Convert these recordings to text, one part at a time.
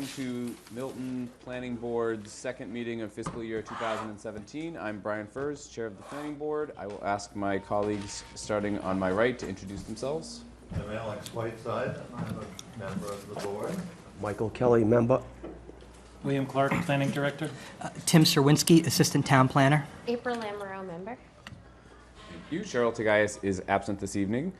welcome to Milton Planning Board's second meeting of fiscal year 2017. I'm Brian Furs, Chair of the Planning Board. I will ask my colleagues, starting on my right, to introduce themselves. I'm Alex Whiteside, and I'm a member of the board. Michael Kelly, member. William Clark, Planning Director. Tim Serwinski, Assistant Town Planner. April Lamoureux, member. Thank you. Cheryl Tagayas is absent this evening.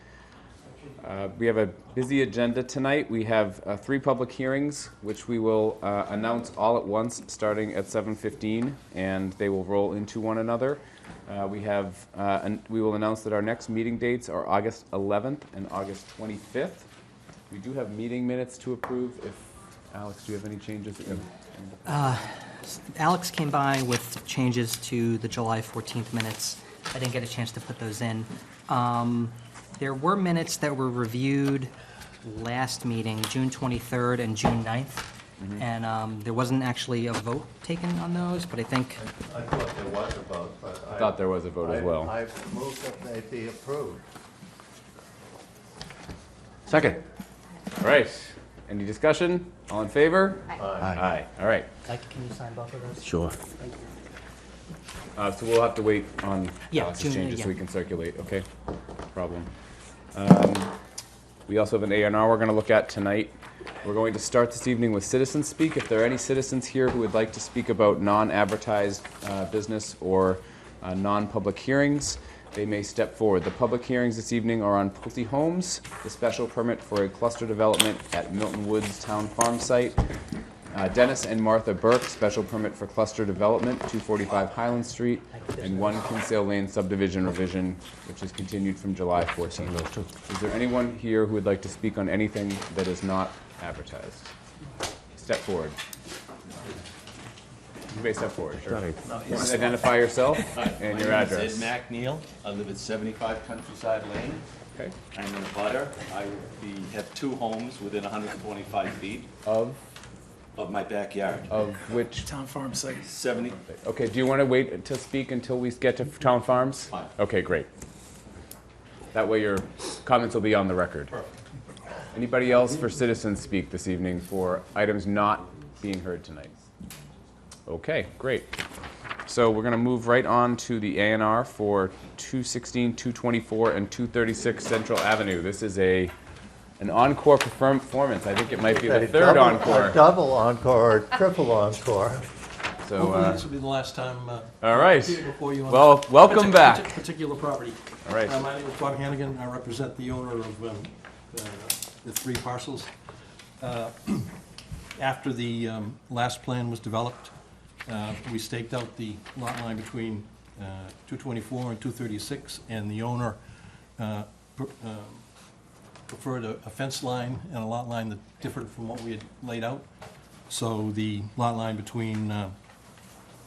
We have a busy agenda tonight. We have 3 public hearings, which we will announce all at once, starting at 7:15, and they will roll into one another. We will announce that our next meeting dates are August 11th and August 25th. We do have meeting minutes to approve. Alex, do you have any changes? Alex came by with changes to the July 14th minutes. I didn't get a chance to put those in. There were minutes that were reviewed last meeting, June 23rd and June 9th, and there wasn't actually a vote taken on those, but I think... I thought there was a vote, but I thought there was a vote as well. I move that they be approved. Second. All right. Any discussion? All in favor? Aye. Aye. All right. Can you sign both of those? Sure. So we'll have to wait on Yeah, Alex's June, changes so we yeah. can circulate. Okay. No problem. We also have an A&R we're going to look at tonight. We're going to start this evening with citizens speak. If there are any citizens here who would like to speak about non-advertised business or non-public hearings, they may step forward. The public hearings this evening are on Pulte Homes, the special permit for a cluster development at Milton Woods Town Farm site. Dennis and Martha Burke, special permit for cluster development, 245 Highland Street, and 1 Kinsale Lane subdivision revision, which is continued from July 14th. Is there anyone here who would like to speak on anything that is not advertised? Step forward. You may step forward, sure. Identify yourself and your My name is address. Ed McNeil. I live at 75 Countryside Lane. Okay. I'm in a butter. I have 2 homes within 125 feet of my backyard. Of which? Town Farm site. 70. Okay, do you want to wait to speak until we get to Town Farms? Fine. Okay, great. That way your comments will be on the record. Perfect. Anybody else for citizens speak this evening for items not being heard tonight? Okay, great. So we're going to move right on to the A&R for 216, 224, and 236 Central Avenue. This is an encore performance. I think it might be the third encore. A double encore, or triple encore. So, Hopefully this will be the last time all right. before you on Well, this welcome back. particular property. All right. My name is Bob Hannigan. I represent the owner of the 3 parcels. After the last plan was developed, we staked out the lot line between 224 and 236, and the owner preferred a fence line and a lot line that differed from what we had laid out. So the lot line between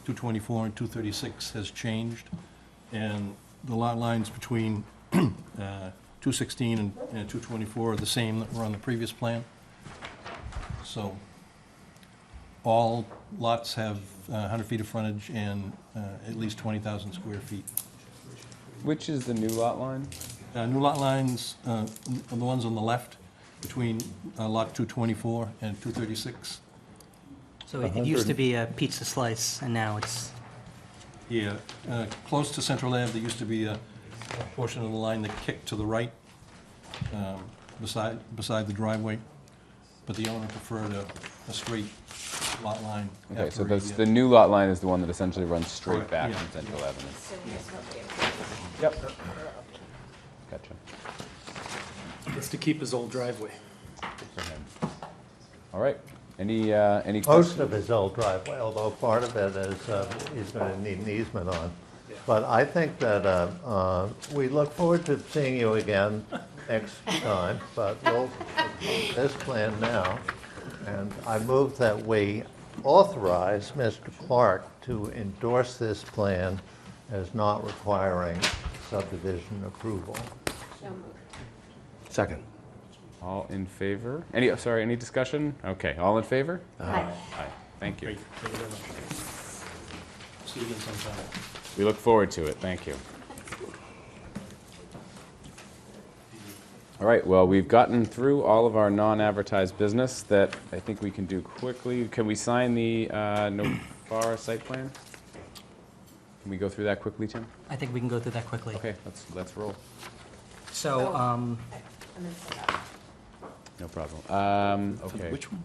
224 and 236 has changed, and the lot lines between 216 and 224 are the same that were on the previous plan. So all lots have 100 feet of frontage and at least 20,000 square feet. Which is the new lot line? New lot lines are the ones on the left between lot 224 and 236. So it used to be a pizza slice, and now it's... Yeah, close to Central Ave, there used to be a portion of the line that kicked to the right beside the driveway, but the owner preferred a straight lot line. Okay, so after the new lot line is the one that essentially runs straight Correct, back yeah. from Central Avenue. So here's what we Yep. Gotcha. It's to keep his old driveway. All right. Any questions? Most of his old driveway, although part of it is he's going to need an easement on. But I think that we look forward to seeing you again next time, but we'll approve this plan now. And I move that we authorize Mr. Clark to endorse this plan as not requiring subdivision approval. So moved. Second. All in favor? Any discussion? Okay, all in favor? Aye. Aye. Thank you. Great, thank you very much. See you again sometime. We look forward to it. Thank you. All right, well, we've gotten through all of our non-advertised business that I think we can do quickly. Can we sign the Novara site plan? Can we go through that quickly, Tim? I think we can go through that quickly. Okay, let's roll. So, And then set up. No problem. Okay. Which one?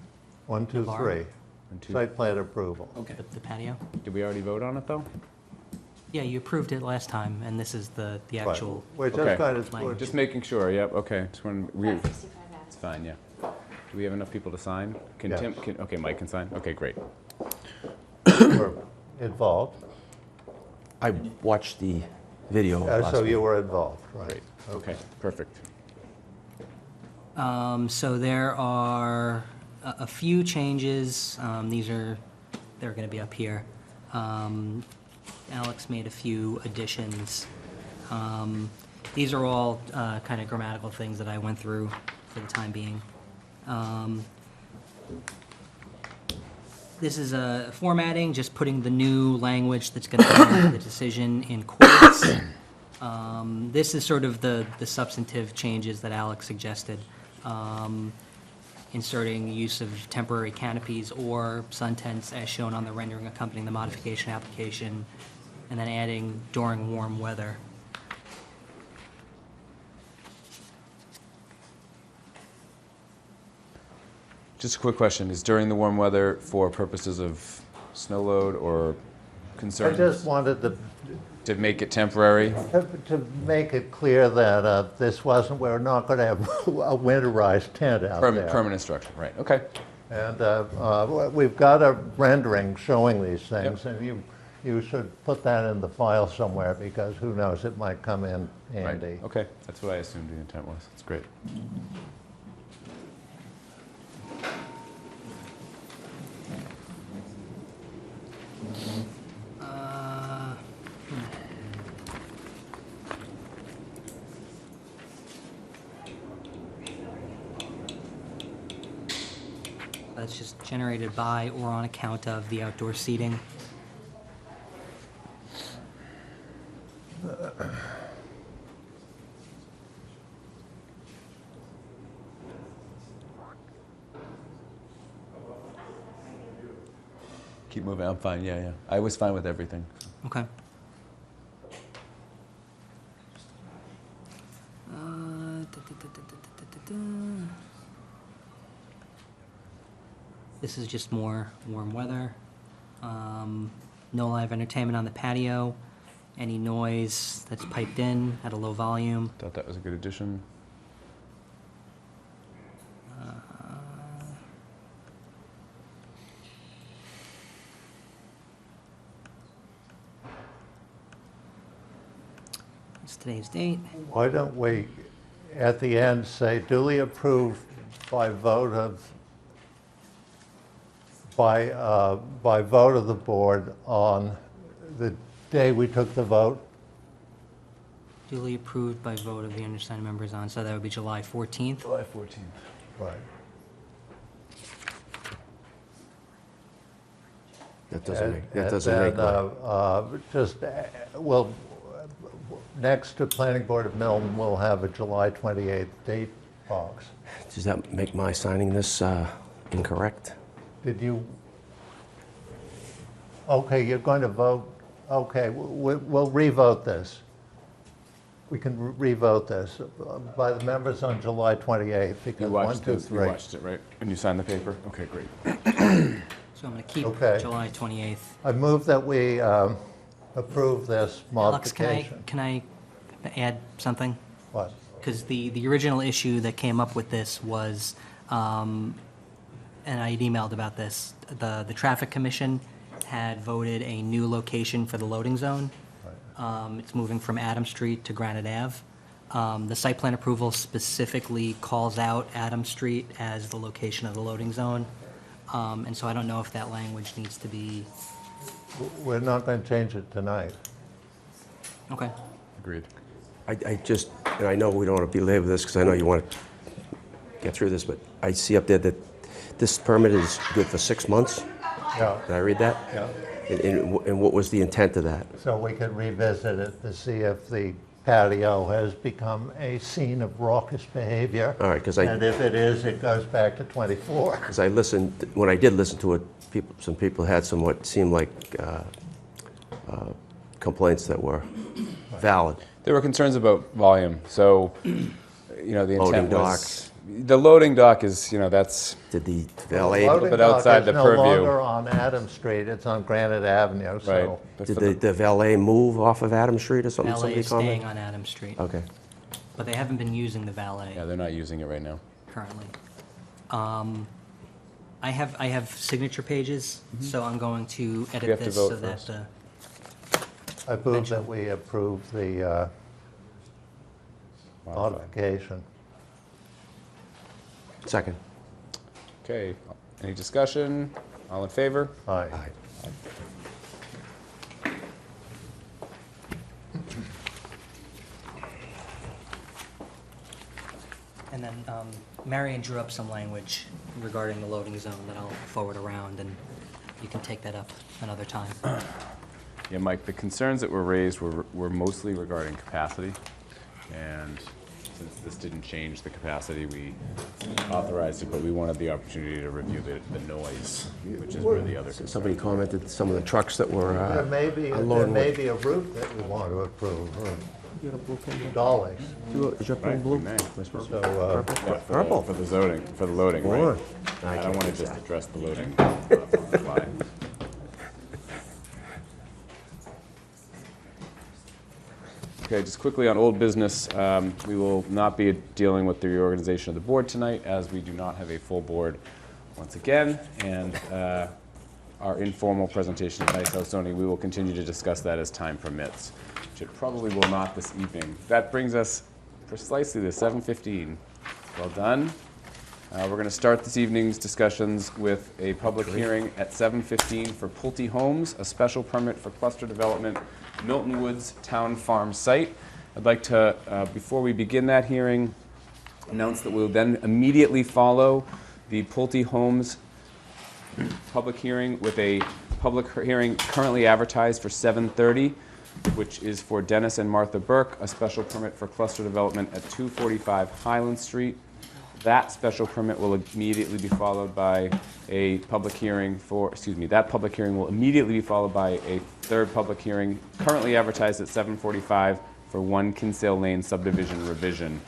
1, 2, bar? 3. One, two. Site plan approval. Okay. the patio? Did we already vote on it, though? Yeah, you approved it last time, and this is the Right. actual, We're Okay. just going to, Language. Just making sure, yep, okay. Just when we, 565 it's fine, yeah. Do we have enough people to sign? Can Yes. Tim, okay, Mike can sign? Okay, great. we're involved. I watched the video last So week. you were involved, right? Great, okay, perfect. so there are a few changes. They're going to be up here. Alex made a few additions. These are all kind of grammatical things that I went through for the time being. This is a formatting, just putting the new language that's going to be in the decision in quotes. This is sort of the substantive changes that Alex suggested. Inserting the use of temporary canopies or sun tents as shown on the rendering accompanying the modification application, and then adding during warm weather. Just a quick question, is during the warm weather for purposes of snow load or I concerns? just wanted To make it temporary? to make it clear that this wasn't, we're not going to have a winterized tent out there. Permanent structure, right, okay. And we've got a rendering showing these things, and you should put that in the file somewhere, because who knows, it might come in Right, handy. okay, that's what I assumed the intent was, that's great. That's just generated by or on account of the outdoor seating. Keep moving, I'm fine, yeah. I was fine with everything. Okay. This is just more warm weather. No live entertainment on the patio. Any noise that's piped in at a low volume. Thought that was a good addition. It's today's date. Why don't we, at the end, say duly approved by vote of, by vote of the board on the day we took the vote? Duly approved by vote of the undersigned members on, so that would be July 14th. July 14th. Right. That doesn't make my... Just, well, next to Planning Board of Milton, we'll have a July 28th date box. Does that make my signing this incorrect? Did you? Okay, you're going to vote, okay, we'll re-vote this. We can re-vote this by the members on July 28th, You because 1, watched 2, this, you 3. watched it, right? And you signed the paper? Okay, great. So I'm going to keep Okay. July 28th. I move that we approve this Alex, modification. can I add something? What? Because the original issue that came up with this was, and I had emailed about this, the Traffic Commission had voted a new location for the loading zone. It's moving from Adam Street to Granite Ave. The site plan approval specifically calls out Adam Street as the location of the loading zone. And so I don't know if that language needs to be, We're not going to change it tonight. okay. Agreed. I just, and I know we don't want to belabor this because I know you want to get through this, but I see up there that this permit is good for 6 months. Yeah, Did I read that? yeah. And what was the intent of that? So we could revisit it to see if the patio has become a scene of raucous behavior. All right, 'cause I- And if it is, it goes back to 24. Because I listened, when I did listen to it, some people had somewhat seemed like complaints that were valid. There were concerns about volume, so, the Loading intent was... The loading dock is, that's, Did the valet, Loading bit outside dock the is no purview. longer on Adams Street, it's on Granite Avenue, right. so. But did for the- the valet move off of Adams Street or something? Valet Somebody is staying commented? on Adams Street, Okay. but they haven't been using the valet Yeah, they're not using it right now. currently. I have signature pages, so I'm going to have edit to this vote so that first. the, I move that we approve the Modified. modification. Second. Okay, any discussion? All in favor? Aye. and then Marion drew up some language regarding the loading zone that I'll forward around, and you can take that up another time. Yeah, Mike, the concerns that were raised were mostly regarding capacity, and since this didn't change the capacity, we authorized it, but we wanted the opportunity to review the noise, which is where the other concern. Somebody commented some of the trucks that were There may be unloading. a route that we want to approve, or dollies. Is your pen Right, blue? we may. So, Yeah, Purple. for the zoning, for the loading, Go right? on. I I don't can't want to use just that. address the loading on the fly. Okay, just quickly on old business, we will not be dealing with the reorganization of the board tonight, as we do not have a full board once again, and our informal presentation of Nice House zoning, we will continue to discuss that as time permits, which it probably will not this evening. That brings us precisely to 7:15. Well done. We're going to start this evening's discussions with a public hearing at 7:15 for Pulte Homes, a special permit for cluster development, Milton Woods Town Farm site. I'd like to, before we begin that hearing, announce that we'll then immediately follow the Pulte Homes public hearing with a public hearing currently advertised for 7:30, which is for Dennis and Martha Burke, a special permit for cluster development at 245 Highland Street. That special permit will immediately be followed by a public hearing that public hearing will immediately be followed by a third public hearing currently advertised at 7:45 for 1 Kinsale Lane subdivision revision,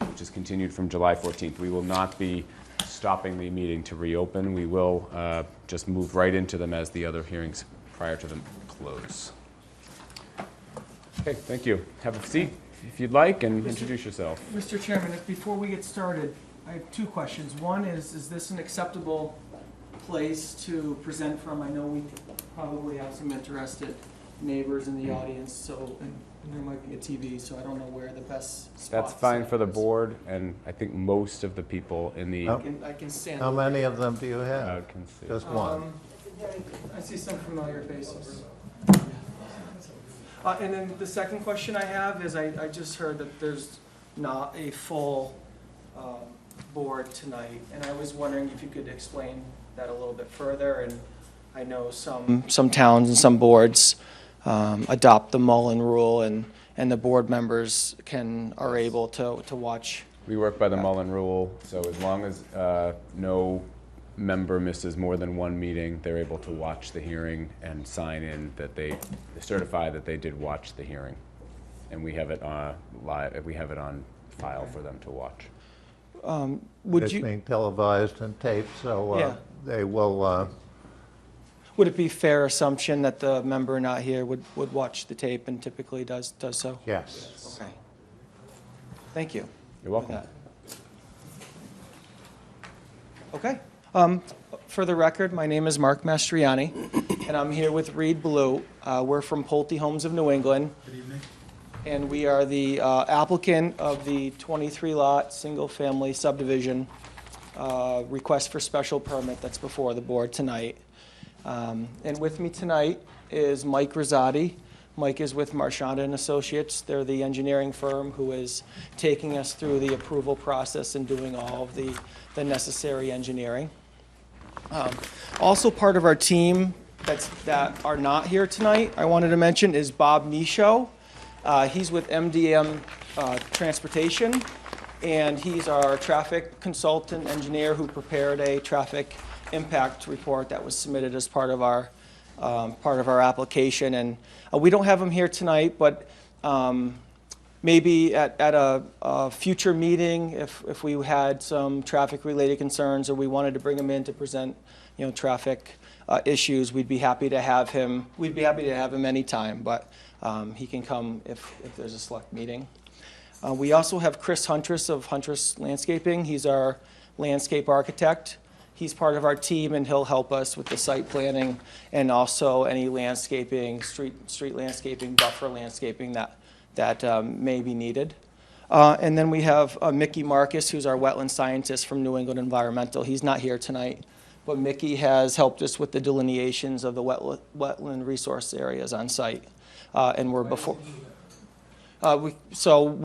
which is continued from July 14th. We will not be stopping the meeting to reopen. We will just move right into them as the other hearings prior to them close. Okay, thank you. Have a seat if you'd like and introduce yourself. Mr. Chairman, before we get started, I have two questions. One is this an acceptable place to present from? I know we probably have some interested neighbors in the audience, so, and there might be a TV, so I don't know where the best spot. That's fine set for the is. board, and I think most of the people in the Oh. I can stand. How many of them do you have? crowd can see. Just one? I see some familiar faces. And then the second question I have is, I just heard that there's not a full board tonight, and I was wondering if you could explain that a little bit further. And I know some towns and some boards adopt the Mullen Rule, and the board members are able to watch. We work by the Mullen Rule, so as long as no member misses more than one meeting, they're able to watch the hearing and sign in that they certify that they did watch the hearing. And we have it live, we have it on file for them to watch. Would It's you, being televised and taped, so Yeah. they will, would it be fair assumption that the member not here would watch the tape and typically does so? yes. Okay. Thank you. You're welcome. Okay. For the record, my name is Mark Mastriani, and I'm here with Reed Blue. We're from Pulte Homes of New England. Good evening. And we are the applicant of the 23-lot, single-family subdivision request for special permit that's before the board tonight. And with me tonight is Mike Rosati. Mike is with Marchand and Associates. They're the engineering firm who is taking us through the approval process and doing all of the necessary engineering. Also part of our team that are not here tonight, I wanted to mention, is Bob Michaud. He's with MDM Transportation, and he's our traffic consultant engineer who prepared a traffic impact report that was submitted as part of our application. And we don't have him here tonight, but maybe at a future meeting, if we had some traffic-related concerns or we wanted to bring him in to present, traffic issues, we'd be happy to have him. We'd be happy to have him anytime, but he can come if there's a select meeting. We also have Chris Huntress of Huntress Landscaping. He's our landscape architect. He's part of our team, and he'll help us with the site planning and also any landscaping, street landscaping, buffer landscaping that may be needed. And then we have Mickey Marcus, who's our wetland scientist from New England Environmental. He's not here tonight, but Mickey has helped us with the delineations of the wetland resource areas on site. And we're before. Well, So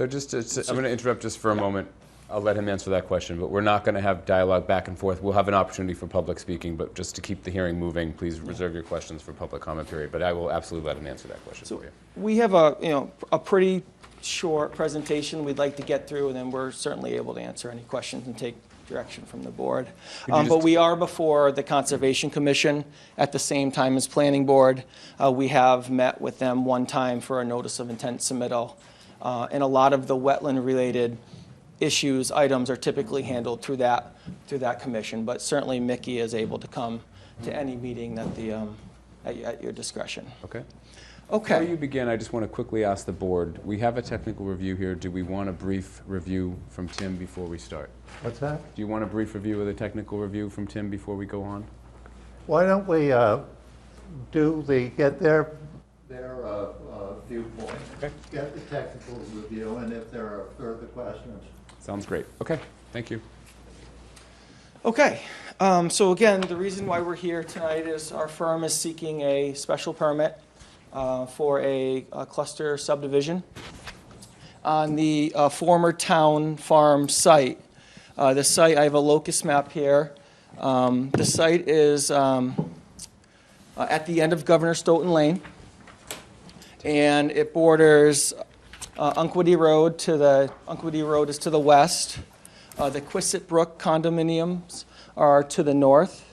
just, I'm going to interrupt just for a moment. I'll let him answer that question, but we're not going to have dialogue back and forth. We'll have an opportunity for public speaking, but just to keep the hearing moving, please reserve your questions for public comment period. But I will absolutely let him answer that question for you. we have a pretty short presentation we'd like to get through, and then we're certainly able to answer any questions and take direction from the board. But we are before the Conservation Commission at the same time as Planning Board. We have met with them one time for a notice of intent submittal. And a lot of the wetland-related items are typically handled through that commission. But certainly Mickey is able to come to any meeting that at your discretion. Okay. Okay. Before you begin, I just want to quickly ask the board, we have a technical review here. Do we want a brief review from Tim before we start? What's that? Do you want a brief review of the technical review from Tim before we go on? Why don't we get their viewpoint, Okay. get the technical review, and if there are further questions. Sounds great. Okay, thank you. Okay, so again, the reason why we're here tonight is our firm is seeking a special permit for a cluster subdivision on the former town farm site. The site, I have a locus map here. The site is at the end of Governor Stoughton Lane, and it borders Unquity Road. Unquity Road is to the west. The Quistit Brook condominiums are to the north.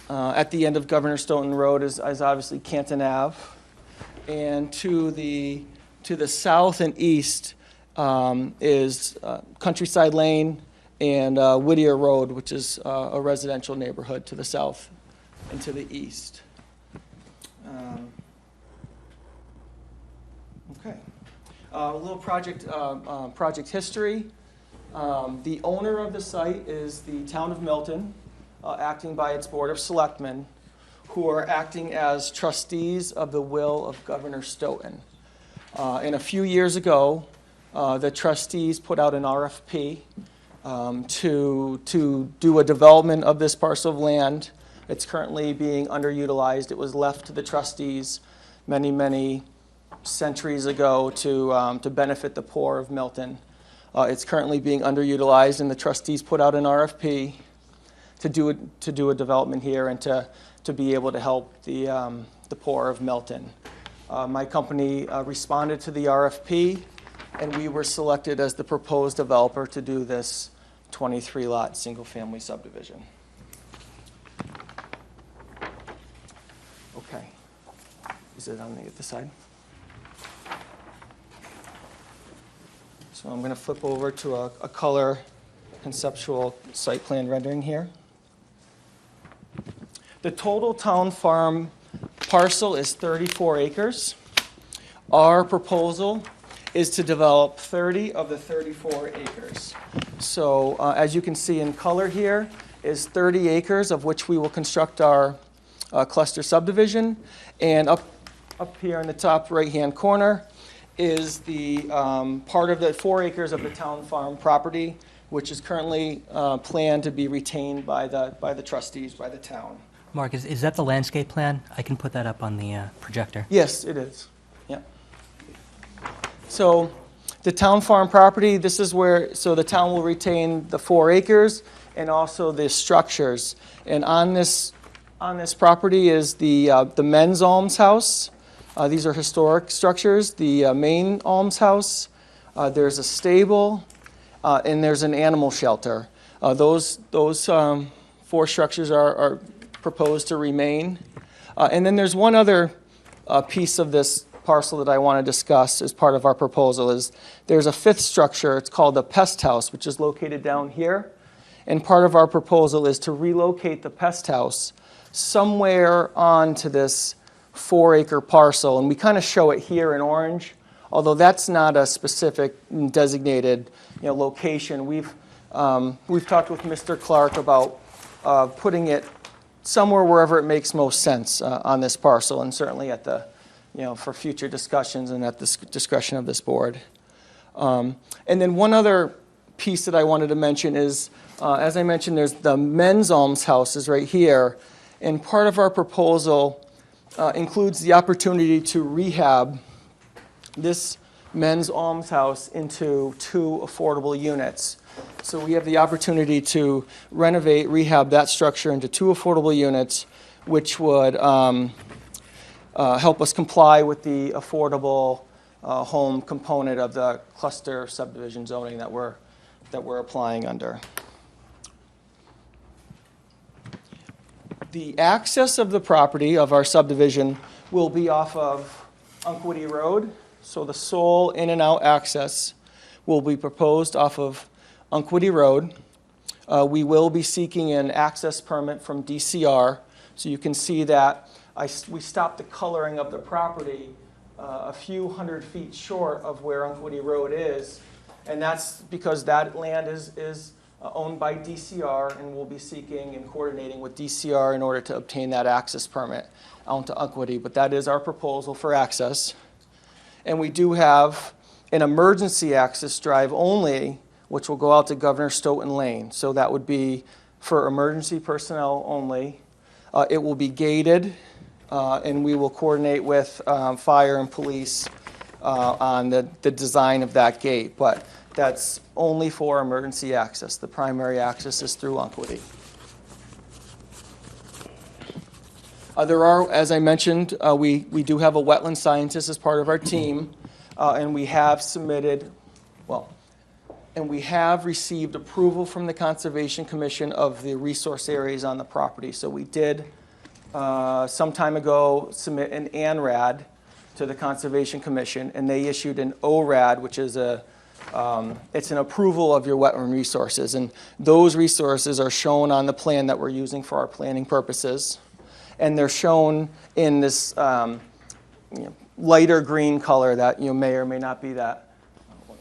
At the end of Governor Stoughton Road is obviously Canton Ave. And to the south and east is Countryside Lane and Whittier Road, which is a residential neighborhood to the south and to the east. Okay. A little project history. The owner of the site is the town of Milton, acting by its Board of Selectmen, who are acting as trustees of the will of Governor Stoughton. And a few years ago, the trustees put out an RFP to do a development of this parcel of land. It's currently being underutilized. It was left to the trustees many, many centuries ago to benefit the poor of Milton. It's currently being underutilized, and the trustees put out an RFP to do a development here and to be able to help the poor of Milton. My company responded to the RFP, and we were selected as the proposed developer to do this 23-lot single-family subdivision. Okay. Is it on the other side? So I'm going to flip over to a color conceptual site plan rendering here. The total town farm parcel is 34 acres. Our proposal is to develop 30 of the 34 acres. So as you can see in color here is 30 acres of which we will construct our cluster subdivision. And up here in the top right-hand corner is the part of the 4 acres of the town farm property, which is currently planned to be retained by the trustees, by the town. Mark, is that the landscape plan? I can put that up on the projector. Yes, it is. Yeah. So the town farm property, this is where, so the town will retain the 4 acres and also the structures. And on this property is the men's almshouse, These are historic structures. The main almshouse, there's a stable, and there's an animal shelter. Those 4 structures are proposed to remain. And then there's one other piece of this parcel that I want to discuss as part of our proposal is there's a 5th structure. It's called the pest house, which is located down here. And part of our proposal is to relocate the pest house somewhere onto this 4-acre parcel. And we kind of show it here in orange, although that's not a specific designated location. We've talked with Mr. Clark about putting it somewhere wherever it makes most sense on this parcel, and certainly at the for future discussions and at the discretion of this board. And then one other piece that I wanted to mention is, as I mentioned, there's the men's almshouse is right here, and part of our proposal includes the opportunity to rehab this men's almshouse into 2 affordable units. So we have the opportunity to renovate, rehab that structure into 2 affordable units, which would help us comply with the affordable home component of the cluster subdivision zoning that we're applying under. The access of the property of our subdivision will be off of Unquity Road. So the sole in and out access will be proposed off of Unquity Road. We will be seeking an access permit from DCR. So you can see that we stopped the coloring of the property a few hundred feet short of where Unquity Road is. And that's because that land is owned by DCR, and we'll be seeking and coordinating with DCR in order to obtain that access permit onto Unquity. But that is our proposal for access. And we do have an emergency access drive only, which will go out to Governor Stoughton Lane. So that would be for emergency personnel only. It will be gated, and we will coordinate with fire and police on the design of that gate. But that's only for emergency access. The primary access is through Unquity. There are, as I mentioned, we do have a wetland scientist as part of our team, and we have submitted, and we have received approval from the Conservation Commission of the resource areas on the property. So we did, some time ago, submit an ANRAD to the Conservation Commission, and they issued an ORAD, which is it's an approval of your wetland resources. And those resources are shown on the plan that we're using for our planning purposes. And they're shown in this lighter green color that may or may not be that.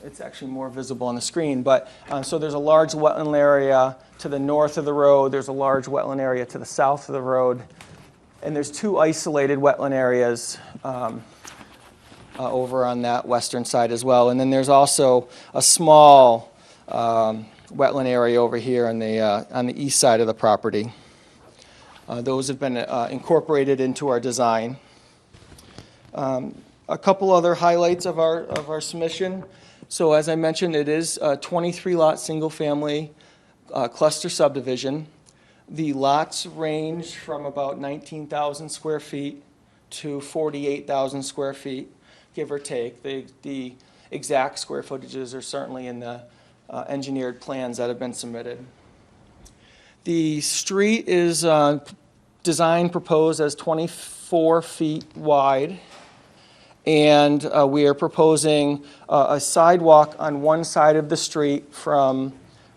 It's actually more visible on the screen. But so there's a large wetland area to the north of the road. There's a large wetland area to the south of the road. And there's 2 isolated wetland areas over on that western side as well. And then there's also a small wetland area over here on the east side of the property. Those have been incorporated into our design. A couple other highlights of our submission. So as I mentioned, it is a 23-lot single-family cluster subdivision. The lots range from about 19,000 square feet to 48,000 square feet, give or take. The exact square footages are certainly in the engineered plans that have been submitted. The street is designed, proposed as 24 feet wide, and we are proposing a sidewalk on one side of the street from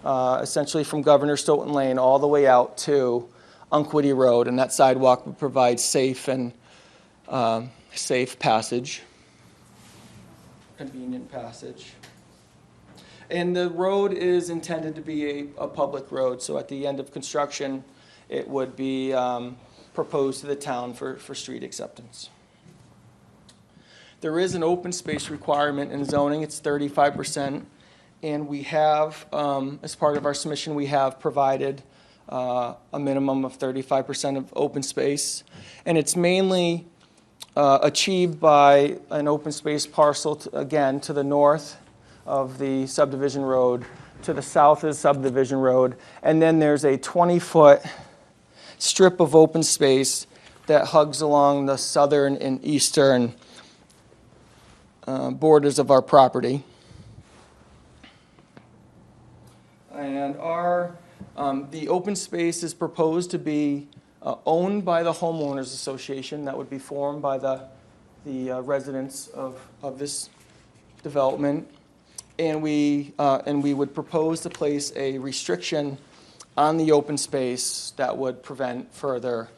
essentially from Governor Stoughton Lane all the way out to Unquity Road, and that sidewalk would provide safe and safe passage, convenient passage. And the road is intended to be a public road, so at the end of construction, it would be proposed to the town for street acceptance. There is an open space requirement in zoning. It's 35%, and we have, as part of our submission, we have provided a minimum of 35% of open space, and it's mainly achieved by an open space parcel, again, to the north of the subdivision road. To the south is subdivision road. And then there's a 20-foot strip of open space that hugs along the southern and eastern borders of our property. And the open space is proposed to be owned by the homeowners association that would be formed by the residents of this development. And we would propose to place a restriction on the open space that would prevent further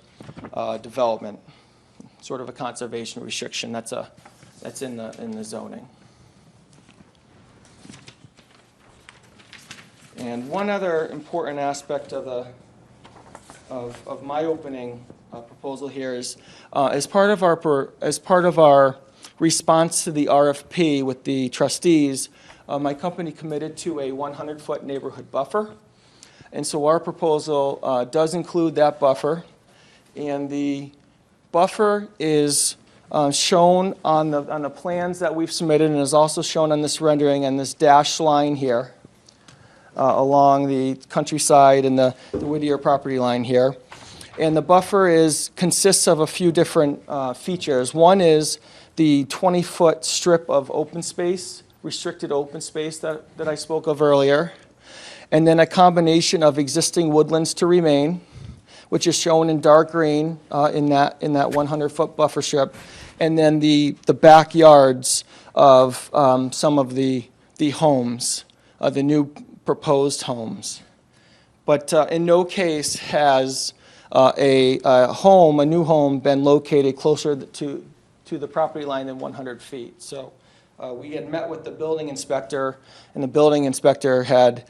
development, sort of a conservation restriction that's in the zoning. And one other important aspect of my opening proposal here is, as part of our response to the RFP with the trustees, my company committed to a 100-foot neighborhood buffer. And so our proposal does include that buffer. And the buffer is shown on the plans that we've submitted, and is also shown on this rendering and this dashed line here along the countryside and the Whittier property line here. And the buffer consists of a few different features. One is the 20-foot strip of open space, restricted open space that I spoke of earlier. And then a combination of existing woodlands to remain, which is shown in dark green in that 100-foot buffer strip. And then the backyards of some of the homes, the new proposed homes. But in no case has a new home been located closer to the property line than 100 feet. So we had met with the building inspector, and the building inspector had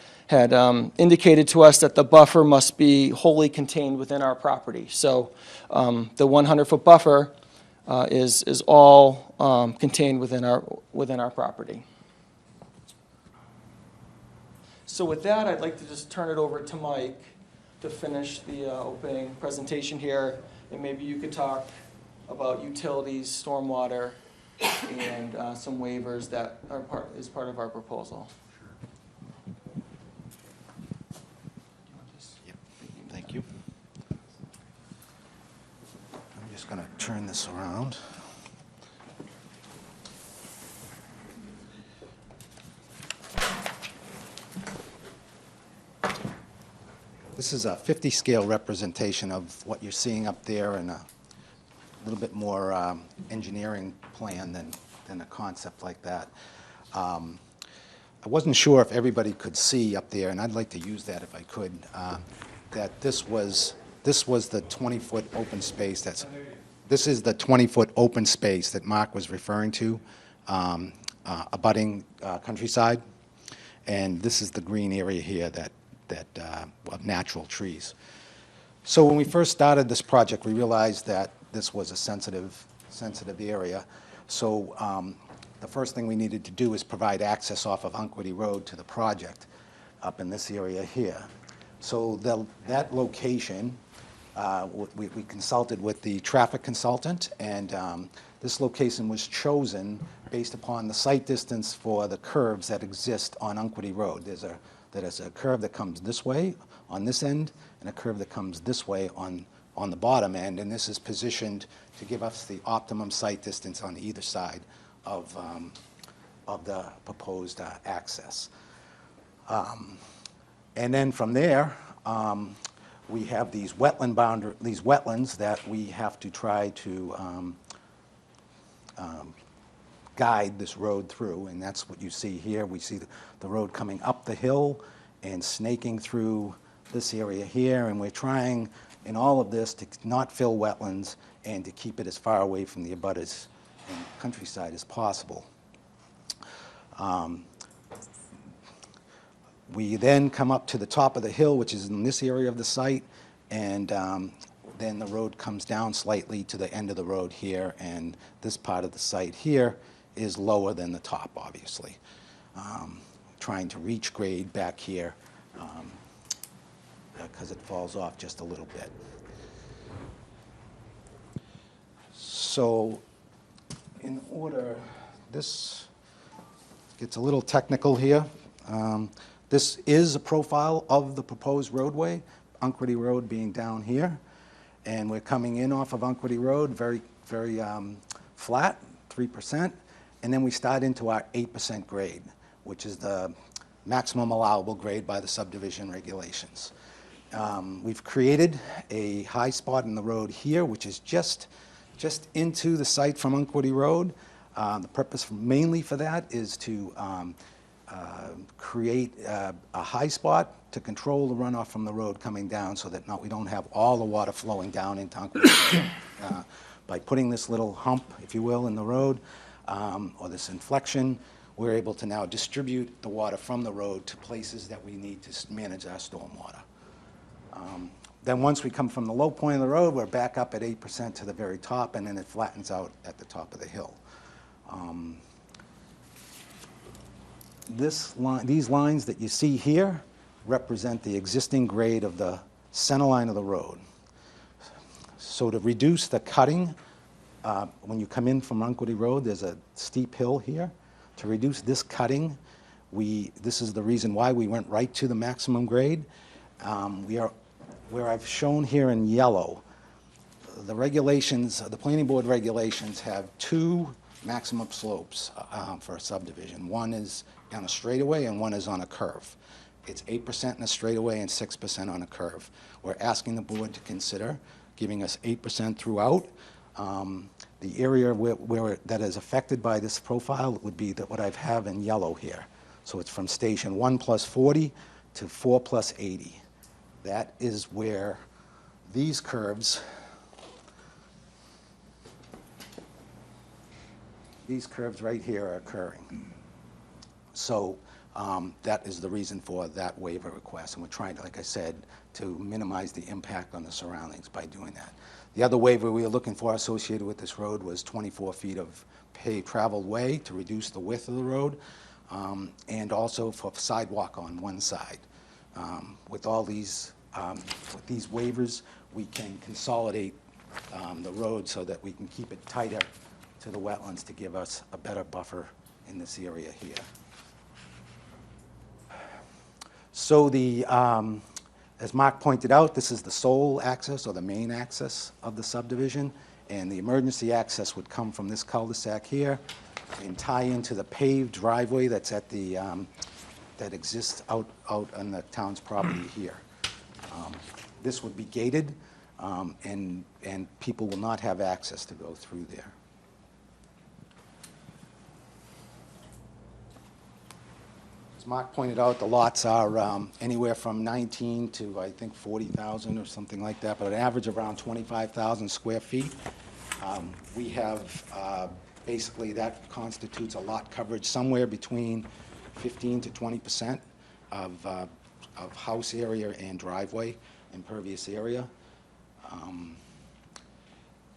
indicated to us that the buffer must be wholly contained within our property. So the 100-foot buffer is all contained within our property. So with that, I'd like to just turn it over to Mike to finish the opening presentation here, and maybe you could talk about utilities, stormwater, and some waivers that is part of our proposal. Yep. Thank you. I'm just going to turn this around. This is a 50 scale representation of what you're seeing up there, and a little bit more engineering plan than a concept like that. I wasn't sure if everybody could see up there, and I'd like to use that if I could, that this was the 20-foot open space. This is the 20-foot open space that Mark was referring to, abutting countryside, and this is the green area here of natural trees. So when we first started this project, we realized that this was a sensitive area. So the first thing we needed to do is provide access off of Unquity Road to the project up in this area here. So that location, we consulted with the traffic consultant, and this location was chosen based upon the sight distance for the curves that exist on Unquity Road. There's a curve that comes this way on this end, and a curve that comes this way on the bottom end, and this is positioned to give us the optimum sight distance on either side of the proposed access. And then from there, we have these wetlands that we have to try to guide this road through, and that's what you see here. We see the road coming up the hill and snaking through this area here, and we're trying in all of this to not fill wetlands and to keep it as far away from the abutters and countryside as possible. We then come up to the top of the hill, which is in this area of the site, and then the road comes down slightly to the end of the road here, and this part of the site here is lower than the top, obviously. Trying to reach grade back here because it falls off just a little bit. So in order, this gets a little technical here. This is a profile of the proposed roadway, Unquity Road being down here. And we're coming in off of Unquity Road, very, very flat, 3%. and then we start into our 8% grade, which is the maximum allowable grade by the subdivision regulations. We've created a high spot in the road here, which is just into the site from Unquity Road. The purpose mainly for that is to create a high spot to control the runoff from the road coming down so that we don't have all the water flowing down into Unquity. By putting this little hump, if you will, in the road, or this inflection, we're able to now distribute the water from the road to places that we need to manage our stormwater. Then once we come from the low point of the road, we're back up at 8% to the very top, and then it flattens out at the top of the hill. These lines that you see here represent the existing grade of the center line of the road. So to reduce the cutting, when you come in from Unquity Road, there's a steep hill here. To reduce this cutting, this is the reason why we went right to the maximum grade. Where I've shown here in yellow, the regulations, the planning board regulations have two maximum slopes for a subdivision. One is on a straightaway and one is on a curve. It's 8% in a straightaway and 6% on a curve. We're asking the board to consider giving us 8% throughout. The area that is affected by this profile would be what I have in yellow here. So it's from station 1 plus 40 to 4 plus 80. That is where these curves right here are occurring. So that is the reason for that waiver request. And we're trying to, like I said, to minimize the impact on the surroundings by doing that. The other waiver we were looking for associated with this road was 24 feet of paved traveled way to reduce the width of the road, and also for sidewalk on one side. With all these waivers, we can consolidate the road so that we can keep it tighter to the wetlands to give us a better buffer in this area here. So as Mark pointed out, this is the sole access or the main access of the subdivision, and the emergency access would come from this cul-de-sac here and tie into the paved driveway that's at the that exists out on the town's property here. This would be gated, and people will not have access to go through there. As Mark pointed out, the lots are anywhere from 19 to, I think, 40,000 or something like that, but an average of around 25,000 square feet. We have, basically, that constitutes a lot coverage somewhere between 15 to 20% of house area and driveway impervious area.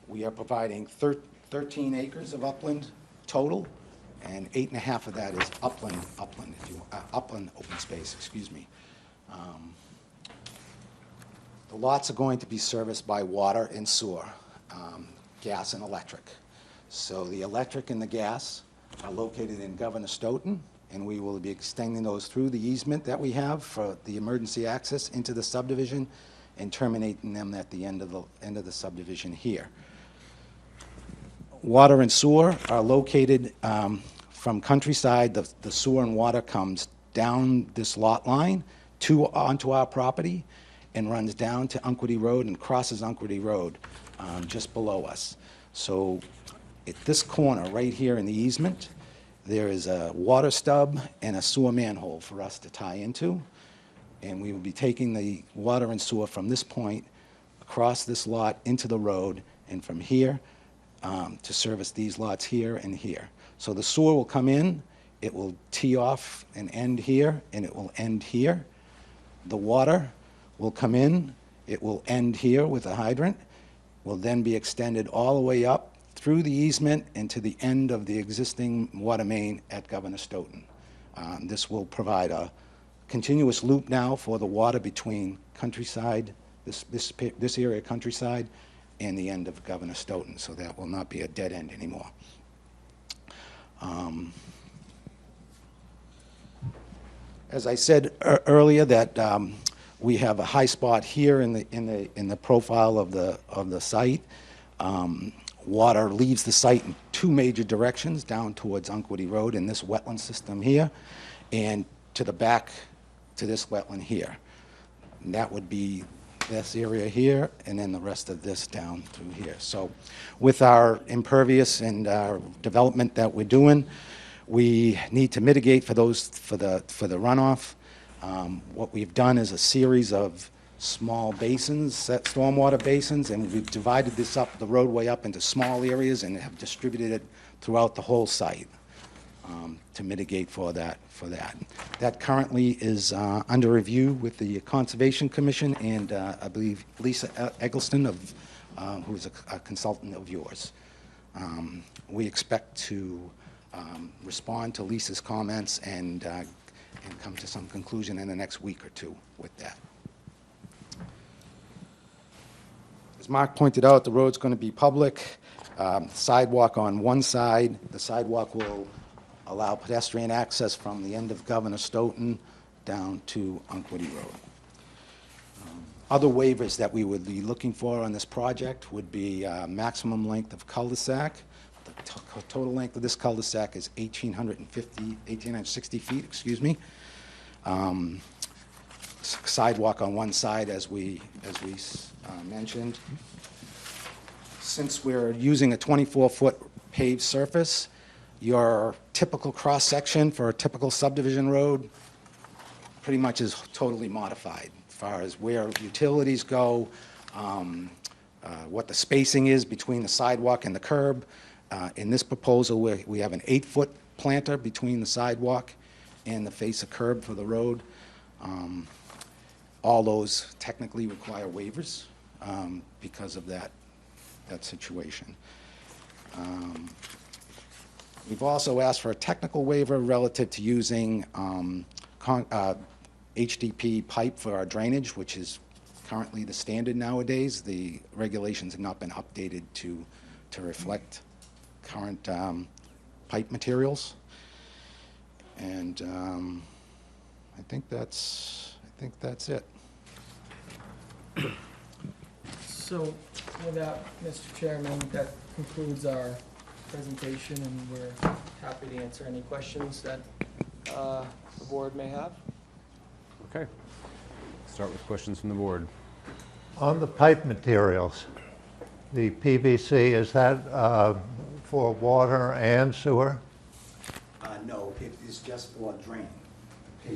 We are providing 13 acres of upland total, and 8.5 of that is upland open space, excuse me. The lots are going to be serviced by water and sewer, gas and electric. So the electric and the gas are located in Governor Stoughton, and we will be extending those through the easement that we have for the emergency access into the subdivision and terminating them at the end of the subdivision here. Water and sewer are located from Countryside. The sewer and water comes down this lot line onto our property and runs down to Unquity Road and crosses Unquity Road just below us. So at this corner right here in the easement, there is a water stub and a sewer manhole for us to tie into, and we will be taking the water and sewer from this point across this lot into the road, and from here to service these lots here and here. So the sewer will come in, it will tee off and end here, and it will end here. The water will come in, it will end here with a hydrant, will then be extended all the way up through the easement and to the end of the existing water main at Governor Stoughton. This will provide a continuous loop now for the water between Countryside, this area of Countryside, and the end of Governor Stoughton, so that will not be a dead end anymore. As I said earlier, that we have a high spot here in the profile of the site. Water leaves the site in two major directions, down towards Unquity Road in this wetland system here, and to the back to this wetland here. And that would be this area here, and then the rest of this down through here. So with our impervious and our development that we're doing, we need to mitigate for those, for the runoff. What we've done is a series of small basins, set stormwater basins, and we've divided this up, the roadway up into small areas, and have distributed it throughout the whole site to mitigate for that. That currently is under review with the Conservation Commission and I believe Lisa Eggleston, who is a consultant of yours. We expect to respond to Lisa's comments and come to some conclusion in the next week or two with that. As Mark pointed out, the road's going to be public. Sidewalk on one side. The sidewalk will allow pedestrian access from the end of Governor Stoughton down to Unquity Road. Other waivers that we would be looking for on this project would be maximum length of cul-de-sac. The total length of this cul-de-sac is 1,860 feet, excuse me. Sidewalk on one side, as we mentioned. Since we're using a 24-foot paved surface, your typical cross-section for a typical subdivision road pretty much is totally modified as far as where utilities go, what the spacing is between the sidewalk and the curb. In this proposal, we have an 8-foot planter between the sidewalk and the face of curb for the road. All those technically require waivers because of that situation. We've also asked for a technical waiver relative to using HDP pipe for our drainage, which is currently the standard nowadays. The regulations have not been updated to reflect current pipe materials. And I think that's it. So with that, Mr. Chairman, that concludes our presentation, and we're happy to answer any questions that the board may have. Okay. Start with questions from the board. On the pipe materials, the PVC, is that for water and sewer? No, it is just for drain.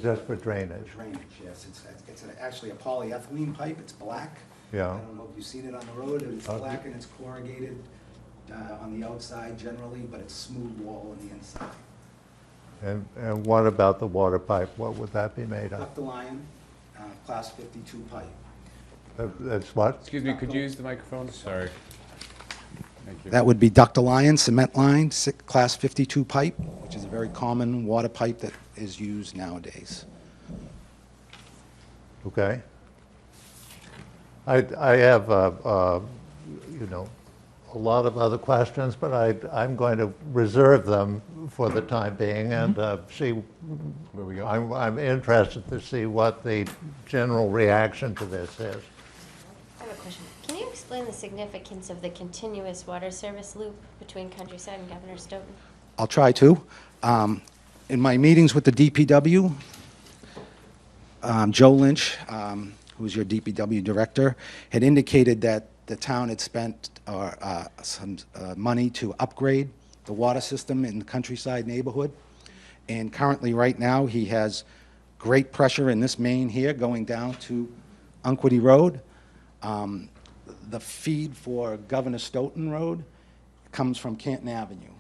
Just for drainage? Drainage, yes. It's actually a polyethylene pipe. It's black. Yeah. I don't know if you've seen it on the road. It's black and it's corrugated on the outside generally, but it's smooth wall on the inside. And what about the water pipe? What would that be made of? Ductile iron, class 52 pipe. That's what? Excuse me, could you use the microphone? Sorry. Thank you. That would be ductile iron, cement line, class 52 pipe, which is a very common water pipe that is used nowadays. Okay. I have, a lot of other questions, but I'm going to reserve them for the time being and see. Where we go? I'm interested to see what the general reaction to this is. I have a question. Can you explain the significance of the continuous water service loop between Countryside and Governor Stoughton? I'll try to. In my meetings with the DPW, Joe Lynch, who's your DPW director, had indicated that the town had spent some money to upgrade the water system in the Countryside neighborhood. And currently, right now, he has great pressure in this main here going down to Unquity Road. The feed for Governor Stoughton Road comes from Canton Avenue.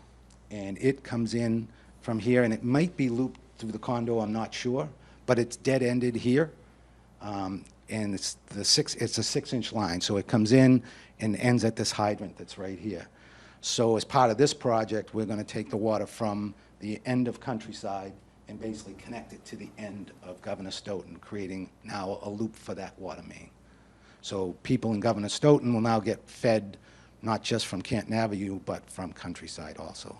And it comes in from here, and it might be looped through the condo, I'm not sure, but it's dead-ended here. And it's a 6-inch line, so it comes in and ends at this hydrant that's right here. So as part of this project, we're going to take the water from the end of Countryside and basically connect it to the end of Governor Stoughton, creating now a loop for that water main. So people in Governor Stoughton will now get fed not just from Canton Avenue, but from Countryside also.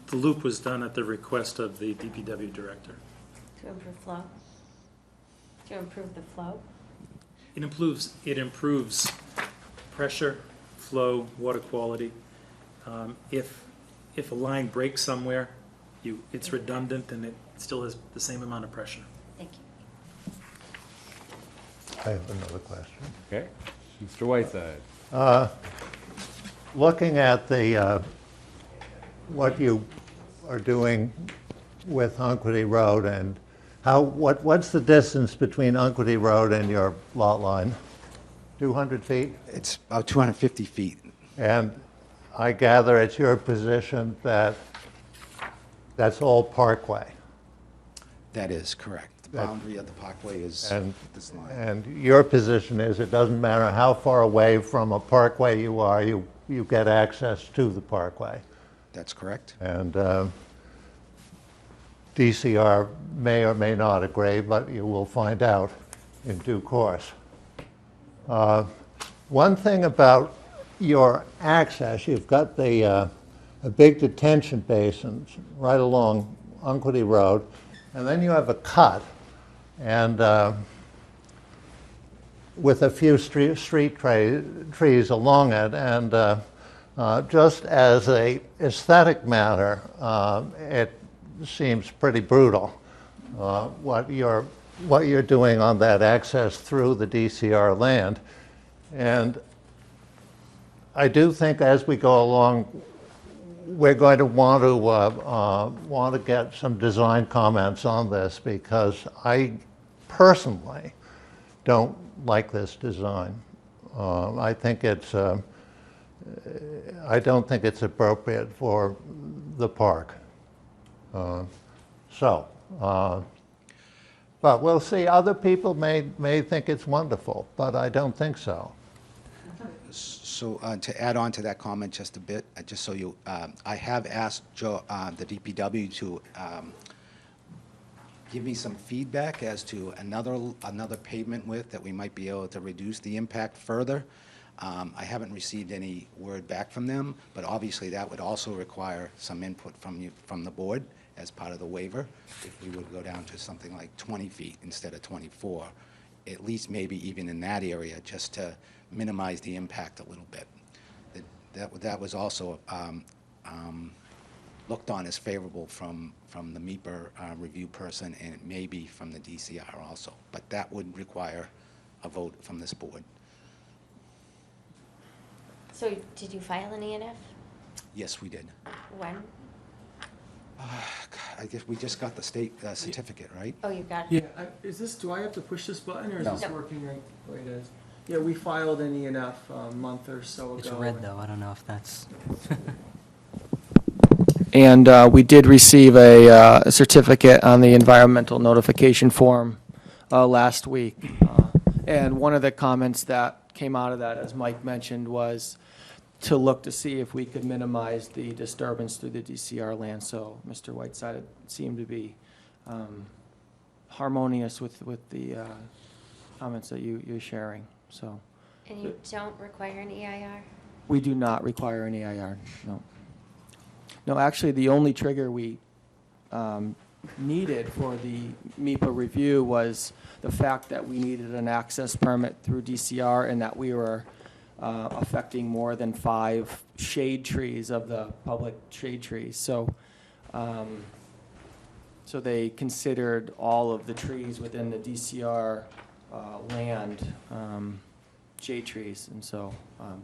The loop was done at the request of the DPW director. To improve flow? To improve the flow? It improves pressure, flow, water quality. If a line breaks somewhere, it's redundant and it still has the same amount of pressure. Thank you. I have another question. Okay. Mr. Whiteside. Looking at the, what you are doing with Unquity Road and what's the distance between Unquity Road and your lot line? 200 feet? It's about 250 feet. And I gather it's your position that that's all parkway. That is correct. The boundary of the parkway is And, this line. and your position is it doesn't matter how far away from a parkway you are, you get access to the parkway. That's correct. And DCR may or may not agree, but you will find out in due course. One thing about your access, you've got a big detention basin right along Unquity Road, and then you have a cut, and with a few street trees along it, and just as a aesthetic matter, it seems pretty brutal, what you're doing on that access through the DCR land. And I do think as we go along, we're going to want to get some design comments on this, because I personally don't like this design. I don't think it's appropriate for the park. But we'll see. Other people may think it's wonderful, but I don't think so. So to add on to that comment just a bit, just so you, I have asked Joe, the DPW to give me some feedback as to another pavement width that we might be able to reduce the impact further. I haven't received any word back from them, but obviously that would also require some input from the board as part of the waiver. If we would go down to something like 20 feet instead of 24, at least maybe even in that area, just to minimize the impact a little bit. That was also looked on as favorable from the MEPR review person, and maybe from the DCR also. But that would require a vote from this board. So did you file an ENF? Yes, we did. When? I guess we just got the state certificate, right? Oh, you got Yeah, it. do I have to push this button, or is No. this working right the way it is? Yeah, we filed an ENF a month or so ago. It's red, though. I don't know if that's... And we did receive a certificate on the environmental notification form last week. And one of the comments that came out of that, as Mike mentioned, was to look to see if we could minimize the disturbance through the DCR land. So Mr. Whiteside seemed to be harmonious with the comments that you're sharing. So And you don't require an EIR? we do not require an EIR, no. No, actually, the only trigger we needed for the MEPA review was the fact that we needed an access permit through DCR, and that we were affecting more than 5 shade trees of the public shade trees. So, so they considered all of the trees within the DCR land shade trees, and so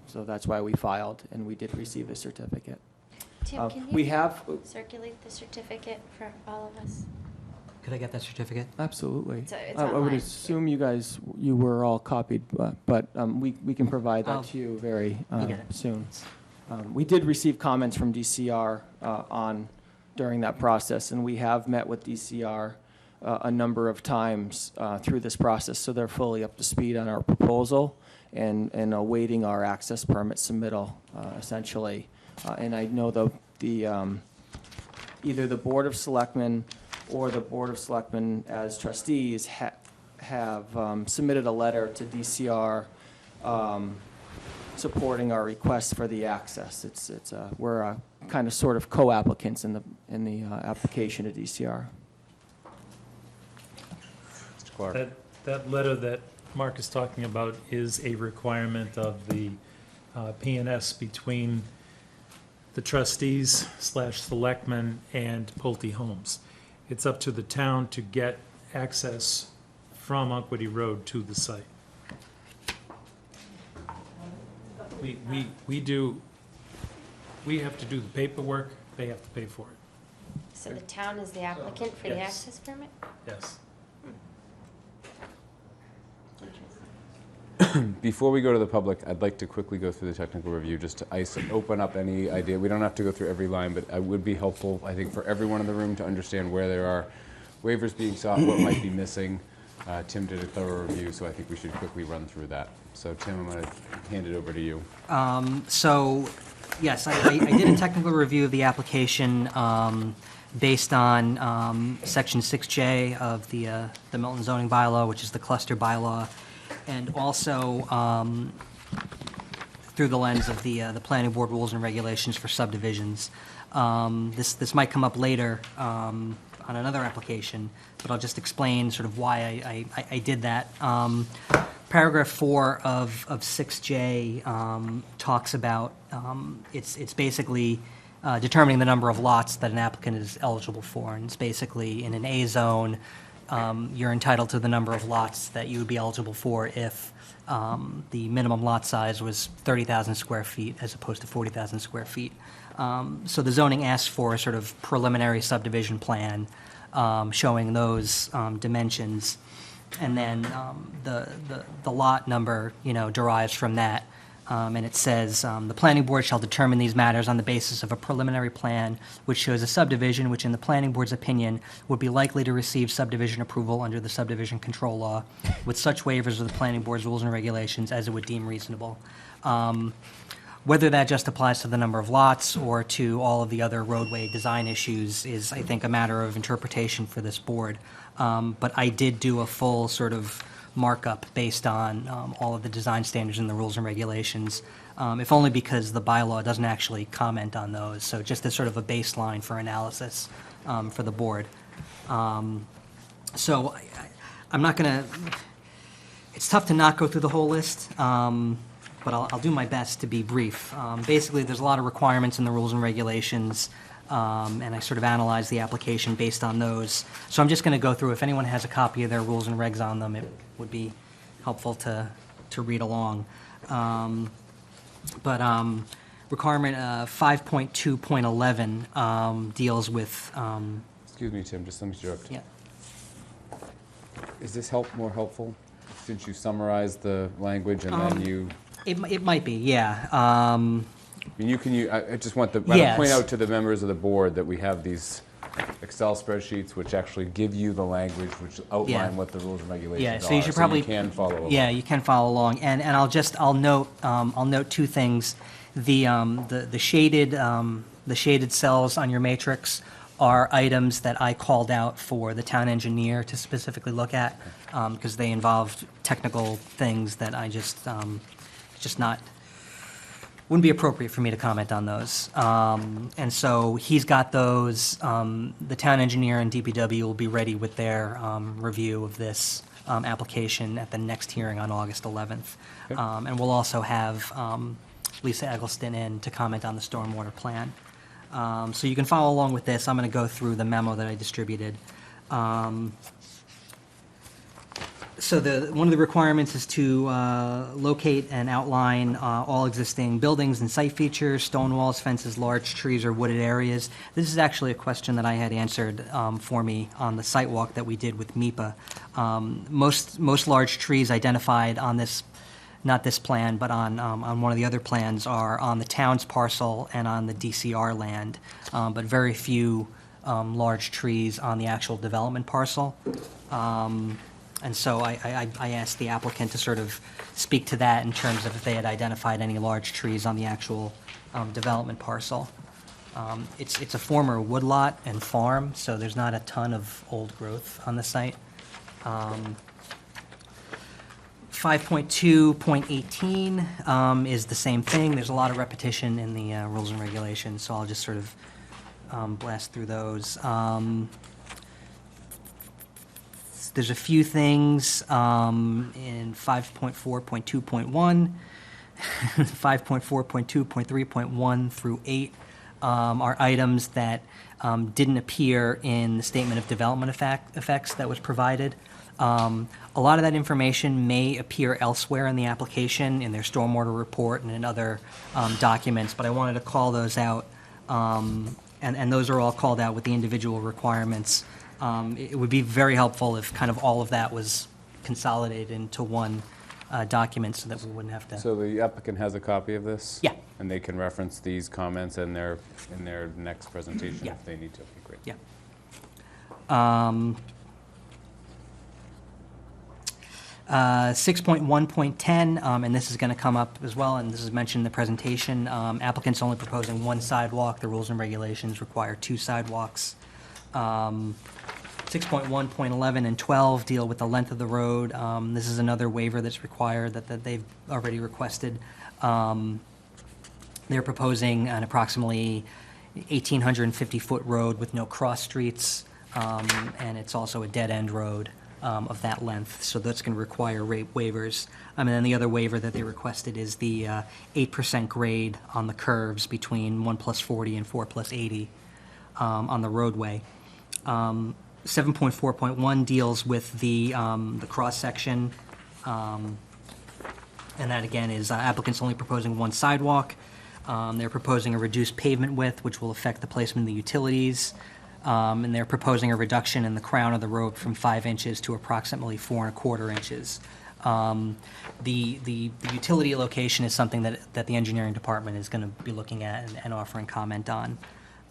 so that's why we filed, and we did receive the certificate. Tim, can We you have, circulate the certificate for all of us? Could I get that certificate? absolutely. It's I would online. assume you were all copied, but we can provide I'll- that to you very You get it. soon. We did receive comments from DCR during that process, and we have met with DCR a number of times through this process, so they're fully up to speed on our proposal and awaiting our access permit submittal, essentially. And I know either the Board of Selectmen or the Board of Selectmen as trustees have submitted a letter to DCR supporting our request for the access. We're kind of sort of co-applicants in the application to DCR. Mr. Clark. That letter that Mark is talking about is a requirement of the PNS between the trustees / selectmen and Pulte Homes. It's up to the town to get access from Unquity Road to the site. We have to do the paperwork, they have to pay for it. So the town is the applicant for the Yes. access permit? Yes. Before we go to the public, I'd like to quickly go through the technical review just to open up any idea. We don't have to go through every line, but it would be helpful, I think, for everyone in the room to understand where there are waivers being sought, what might be missing. Tim did a thorough review, so I think we should quickly run through that. So Tim, I'm going to hand it over to you. So, yes, I did a technical review of the application based on Section 6J of the Milton zoning bylaw, which is the cluster bylaw, and also through the lens of the planning board rules and regulations for subdivisions. This might come up later on another application, but I'll just explain sort of why I did that. Paragraph 4 of 6J talks about, it's basically determining the number of lots that an applicant is eligible for. And it's basically in an A zone, you're entitled to the number of lots that you would be eligible for if the minimum lot size was 30,000 square feet as opposed to 40,000 square feet. So the zoning asks for a sort of preliminary subdivision plan showing those dimensions. And then the lot number, derives from that. And it says, the planning board shall determine these matters on the basis of a preliminary plan which shows a subdivision which in the planning board's opinion would be likely to receive subdivision approval under the subdivision control law with such waivers of the planning board's rules and regulations as it would deem reasonable. Whether that just applies to the number of lots or to all of the other roadway design issues is, I think, a matter of interpretation for this board. But I did do a full sort of markup based on all of the design standards and the rules and regulations, if only because the bylaw doesn't actually comment on those. So just as sort of a baseline for analysis for the board. So I'm not going to, it's tough to not go through the whole list, but I'll do my best to be brief. Basically, there's a lot of requirements in the rules and regulations, and I sort of analyzed the application based on those. So I'm just going to go through, if anyone has a copy of their rules and regs on them, it would be helpful to read along. Requirement 5.2.11 deals with... Excuse me, Tim, just let me interrupt. Yeah. Is this more helpful since you summarized the language and then you... It might be, yeah. I mean, I just want to Yes. point out to the members of the board that we have these Excel spreadsheets which actually give you the language which outline Yeah. what the rules and regulations Yeah, are. so you should probably... you can follow along. Yeah, you can follow along. And I'll note two things. The shaded cells on your matrix are items that I called out for the town engineer to specifically look at, because they involved technical things that I just wouldn't be appropriate for me to comment on those. And so he's got those. The town engineer and DPW will be ready with their review of this application at the next hearing on August 11th. And we'll also have Lisa Eggleston in to comment on the stormwater plan. So you can follow along with this. I'm going to go through the memo that I distributed. So one of the requirements is to locate and outline all existing buildings and site features, stone walls, fences, large trees, or wooded areas. This is actually a question that I had answered for me on the site walk that we did with MIPA. Most large trees identified on this, not this plan, but on one of the other plans, are on the town's parcel and on the DCR land, but very few large trees on the actual development parcel. And so I asked the applicant to sort of speak to that in terms of if they had identified any large trees on the actual development parcel. It's a former woodlot and farm, so there's not a ton of old growth on the site. 5.2.18 is the same thing. There's a lot of repetition in the rules and regulations, so I'll just sort of blast through those. There's a few things in 5.4.2.1, 5.4.2.3.1 through 8 are items that didn't appear in the statement of development effects that was provided. A lot of that information may appear elsewhere in the application, in their stormwater report and in other documents, but I wanted to call those out. And those are all called out with the individual requirements. It would be very helpful if kind of all of that was consolidated into one document so that we wouldn't have to. So the applicant has a copy of this? Yeah. And they can reference these comments in their next presentation Yeah. if they need to. Okay, great. Yeah. 6.1.10, and this is going to come up as well, and this is mentioned in the presentation. Applicant's only proposing one sidewalk. The rules and regulations require two sidewalks. 6.1.11 and 12 deal with the length of the road. This is another waiver that's required that they've already requested. They're proposing an approximately 1,850-foot road with no cross streets, and it's also a dead-end road of that length, so that's going to require rate waivers. And then the other waiver that they requested is the 8% grade on the curves between 1+40 and 4+80 on the roadway. 7.4.1 deals with the cross-section, and that again is applicants only proposing one sidewalk. They're proposing a reduced pavement width, which will affect the placement of the utilities. And they're proposing a reduction in the crown of the road from 5 inches to approximately 4¼ inches. The utility location is something that the engineering department is going to be looking at and offering comment on.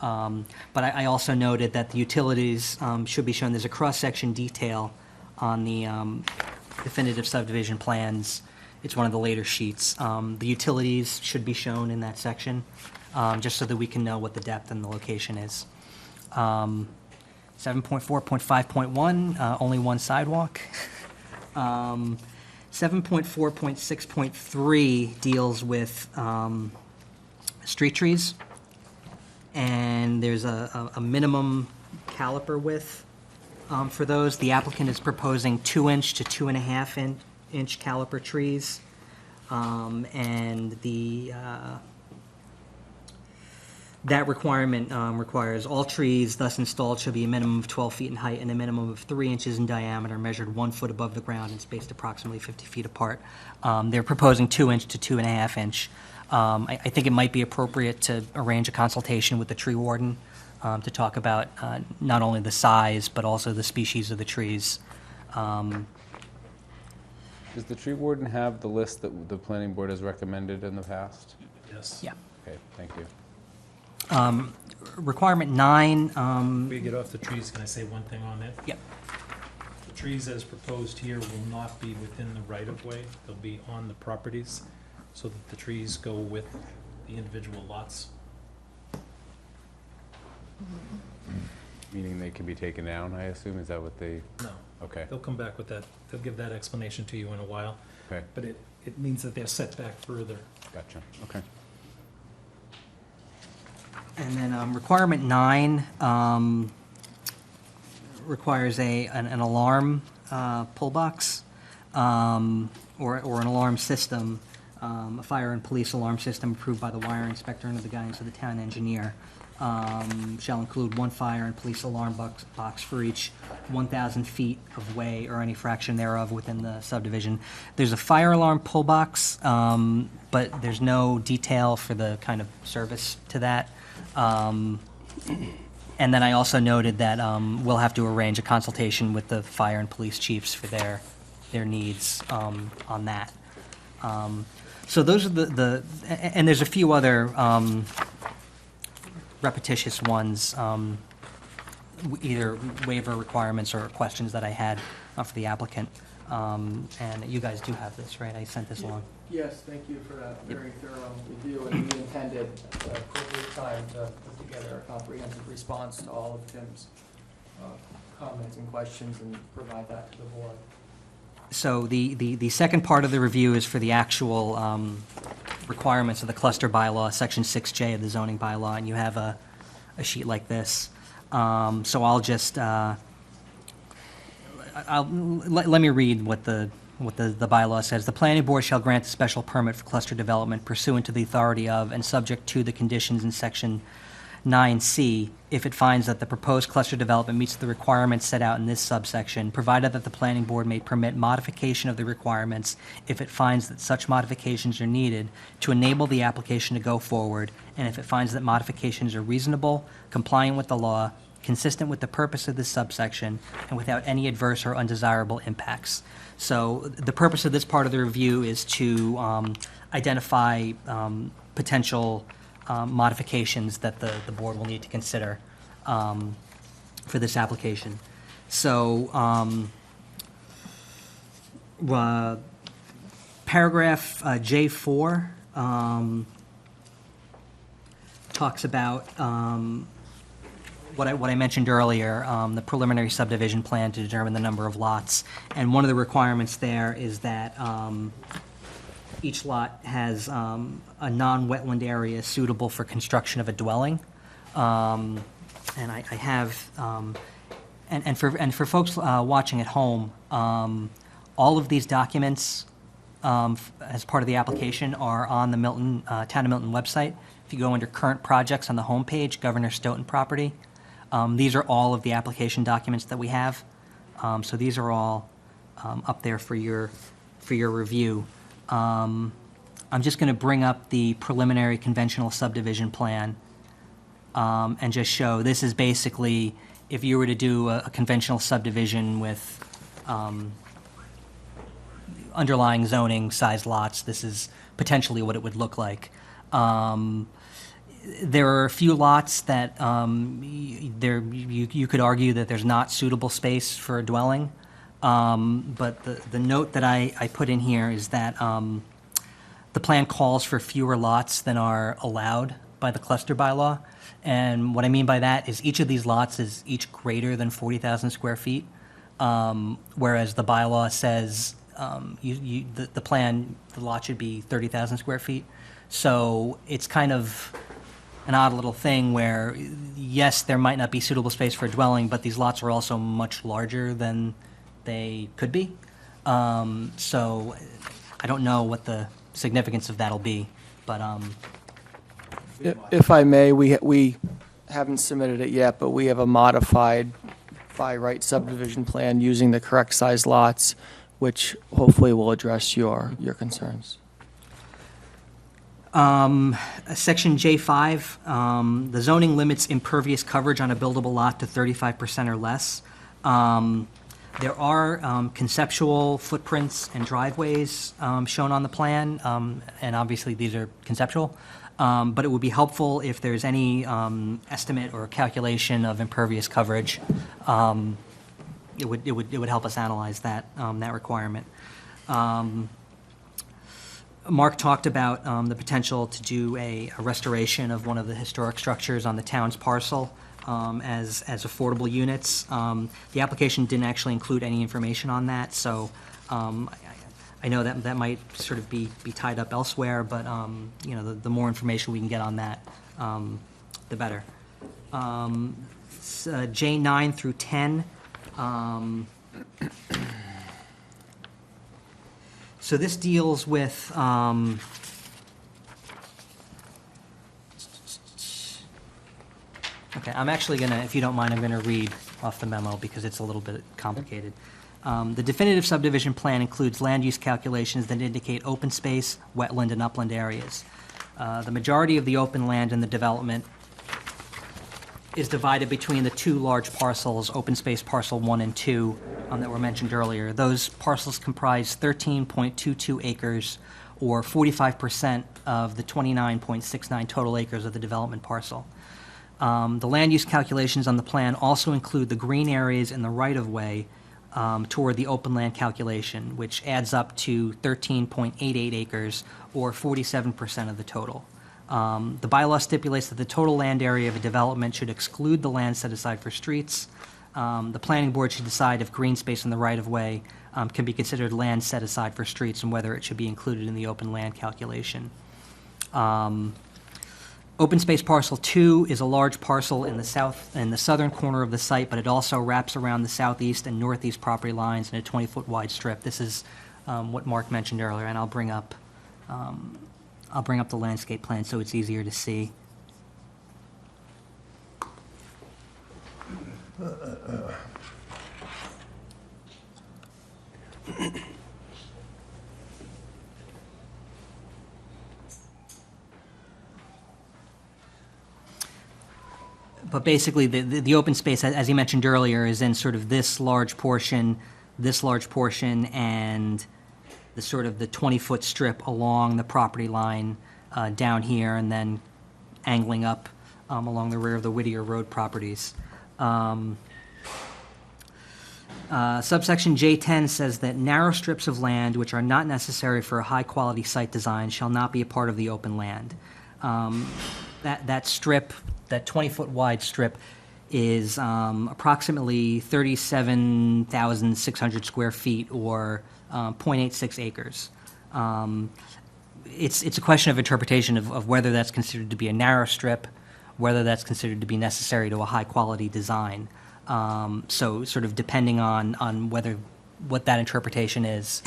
But I also noted that the utilities should be shown. There's a cross-section detail on the definitive subdivision plans. It's one of the later sheets. The utilities should be shown in that section, just so that we can know what the depth and the location is. 7.4.5.1, only one sidewalk. 7.4.6.3 deals with street trees, and there's a minimum caliper width for those. The applicant is proposing 2-inch to 2.5-inch caliper trees, and that requirement requires all trees thus installed shall be a minimum of 12 feet in height and a minimum of 3 inches in diameter, measured 1 foot above the ground and spaced approximately 50 feet apart. They're proposing 2-inch to 2.5-inch. I think it might be appropriate to arrange a consultation with the tree warden to talk about not only the size, but also the species of the trees. Does the tree warden have the list that the planning board has recommended in the past? Yes. Yeah. Okay, thank you. Requirement 9. Before you get off the trees, can I say one thing on it? Yep. The trees as proposed here will not be within the right-of-way. They'll be on the properties, so that the trees go with the individual lots. Meaning they can be taken down, I assume? Is that what they, No. okay, They'll come back with that. They'll give that explanation to you in a while. okay, But it means that they're set back further. gotcha, okay. And then requirement 9 requires an alarm pull box or an alarm system, a fire and police alarm system approved by the wire inspector under the guidance of the town engineer. Shall include one fire and police alarm box for each 1,000 feet of way or any fraction thereof within the subdivision. There's a fire alarm pull box, but there's no detail for the kind of service to that. And then I also noted that we'll have to arrange a consultation with the fire and police chiefs for their needs on that. So those are and there's a few other repetitious ones, either waiver requirements or questions that I had for the applicant. And you guys do have this, right? I sent this along. Yes, thank you for that very thorough review, and we intended at the appropriate time to put together a comprehensive response to all of Tim's comments and questions and provide that to the board. So the second part of the review is for the actual requirements of the cluster bylaw, section 6J of the zoning bylaw, and you have a sheet like this. So I'll just, let me read what the bylaw says. The planning board shall grant a special permit for cluster development pursuant to the authority of and subject to the conditions in section 9C, if it finds that the proposed cluster development meets the requirements set out in this subsection, provided that the planning board may permit modification of the requirements if it finds that such modifications are needed to enable the application to go forward, and if it finds that modifications are reasonable, compliant with the law, consistent with the purpose of this subsection, and without any adverse or undesirable impacts. So the purpose of this part of the review is to identify potential modifications that the board will need to consider for this application. So paragraph J4 talks about what I mentioned earlier, the preliminary subdivision plan to determine the number of lots. And one of the requirements there is that each lot has a non-wetland area suitable for construction of a dwelling. And I have, and for folks watching at home, all of these documents as part of the application are on the Milton, Town of Milton website. If you go under current projects on the homepage, Governor Stoughton property, these are all of the application documents that we have. So these are all up there for your review. I'm just going to bring up the preliminary conventional subdivision plan and just show, this is basically if you were to do a conventional subdivision with underlying zoning size lots, this is potentially what it would look like. There are a few lots that you could argue that there's not suitable space for a dwelling. But the note that I put in here is that the plan calls for fewer lots than are allowed by the cluster bylaw. And what I mean by that is each of these lots is each greater than 40,000 square feet, whereas the bylaw says the lot should be 30,000 square feet. So it's kind of an odd little thing where, yes, there might not be suitable space for a dwelling, but these lots are also much larger than they could be. So I don't know what the significance of that'll be, but If I may, we haven't submitted it yet, but we have a modified by right subdivision plan using the correct size lots, which hopefully will address your concerns. Section J5, the zoning limits impervious coverage on a buildable lot to 35% or less. There are conceptual footprints and driveways shown on the plan, and obviously these are conceptual, but it would be helpful if there's any estimate or calculation of impervious coverage. It would help us analyze that requirement. Mark talked about the potential to do a restoration of one of the historic structures on the town's parcel as affordable units. The application didn't actually include any information on that, so I know that might sort of be tied up elsewhere, but you know, the more information we can get on that, the better. J9 through 10. So this deals with okay, I'm actually going to, if you don't mind, I'm going to read off the memo because it's a little bit complicated. The definitive subdivision plan includes land use calculations that indicate open space, wetland, and upland areas. The majority of the open land in the development is divided between the two large parcels, open space parcel 1 and 2, that were mentioned earlier. Those parcels comprise 13.22 acres, or 45% of the 29.69 total acres of the development parcel. The land use calculations on the plan also include the green areas in the right-of-way toward the open land calculation, which adds up to 13.88 acres, or 47% of the total. The bylaw stipulates that the total land area of a development should exclude the land set aside for streets. The planning board should decide if green space in the right-of-way can be considered land set aside for streets and whether it should be included in the open land calculation. Open space parcel 2 is a large parcel in the southern corner of the site, but it also wraps around the southeast and northeast property lines in a 20-foot wide strip. This is what Mark mentioned earlier, and I'll bring up the landscape plan so it's easier to see. But basically, the open space, as you mentioned earlier, is in sort of this large portion, and the sort of the 20-foot strip along the property line down here, and then angling up along the rear of the Whittier Road properties. Subsection J10 says that narrow strips of land which are not necessary for a high-quality site design shall not be a part of the open land. That strip, that 20-foot wide strip, is approximately 37,600 square feet, or 0.86 acres. It's a question of interpretation of whether that's considered to be a narrow strip, whether that's considered to be necessary to a high-quality design. So sort of depending on what that interpretation is.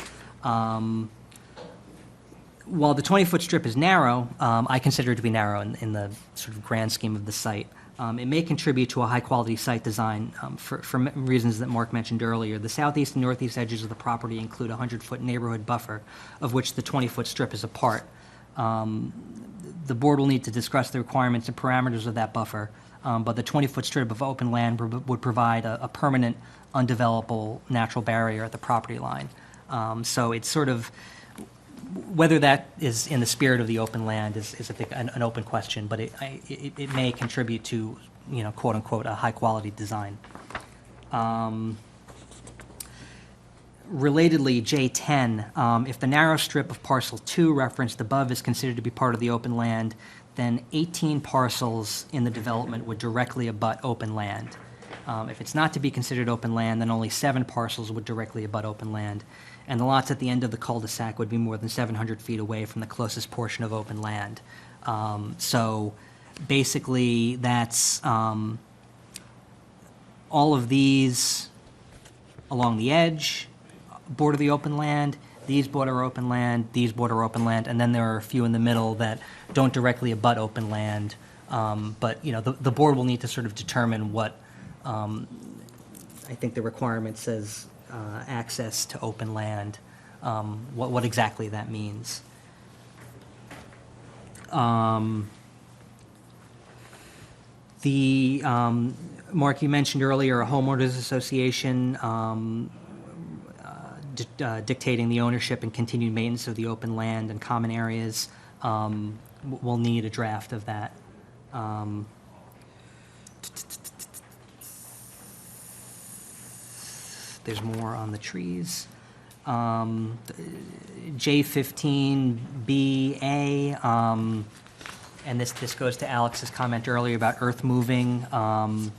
While the 20-foot strip is narrow, I consider it to be narrow in the sort of grand scheme of the site. It may contribute to a high-quality site design for reasons that Mark mentioned earlier. The southeast and northeast edges of the property include a 100-foot neighborhood buffer, of which the 20-foot strip is a part. The board will need to discuss the requirements and parameters of that buffer, but the 20-foot strip of open land would provide a permanent, undevelopable natural barrier at the property line. So it's sort of, whether that is in the spirit of the open land is I think, an open question, but it may contribute to, quote unquote, a high quality design. Relatedly, J10, if the narrow strip of parcel 2 referenced above is considered to be part of the open land, then 18 parcels in the development would directly abut open land. If it's not to be considered open land, then only 7 parcels would directly abut open land, and the lots at the end of the cul-de-sac would be more than 700 feet away from the closest portion of open land. So basically, that's all of these along the edge border the open land, these border open land, these border open land, and then there are a few in the middle that don't directly abut open land. But the board will need to sort of determine what I think the requirement says, access to open land, what exactly that means. Mark, you mentioned earlier a homeowners association dictating the ownership and continued maintenance of the open land and common areas. We'll need a draft of that. There's more on the trees. J15BA, and this goes to Alex's comment earlier about earth moving. The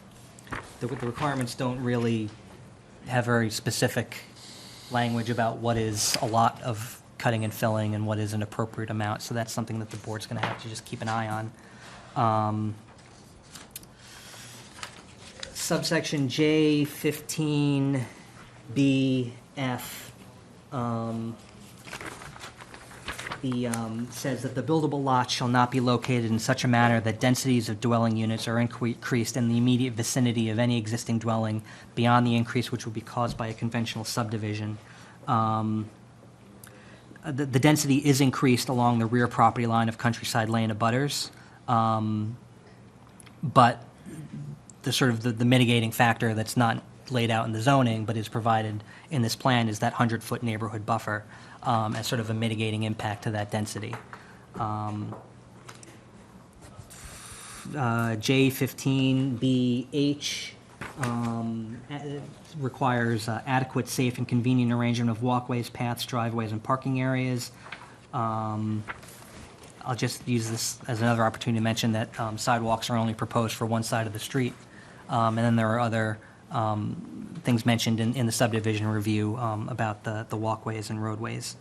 requirements don't really have very specific language about what is a lot of cutting and filling and what is an appropriate amount, so that's something that the board's going to have to just keep an eye on. Subsection J15BF says that the buildable lots shall not be located in such a manner that densities of dwelling units are increased in the immediate vicinity of any existing dwelling beyond the increase which would be caused by a conventional subdivision. The density is increased along the rear property line of Countryside Lane abutters, but the sort of the mitigating factor that's not laid out in the zoning but is provided in this plan is that 100-foot neighborhood buffer as sort of a mitigating impact to that density. J15BH requires adequate, safe, and convenient arrangement of walkways, paths, driveways, and parking areas. I'll just use this as another opportunity to mention that sidewalks are only proposed for one side of the street. And then there are other things mentioned in the subdivision review about the walkways and roadways.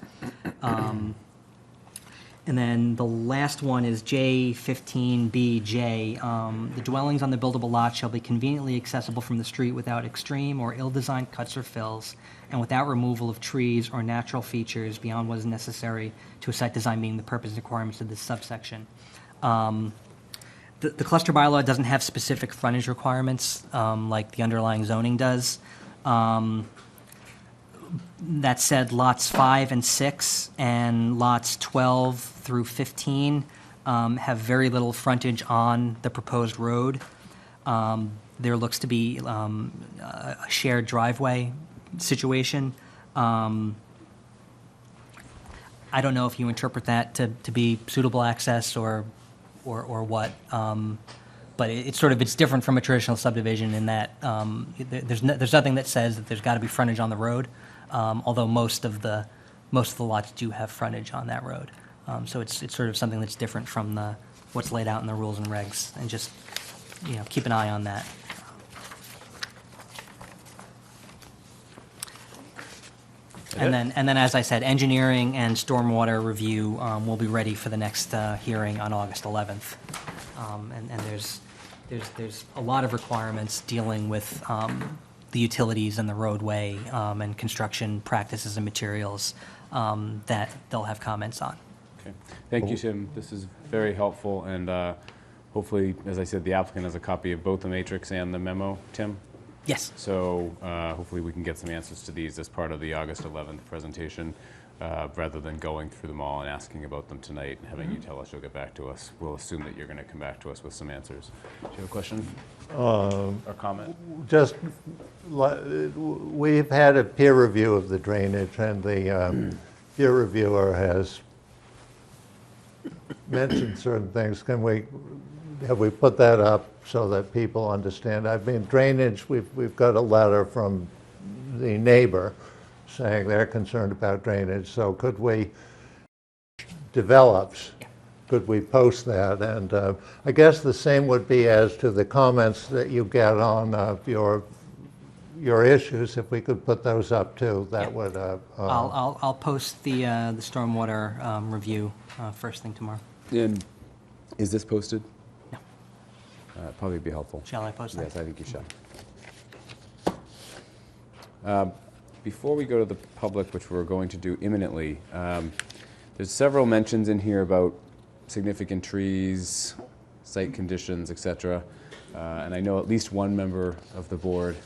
And then the last one is J15BJ. The dwellings on the buildable lot shall be conveniently accessible from the street without extreme or ill-designed cuts or fills, and without removal of trees or natural features beyond what is necessary to a site design meeting the purpose and requirements of this subsection. The cluster bylaw doesn't have specific frontage requirements like the underlying zoning does. That said, lots 5 and 6 and lots 12 through 15 have very little frontage on the proposed road. There looks to be a shared driveway situation. I don't know if you interpret that to be suitable access or what. But it's sort of, it's different from a traditional subdivision in that there's nothing that says that there's got to be frontage on the road, although most of the lots do have frontage on that road. So it's sort of something that's different from what's laid out in the rules and regs, and just, keep an eye on that. And then, as I said, engineering and stormwater review will be ready for the next hearing on August 11th. And there's a lot of requirements dealing with the utilities and the roadway and construction practices and materials that they'll have comments on. Okay. Thank you, Tim. This is very helpful, and hopefully, as I said, the applicant has a copy of both the matrix and the memo, Tim? Yes. So hopefully we can get some answers to these as part of the August 11th presentation, rather than going through them all and asking about them tonight and having you tell us you'll get back to us. We'll assume that you're going to come back to us with some answers. Do you have a question or comment? Just, we've had a peer review of the drainage, and the peer reviewer has mentioned certain things. Have we put that up so that people understand? I mean, drainage, we've got a letter from the neighbor saying they're concerned about drainage, so could we, could we post that? And I guess the same would be as to the comments that you get on your issues. If we could put those up too, that would. I'll post the stormwater review first thing tomorrow. And is this posted? No. Probably be helpful. Shall I post that? Yes, I think you should. Before we go to the public, which we're going to do imminently, there's several mentions in here about significant trees, site conditions, etc. And I know at least one member of the board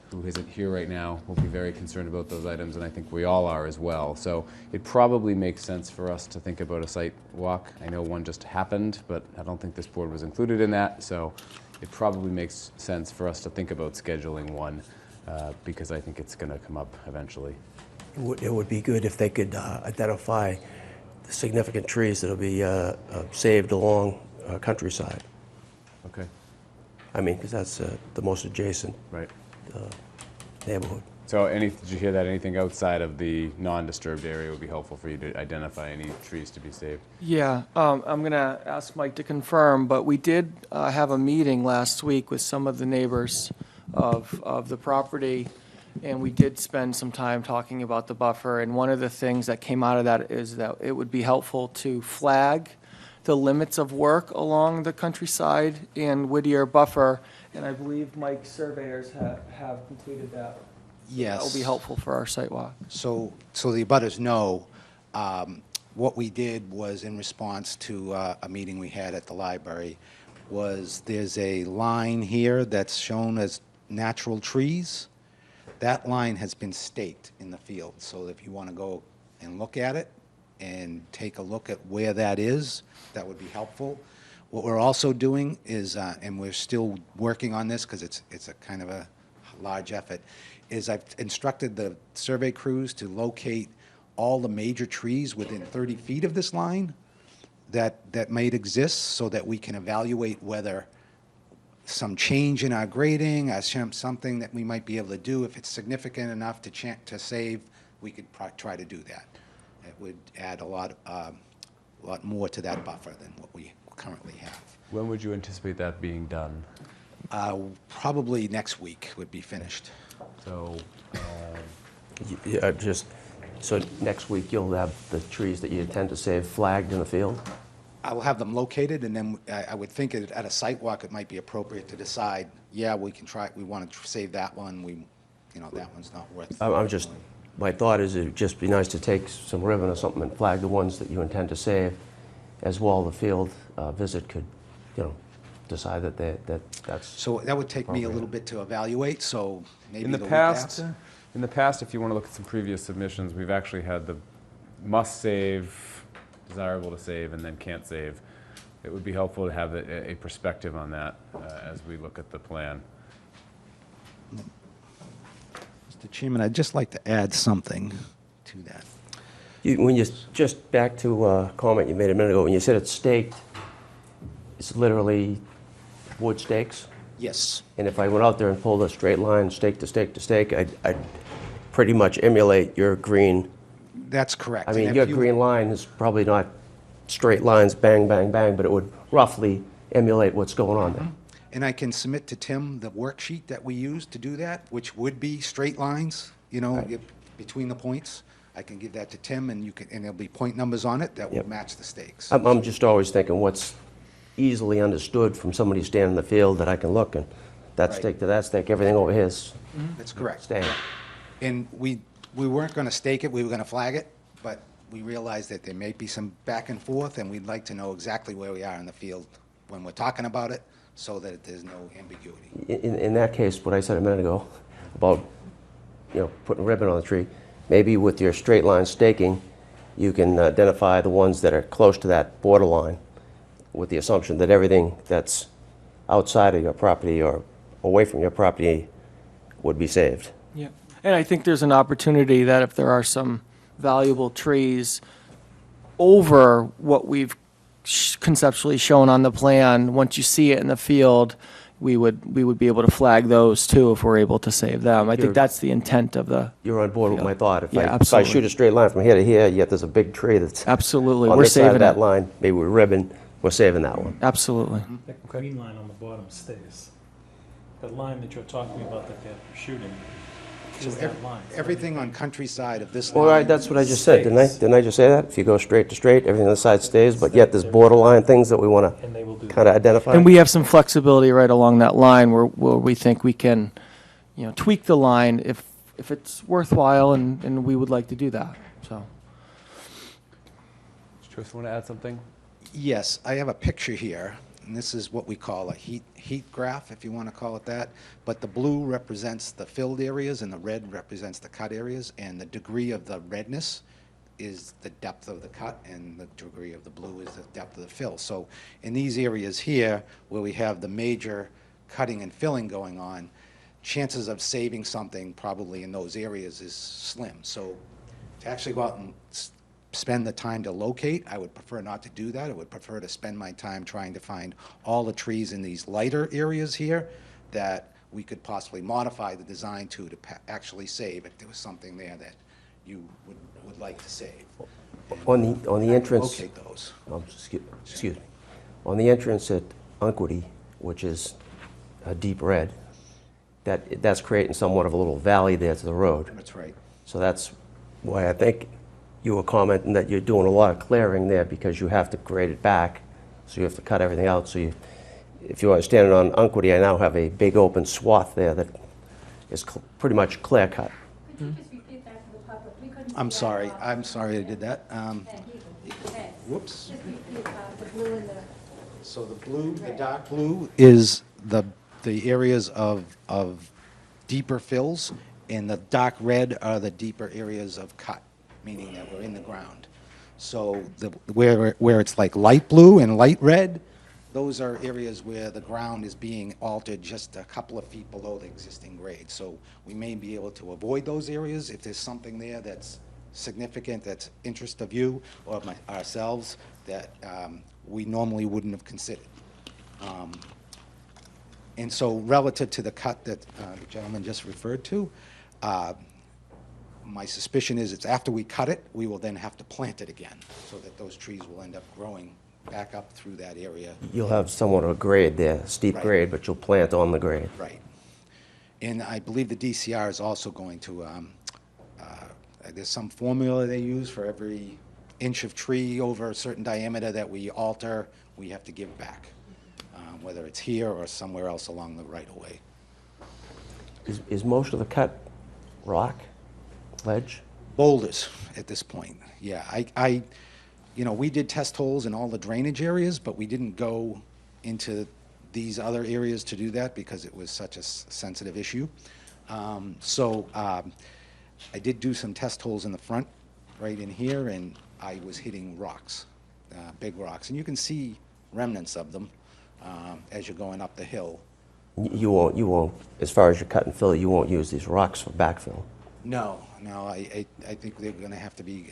who isn't here right now will be very concerned about those items, and I think we all are as well. So it probably makes sense for us to think about a site walk. I know one just happened, but I don't think this board was included in that, so it probably makes sense for us to think about scheduling one, because I think it's going to come up eventually. It would be good if they could identify the significant trees that'll be saved along countryside. Okay. I mean, because that's the most adjacent Right. neighborhood. So did you hear that? Anything outside of the non-disturbed area would be helpful for you to identify any trees to be saved? Yeah, I'm going to ask Mike to confirm, but we did have a meeting last week with some of the neighbors of the property, and we did spend some time talking about the buffer, and one of the things that came out of that is that it would be helpful to flag the limits of work along the countryside and Whittier buffer, and I believe Mike's surveyors have completed that. Yes. That will be helpful for our site walk. So the abutters know, what we did was in response to a meeting we had at the library, there's a line here that's shown as natural trees. That line has been staked in the field, so if you want to go and look at it and take a look at where that is, that would be helpful. What we're also doing is, and we're still working on this because it's a kind of a large effort, is I've instructed the survey crews to locate all the major trees within 30 feet of this line that might exist, so that we can evaluate whether some change in our grading, something that we might be able to do. If it's significant enough to save, we could try to do that. It would add a lot more to that buffer than what we currently have. When would you anticipate that being done? Probably next week would be finished. So, Yeah, so next week you'll have the trees that you intend to save flagged in the field? I will have them located, and then I would think at a site walk, it might be appropriate to decide, yeah, we can try, we want to save that one, that one's not worth. My thought is it'd just be nice to take some ribbon or something and flag the ones that you intend to save, as well the field visit could, decide that's. So that would take me a little bit to evaluate, so maybe in the week past, after. if you want to look at some previous submissions, we've actually had the must save, desirable to save, and then can't save. it would be helpful to have a perspective on that as we look at the plan. Mr. Chairman, I'd just like to add something to that. When you, just back to a comment you made a minute ago, when you said it's staked, it's literally wood stakes? Yes. And if I went out there and pulled a straight line, stake to stake to stake, I'd pretty much emulate your green. That's correct. I And mean, if your you- green line is probably not straight lines, bang, bang, bang, but it would roughly emulate what's going on there. And I can submit to Tim the worksheet that we use to do that, which would be straight lines, you know, between the points. I can give that to Tim, and there'll be point numbers on it that will Yep. match the stakes. I'm just always thinking what's easily understood from somebody standing in the field that I can look and that Right. stake to that stake, everything over here is That's correct. staying. And we weren't going to stake it, we were going to flag it, but we realized that there may be some back and forth, and we'd like to know exactly where we are in the field when we're talking about it, so that there's no ambiguity. In that case, what I said a minute ago about, putting ribbon on the tree, maybe with your straight line staking, you can identify the ones that are close to that borderline with the assumption that everything that's outside of your property or away from your property would be saved. Yeah, and I think there's an opportunity that if there are some valuable trees over what we've conceptually shown on the plan, once you see it in the field, we would be able to flag those too if we're able to save them. I You're- think that's the intent of the, You're on board with my thought. If Yeah, I absolutely. shoot a straight line from here to here, yet there's a big tree that's absolutely, on we're this side saving of that it. line, maybe with ribbon, we're saving that one. Absolutely. That green line on the bottom stays. The line that you're talking about that they're shooting is that line. Everything on countryside of this Well, line. that's what I just said, didn't I? Stays. Didn't I just say that? If you go straight to straight, everything on the side stays, but yet there's borderline things that we want And they will do to kind of identify. And we have some flexibility right along that line where we think we can, tweak the line if it's worthwhile, and we would like to do that, so. Tristan, want to add something? Yes, I have a picture here, and this is what we call a heat graph, if you want to call it that. But the blue represents the filled areas, and the red represents the cut areas, and the degree of the redness is the depth of the cut, and the degree of the blue is the depth of the fill. So in these areas here, where we have the major cutting and filling going on, chances of saving something probably in those areas is slim. So to actually go out and spend the time to locate, I would prefer not to do that. I would prefer to spend my time trying to find all the trees in these lighter areas here that we could possibly modify the design to actually save if there was something there that you would like to save. On the entrance, Locate those. excuse me, on the entrance at Unquity, which is a deep red, that's creating somewhat of a little valley there to the road. That's right. So that's why I think you were commenting that you're doing a lot of clearing there because you have to grade it back, so you have to cut everything out. So if you are standing on Unquity, I now have a big open swath there that is pretty much clear cut. Could you just repeat that to the public? We couldn't see I'm that sorry. well. I'm sorry I did that. Thank you. Okay. Whoops. Just repeat the blue and the, So the blue, the dark blue is the areas of deeper fills, and the dark red are the deeper areas of cut, meaning that we're in the ground. So where it's like light blue and light red, those are areas where the ground is being altered just a couple of feet below the existing grade. So we may be able to avoid those areas if there's something there that's significant, that's interest of you or ourselves that we normally wouldn't have considered. And so relative to the cut that the gentleman just referred to, my suspicion is it's after we cut it, we will then have to plant it again so that those trees will end up growing back up through that area. You'll have somewhat of a grade there, steep Right. grade, but you'll plant on the grade. Right. And I believe the DCR is also going to, there's some formula they use for every inch of tree over a certain diameter that we alter, we have to give back, whether it's here or somewhere else along the right-of-way. Is most of the cut rock, ledge? Boulders at this point, yeah. We did test holes in all the drainage areas, but we didn't go into these other areas to do that because it was such a sensitive issue. I did do some test holes in the front, right in here, and I was hitting rocks, big rocks. And you can see remnants of them as you're going up the hill. You won't, as far as your cut and fill, you won't use these rocks for backfill. No, I think they're going to have to be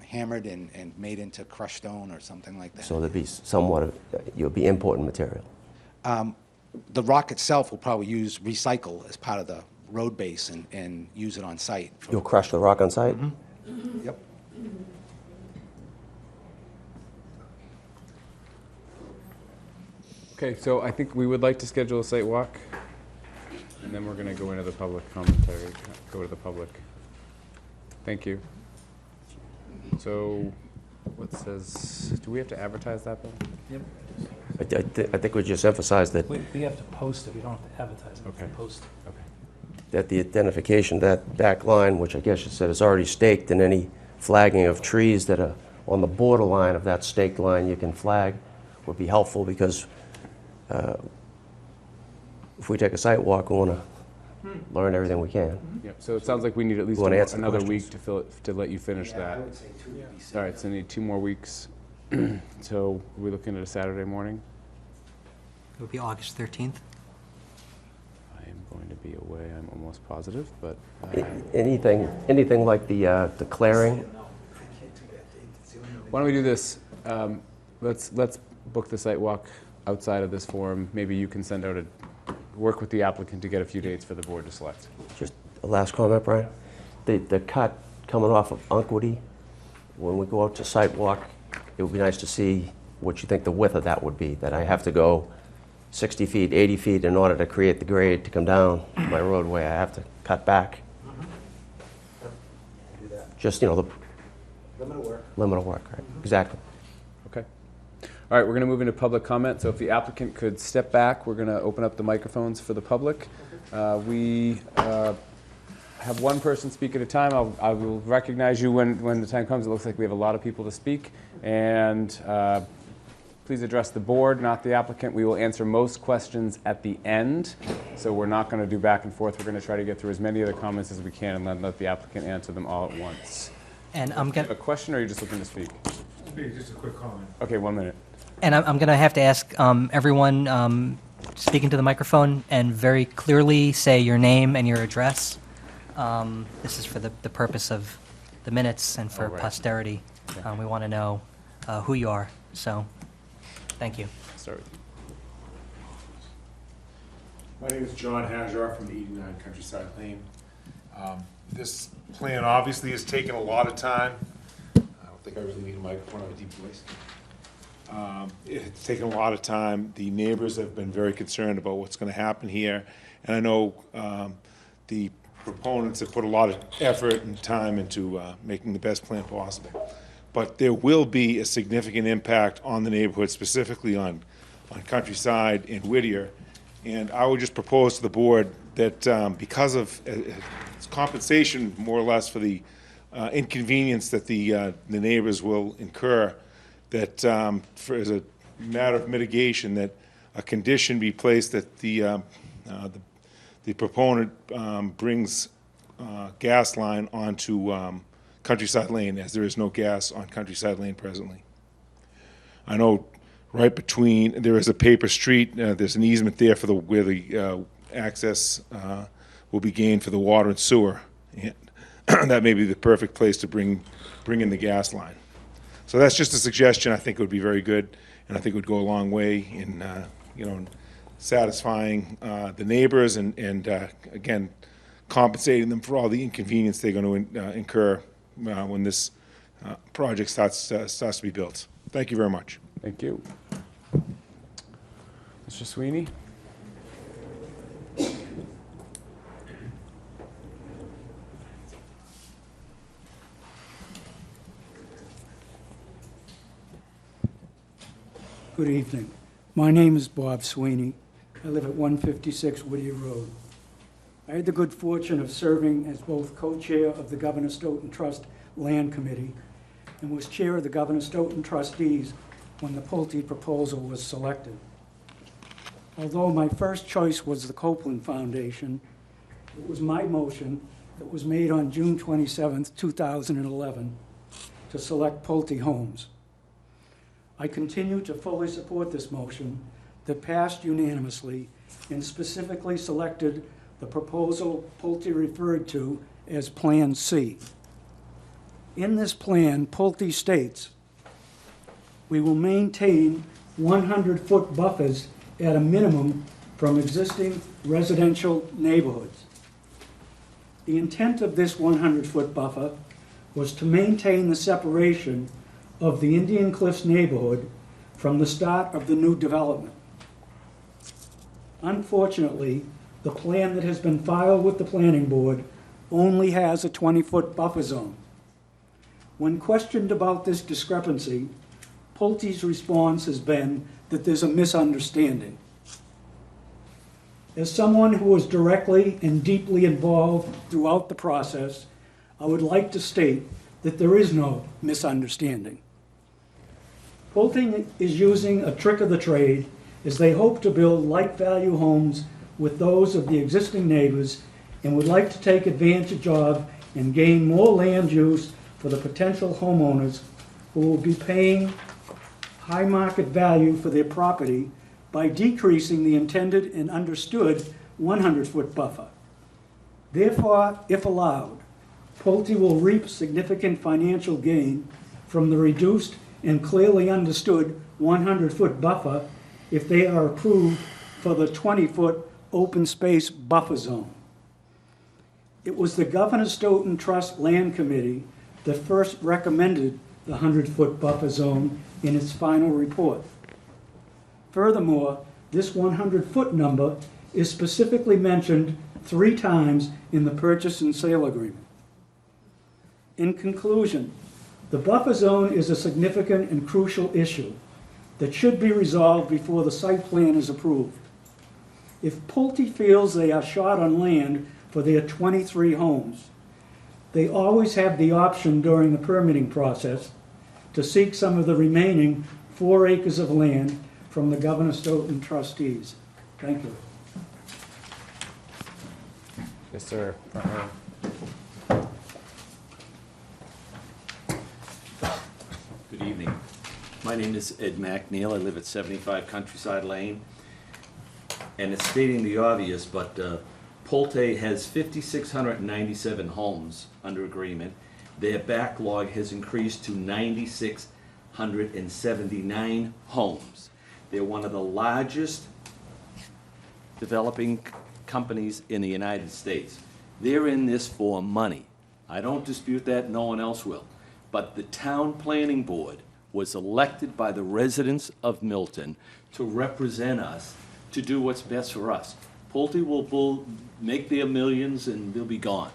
hammered and made into crushed stone or something like that. So there'll be somewhat of, you'll be importing material. The rock itself will probably recycle as part of the road base and use it on site. You'll crush the rock on site? Yep. Okay, so I think we would like to schedule a site walk, and then we're going to go into the public commentary, go to the public. Thank you. So, what says, do we have to advertise that, Bill? Yep. I think we just emphasized that, We have to post it, we don't have to advertise it, we have to Okay. post it. Okay. that the identification, that back line, which I guess you said is already staked, and any flagging of trees that are on the borderline of that staked line you can flag would be helpful, because if we take a site walk, we want to learn everything we can. Yep, so it sounds like we need at least wanna answer the another questions? week to to let you finish that. say 2 would be All right, so I need 2 more weeks. So are we looking at a Saturday morning? It would be August 13th. I am going to be away, I'm almost positive, but Anything like the clearing, why don't we do this? Let's book the site walk outside of this forum. Maybe you can send out work with the applicant to get a few dates for the board to select. just a last comment, Brian. The cut coming off of Unquity, when we go out to site walk, it would be nice to see what you think the width of that would be, that I have to go 60 feet, 80 feet in order to create the grade to come down my roadway. I have to cut back. Just, the limit of work, right? Exactly. Okay. All right, we're going to move into public comment. So if the applicant could step back, we're going to open up the microphones for the public. We have one person speak at a time. I will recognize you when the time comes. It looks like we have a lot of people to speak. And please address the board, not the applicant. We will answer most questions at the end. So we're not going to do back and forth. We're going to try to get through as many of the comments as we can and then let the applicant answer them all at once. And I'm Do you have going a question, or are you just looking to speak? Just a quick comment. Okay, 1 minute. and I'm going to have to ask everyone speaking to the microphone and very clearly say your name and your address. This is for the purpose of the minutes and for Oh, right. posterity. We want to know who you are. So, thank you. Start with you. My name is John Hajar from 89 Countryside Lane. This plan obviously has taken a lot of time. I don't think I really need a microphone, I have a deep voice. It's taken a lot of time. The neighbors have been very concerned about what's going to happen here. And I know the proponents have put a lot of effort and time into making the best plan possible. But there will be a significant impact on the neighborhood, specifically on Countryside and Whittier. And I would just propose to the board that because of it's compensation, more or less, for the inconvenience that the neighbors will incur, that as a matter of mitigation, that a condition be placed that the proponent brings gas line onto Countryside Lane, as there is no gas on Countryside Lane presently. I know right between, there is a paper street, there's an easement there for where the access will be gained for the water and sewer. And that may be the perfect place to bring in the gas line. So that's just a suggestion. I think it would be very good, and I think it would go a long way in, in satisfying the neighbors and again, compensating them for all the inconvenience they're going to incur when this project starts to be built. Thank you very much. Thank you. Mr. Sweeney? Good evening. My name is Bob Sweeney. I live at 156 Whittier Road. I had the good fortune of serving as both co-chair of the Governor Stoughton Trust Land Committee and was chair of the Governor Stoughton Trustees when the Pulte proposal was selected. Although my first choice was the Copeland Foundation, it was my motion that was made on June 27, 2011, to select Pulte Homes. I continue to fully support this motion that passed unanimously and specifically selected the proposal Pulte referred to as Plan C. In this plan, Pulte states, "We will maintain 100-foot buffers at a minimum from existing residential neighborhoods." The intent of this 100-foot buffer was to maintain the separation of the Indian Cliffs neighborhood from the start of the new development. Unfortunately, the plan that has been filed with the planning board only has a 20-foot buffer zone. When questioned about this discrepancy, Pulte's response has been that there's a misunderstanding. As someone who was directly and deeply involved throughout the process, I would like to state that there is no misunderstanding. Pulte is using a trick of the trade as they hope to build like-value homes with those of the existing neighbors and would like to take advantage of and gain more land use for the potential homeowners who will be paying high market value for their property by decreasing the intended and understood 100-foot buffer. Therefore, if allowed, Pulte will reap significant financial gain from the reduced and clearly understood 100-foot buffer if they are approved for the 20-foot open space buffer zone. It was the Governor Stoughton Trust Land Committee that first recommended the 100-foot buffer zone in its final report. Furthermore, this 100-foot number is specifically mentioned 3 times in the purchase and sale agreement. In conclusion, the buffer zone is a significant and crucial issue that should be resolved before the site plan is approved. If Pulte feels they are short on land for their 23 homes, they always have the option during the permitting process to seek some of the remaining 4 acres of land from the Governor Stoughton trustees. Thank you. Yes, sir. Front row. Good evening. My name is Ed McNeil. I live at 75 Countryside Lane. And it's stating the obvious, but Pulte has 5,697 homes under agreement. Their backlog has increased to 9,679 homes. They're one of the largest developing companies in the United States. They're in this for money. I don't dispute that, no one else will. But the town planning board was elected by the residents of Milton to represent us, to do what's best for us. Pulte will make their millions and they'll be gone.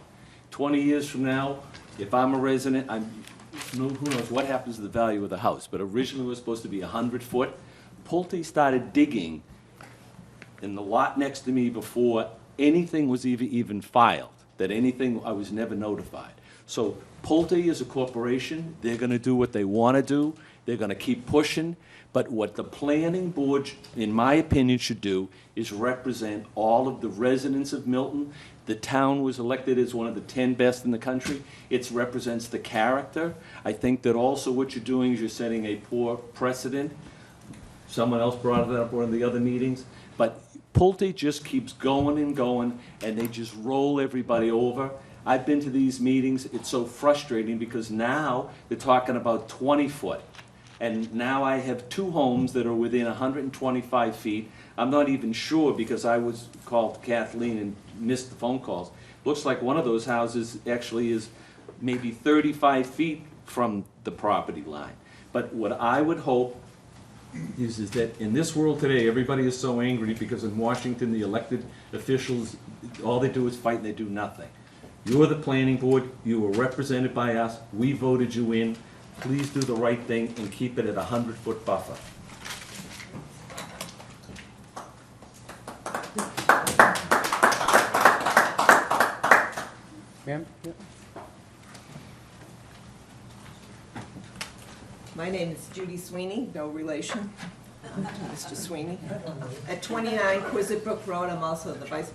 20 years from now, if I'm a resident, who knows what happens to the value of the house, but originally it was supposed to be 100 foot. Pulte started digging in the lot next to me before anything was even filed, that anything, I was never notified. So Pulte is a corporation. They're gonna do what they wanna do. They're gonna keep pushing. But what the planning board, in my opinion, should do is represent all of the residents of Milton. The town was elected as one of the 10 best in the country. It represents the character. I think that also what you're doing is you're setting a poor precedent. Someone else brought it up in one of the other meetings. But Pulte just keeps going and going, and they just roll everybody over. I've been to these meetings. It's so frustrating because now they're talking about 20 foot. And now I have 2 homes that are within 125 feet. I'm not even sure because I was called Kathleen and missed the phone calls. Looks like one of those houses actually is maybe 35 feet from the property line. But what I would hope is that in this world today, everybody is so angry because in Washington, the elected officials, all they do is fight and they do nothing. You're the planning board. You were represented by us. We voted you in. Please do the right thing and keep it at a 100-foot buffer. Ma'am? Yeah. My name is Judy Sweeney, no relation to Mr. Sweeney. At 29 Quizit Brook Road, I'm also the vice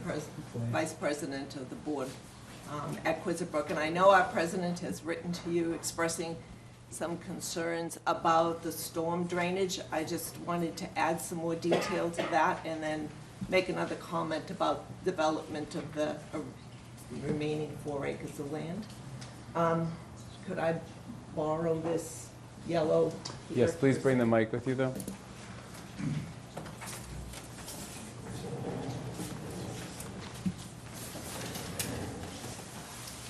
president of the board at Quizit Brook. And I know our president has written to you expressing some concerns about the storm drainage. I just wanted to add some more detail to that and then make another comment about development of the remaining 4 acres of land. Could I borrow this yellow? Yes, please bring the mic with you, though.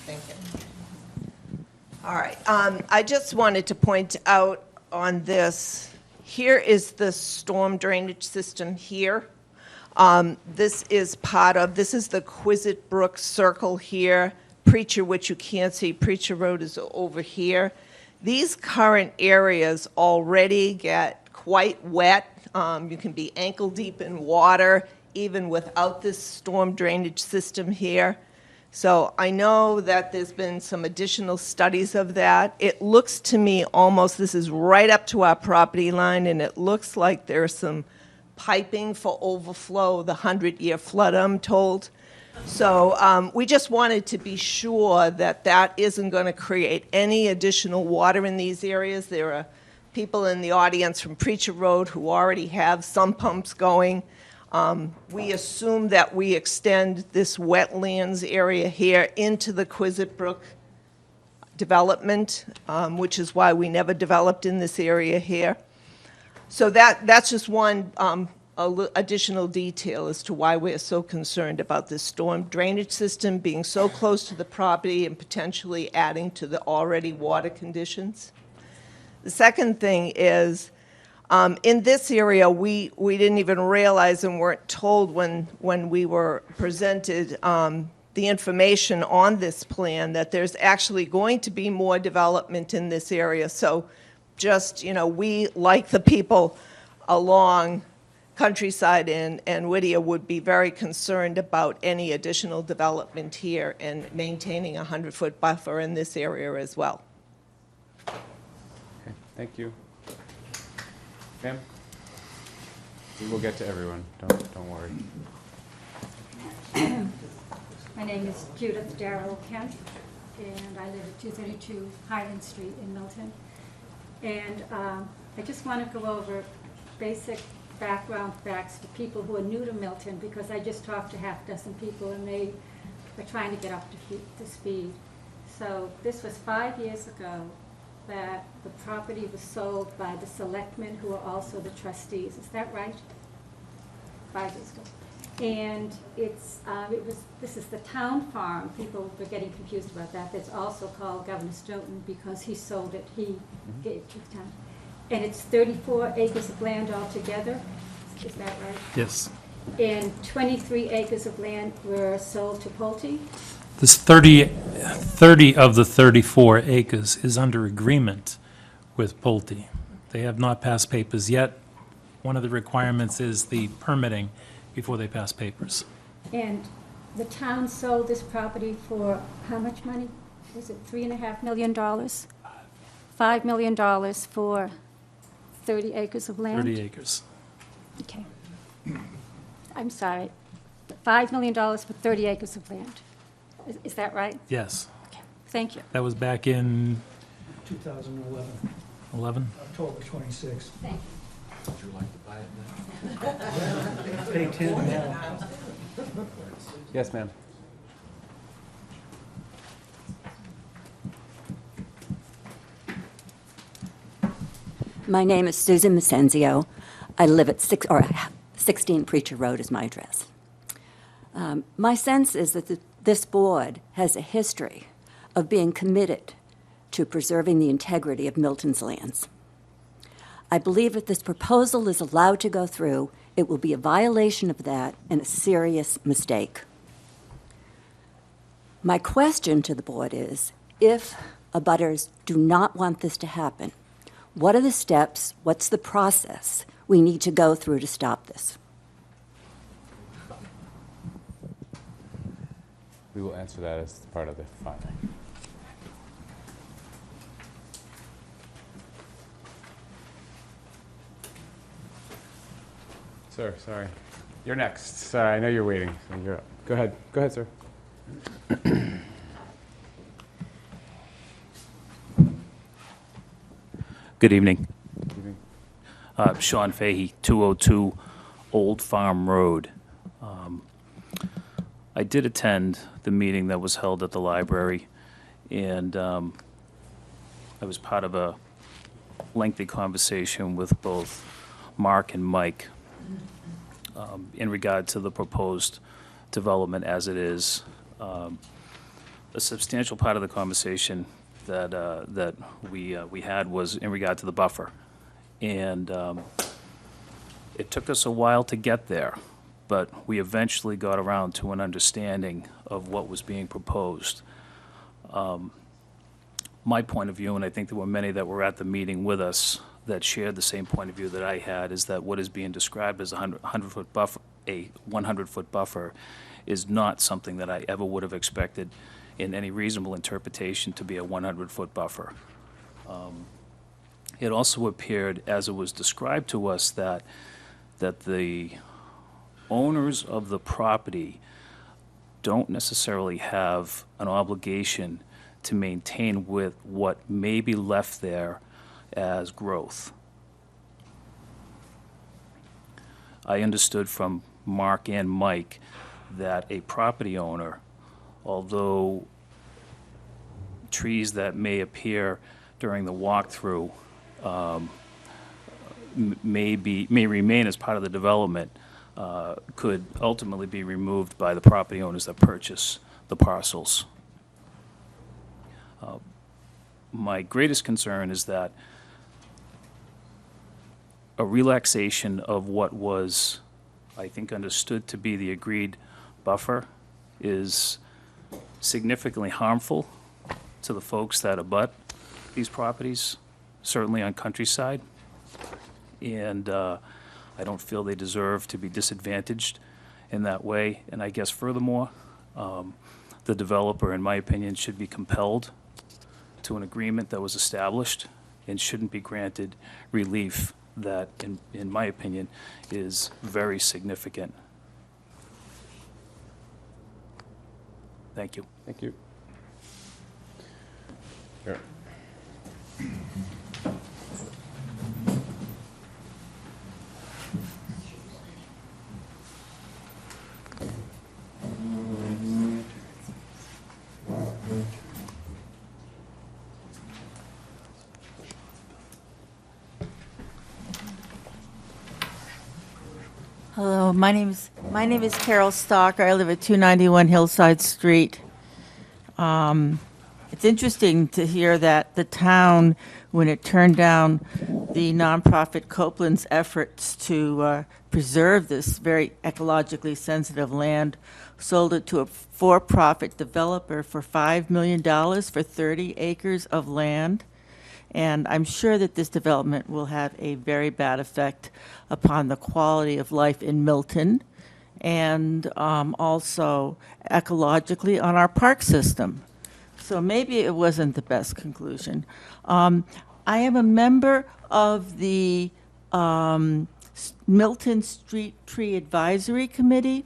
Thank you. All right, I just wanted to point out on this, here is the storm drainage system here. This is the Quizit Brook Circle here. Preacher, which you can't see, Preacher Road is over here. These current areas already get quite wet. You can be ankle deep in water even without this storm drainage system here. So I know that there's been some additional studies of that. It looks to me almost, this is right up to our property line, and it looks like there's some piping for overflow, the 100-year flood, I'm told. So we just wanted to be sure that that isn't going to create any additional water in these areas. There are people in the audience from Preacher Road who already have sump pumps going. We assume that we extend this wetlands area here into the Quizit Brook development, which is why we never developed in this area here. So that's just one additional detail as to why we're so concerned about this storm drainage system being so close to the property and potentially adding to the already water conditions. The second thing is, in this area, we didn't even realize and weren't told when we were presented the information on this plan that there's actually going to be more development in this area. So just, we, like the people along Countryside and Whittier, would be very concerned about any additional development here and maintaining a 100-foot buffer in this area as well. Okay, thank you. Pam? We will get to everyone. Don't worry. My name is Judith Darrell Kent, and I live at 232 Highland Street in Milton. And I just want to go over basic background facts for people who are new to Milton, because I just talked to half a dozen people and they are trying to get up to speed. So this was 5 years ago that the property was sold by the selectmen, who are also the trustees. Is that right? 5 years ago. And this is the town farm. People were getting confused about that. It's also called Governor Stoughton because he sold it. He gave it to the town. And it's 34 acres of land altogether. Is that right? Yes. And 23 acres of land were sold to Pulte? This 30 of the 34 acres is under agreement with Pulte. They have not passed papers yet. One of the requirements is the permitting before they pass papers. And the town sold this property for how much money? Was it $3.5 million? $5 million for 30 acres of land? 30 acres. Okay. I'm sorry. $5 million for 30 acres of land. Is that right? Yes. Okay. Thank you. That was back in 2011, 11? October 26th. Thank you. Would you like to buy it now? Pay 10 now. Yes, ma'am. My name is Susan Macenzio. I live at 16 Preacher Road is my address. My sense is that this board has a history of being committed to preserving the integrity of Milton's lands. I believe if this proposal is allowed to go through, it will be a violation of that and a serious mistake. My question to the board is, if abutters do not want this to happen, what are the steps, what's the process we need to go through to stop this? We will answer that as part of the filing. Sir, sorry. You're next. Sorry, I know you're waiting. So you're up. Go ahead. Go ahead, sir. Good evening. Evening. Sean Fahey, 202 Old Farm Road. I did attend the meeting that was held at the library, and I was part of a lengthy conversation with both Mark and Mike in regard to the proposed development as it is. A substantial part of the conversation that we had was in regard to the buffer. And it took us a while to get there, but we eventually got around to an understanding of what was being proposed. My point of view, and I think there were many that were at the meeting with us that shared the same point of view that I had, is that what is being described as a 100-foot buffer, a 100-foot buffer, is not something that I ever would have expected in any reasonable interpretation to be a 100-foot buffer. It also appeared, as it was described to us, that the owners of the property don't necessarily have an obligation to maintain with what may be left there as growth. I understood from Mark and Mike that a property owner, although trees that may appear during the walkthrough may remain as part of the development, could ultimately be removed by the property owners that purchase the parcels. My greatest concern is that a relaxation of what was, I think, understood to be the agreed buffer is significantly harmful to the folks that abut these properties, certainly on Countryside. And I don't feel they deserve to be disadvantaged in that way. And I guess furthermore, the developer, in my opinion, should be compelled to an agreement that was established and shouldn't be granted relief that, in my opinion, is very significant. Thank you. Thank you. Sure. Hello, my name is Carol Stocker. I live at 291 Hillside Street. It's interesting to hear that the town, when it turned down the nonprofit Copeland's efforts to preserve this very ecologically sensitive land, sold it to a for-profit developer for $5 million for 30 acres of land. And I'm sure that this development will have a very bad effect upon the quality of life in Milton and also ecologically on our park system. So maybe it wasn't the best conclusion. I am a member of the Milton Street Tree Advisory Committee,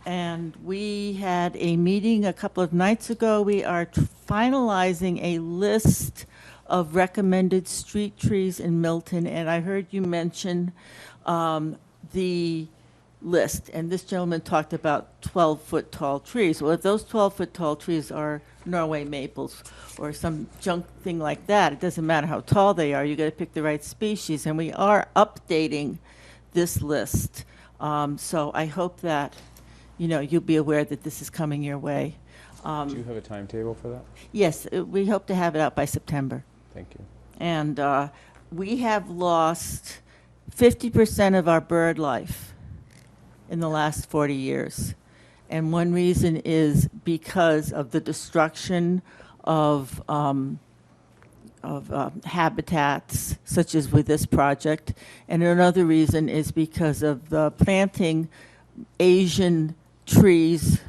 and we had a meeting a couple of nights ago. We are finalizing a list of recommended street trees in Milton, and I heard you mention the list, and this gentleman talked about 12-foot tall trees. Well, if those 12-foot tall trees are Norway maples or some junk thing like that, it doesn't matter how tall they are, you got to pick the right species, and we are updating this list. So I hope that, you'll be aware that this is coming your way. Do you have a timetable for that? Yes, we hope to have it out by September. Thank you. And we have lost 50% of our bird life in the last 40 years. And one reason is because of the destruction of habitats, such as with this project. And another reason is because of the planting Asian trees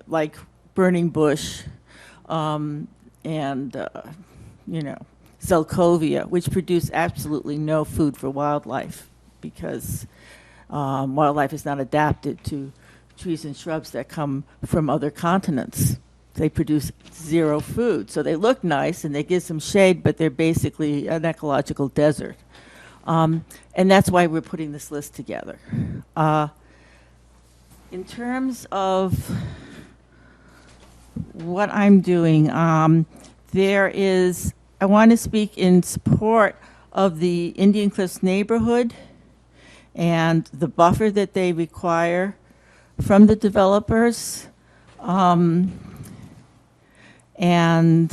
like burning bush and, Zelkovia, which produce absolutely no food for wildlife because wildlife is not adapted to trees and shrubs that come from other continents. they produce zero food. So they look nice and they give some shade, but they're basically an ecological desert. And that's why we're putting this list together. In terms of what I'm doing, I want to speak in support of the Indian Cliffs neighborhood and the buffer that they require from the developers. And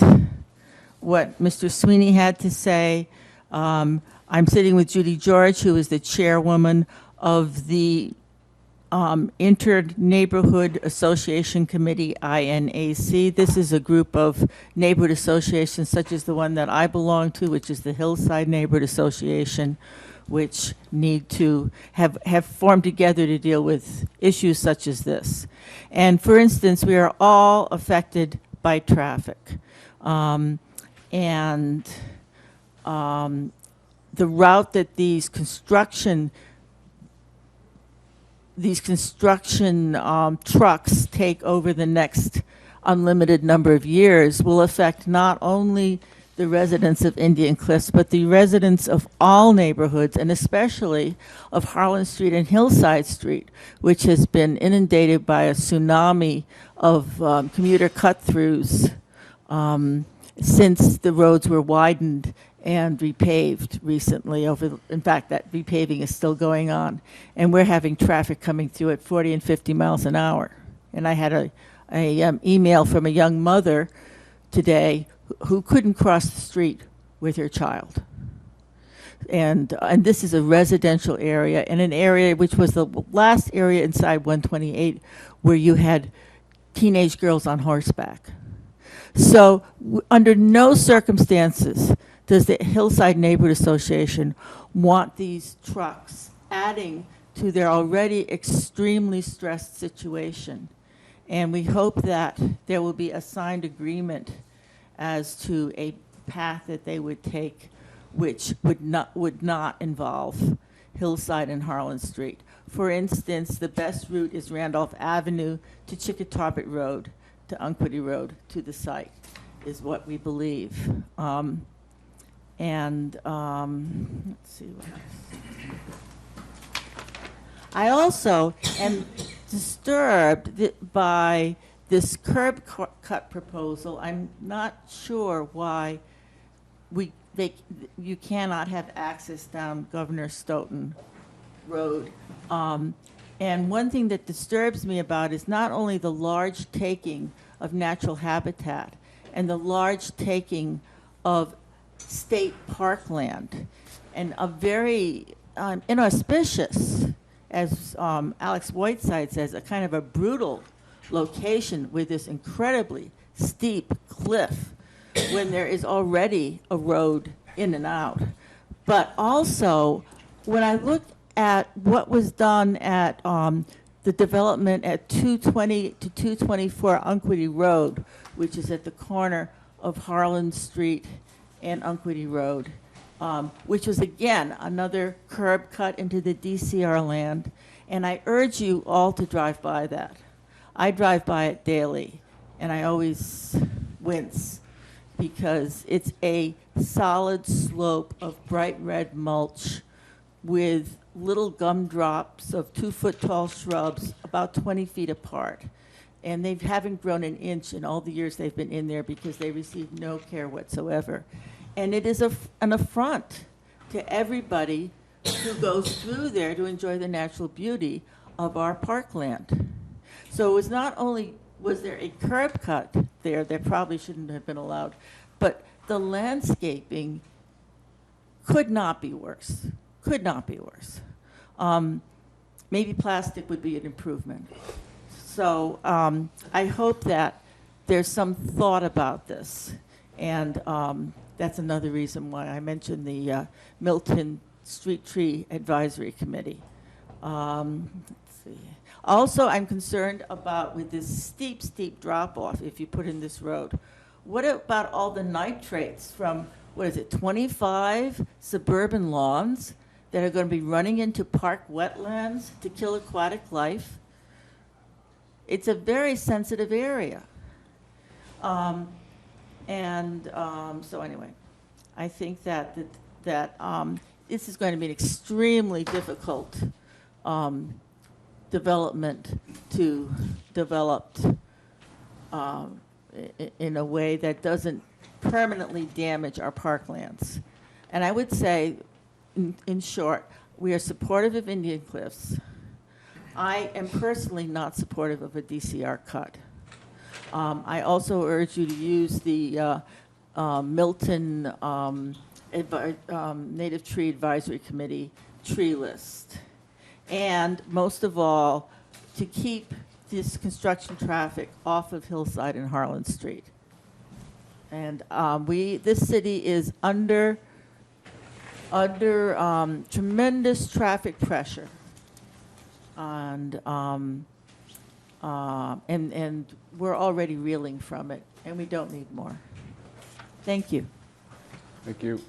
what Mr. Sweeney had to say. I'm sitting with Judy George, who is the chairwoman of the Inter-Neighborhood Association Committee, INAC. This is a group of neighborhood associations such as the one that I belong to, which is the Hillside Neighborhood Association, which need to have formed together to deal with issues such as this. And for instance, we are all affected by traffic. The route that these construction trucks take over the next unlimited number of years will affect not only the residents of Indian Cliffs, but the residents of all neighborhoods, and especially of Harlan Street and Hillside Street, which has been inundated by a tsunami of commuter cut-throughs since the roads were widened and repaved recently. In fact, that repaving is still going on. And we're having traffic coming through at 40 and 50 miles an hour. And I had a email from a young mother today who couldn't cross the street with her child. And this is a residential area, and an area which was the last area inside 128 where you had teenage girls on horseback. So under no circumstances does the Hillside Neighborhood Association want these trucks adding to their already extremely stressed situation. And we hope that there will be a signed agreement as to a path that they would take which would not involve Hillside and Harlan Street. For instance, the best route is Randolph Avenue to Chickatawbit Road to Unquity Road to the site, is what we believe. Let's see what else. I also am disturbed by this curb cut proposal. I'm not sure why you cannot have access down Governor Stoughton Road. And one thing that disturbs me about is not only the large taking of natural habitat and the large taking of state parkland, and a very inauspicious, as Alex Whiteside says, a kind of a brutal location with this incredibly steep cliff when there is already a road in and out. But also, when I look at what was done at the development at 220 to 224 Unquity Road, which is at the corner of Harlan Street and Unquity Road, which was again another curb cut into the DCR land. And I urge you all to drive by that. I drive by it daily, and I always wince because it's a solid slope of bright red mulch with little gumdrops of 2-foot-tall shrubs about 20 feet apart. And they haven't grown an inch in all the years they've been in there because they received no care whatsoever. And it is an affront to everybody who goes through there to enjoy the natural beauty of our parkland. So it was not only was there a curb cut there that probably shouldn't have been allowed, but the landscaping could not be worse. Could not be worse. Maybe plastic would be an improvement. So I hope that there's some thought about this. And that's another reason why I mentioned the Milton Street Tree Advisory Committee. Let's see. Also, I'm concerned about with this steep, steep drop-off if you put in this road. What about all the nitrates from, 25 suburban lawns that are going to be running into park wetlands to kill aquatic life? It's a very sensitive area. So anyway, I think that this is going to be an extremely difficult development to develop in a way that doesn't permanently damage our parklands. And I would say, in short, we are supportive of Indian Cliffs. I am personally not supportive of a DCR cut. I also urge you to use the Milton Native Tree Advisory Committee tree list. And most of all, to keep this construction traffic off of Hillside and Harlan Street. And this city is under tremendous traffic pressure. And we're already reeling from it, and we don't need more. Thank you. Thank you.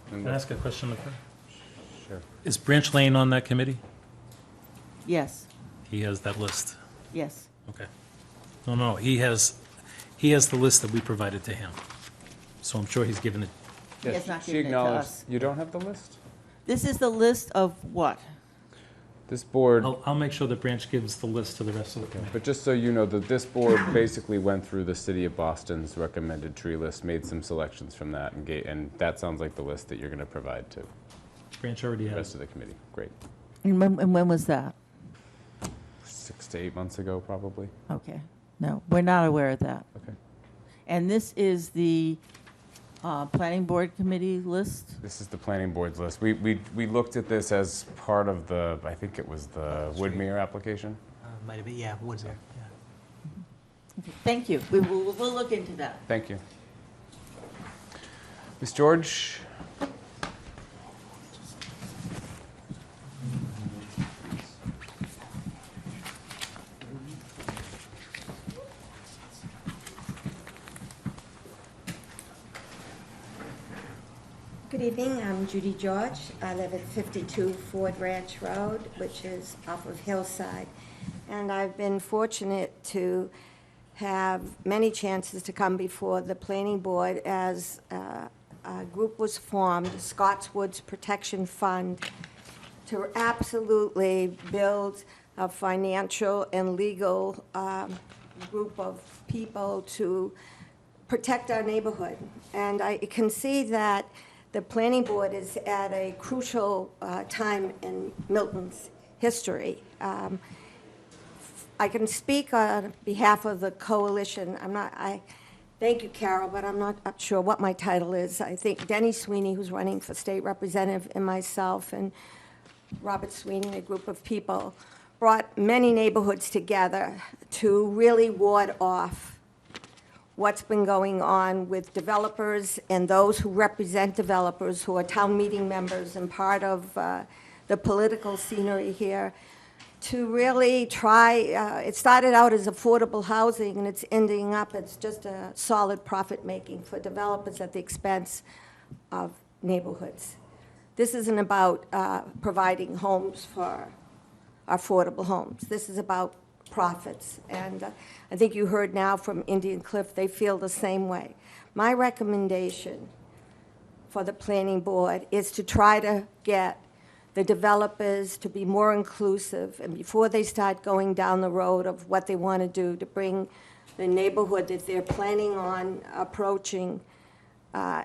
Can I ask a question of her? Sure. Is Branch Lane on that committee? Yes. He has that list. Yes. Okay. No, he has the list that we provided to him. So I'm sure he's given it. He has not She given it to acknowledged us. you don't have the list? This is the list of what? This board, I'll make sure that Branch gives the list to the rest of the committee. but just so you know, that this board basically went through the city of Boston's recommended tree list, made some selections from that, and that sounds like the list that you're going to provide to Branch already the has. rest of the committee. Great. And when was that? 6 to 8 months ago, probably. Okay. No, we're not aware of that. Okay. And this is the planning board committee list? This is the planning board's list. We looked at this as part of the, I think it was the Woodmere application. Might have been, yeah, Woodmere, yeah. Okay, thank you. We'll look into that. Thank you. Ms. George? Good evening, I'm Judy George. I live at 52 Ford Ranch Road, which is off of Hillside. And I've been fortunate to have many chances to come before the planning board as a group was formed, Scotswood's Protection Fund, to absolutely build a financial and legal group of people to protect our neighborhood. And I can see that the planning board is at a crucial time in Milton's history. I can speak on behalf of the coalition. Thank you, Carol, but I'm not sure what my title is. I think Denny Sweeney, who's running for state representative, and myself, and Robert Sweeney, a group of people, brought many neighborhoods together to really ward off what's been going on with developers and those who represent developers, who are town meeting members and part of the political scenery here, to really try, it started out as affordable housing, and it's ending up, it's just a solid profit-making for developers at the expense of neighborhoods. This isn't about providing homes for affordable homes. This is about profits. And I think you heard now from Indian Cliff, they feel the same way. My recommendation for the planning board is to try to get the developers to be more inclusive, and before they start going down the road of what they want to do, to bring the neighborhood that they're planning on approaching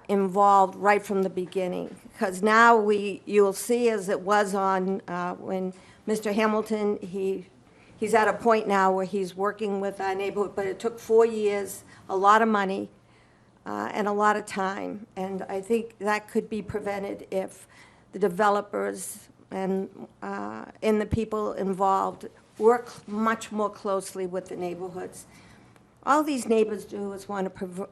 involved right from the beginning. Because now you'll see, as it was on when Mr. Hamilton, he's at a point now where he's working with our neighborhood, but it took 4 years, a lot of money, and a lot of time. And I think that could be prevented if the developers and the people involved work much more closely with the neighborhoods. All these neighbors do is want to,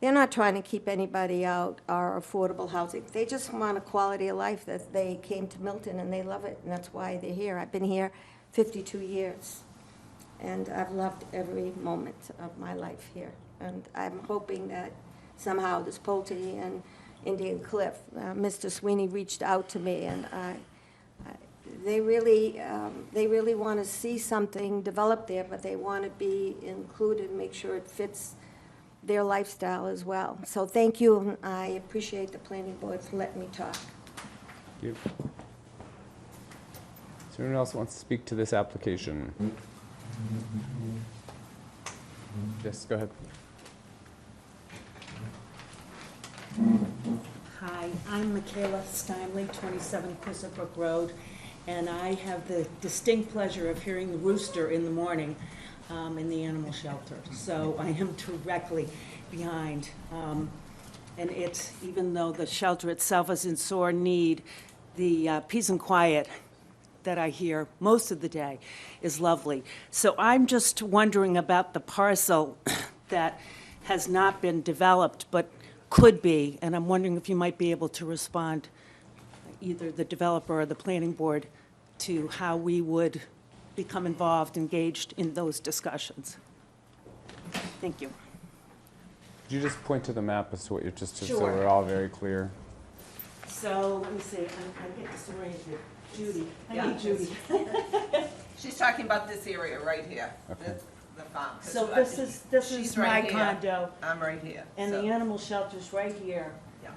they're not trying to keep anybody out or affordable housing. They just want a quality of life, that they came to Milton and they love it, and that's why they're here. I've been here 52 years, and I've loved every moment of my life here. And I'm hoping that somehow this Pulte and Indian Cliff, Mr. Sweeney reached out to me, and they really want to see something develop there, but they want to be included, make sure it fits their lifestyle as well. So thank you, and I appreciate the planning board for letting me talk. Thank you. Is there anyone else who wants to speak to this application? Yes, go ahead. Hi, I'm Michaela Steinley, 27 Quissabrook Road, and I have the distinct pleasure of hearing the rooster in the morning in the animal shelter. So I am directly behind. And it's, even though the shelter itself is in sore need, the peace and quiet that I hear most of the day is lovely. So I'm just wondering about the parcel that has not been developed but could be, and I'm wondering if you might be able to respond, either the developer or the planning board, to how we would become involved, engaged in those discussions. Thank you. Could you just point to the map as to what you're so Sure. we're all very clear? So, let me see, I get disoriented. Judy, I Yeah. need Judy. She's talking about this area right here. Okay. This- the farm. 'Cause So I this think is she's my right here, condo. I'm right here. And so- the animal shelter's right here. Yeah.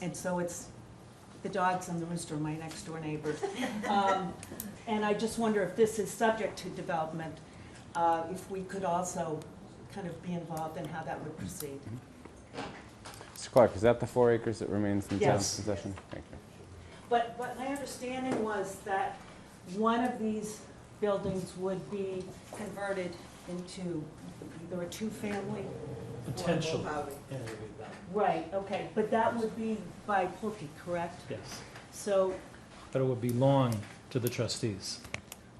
And so it's, the dogs and the rooster are my next door neighbors. And I just wonder if this is subject to development, if we could also kind of be involved in how that would proceed. Mr. Clark, is that the 4 acres that remains in town's Yes. possession? Thank you. But my understanding was that one of these buildings would be converted into either a two-family. Potentially. Right, okay, but that would be by Pulte, correct? Yes. So, But it would belong to the trustees.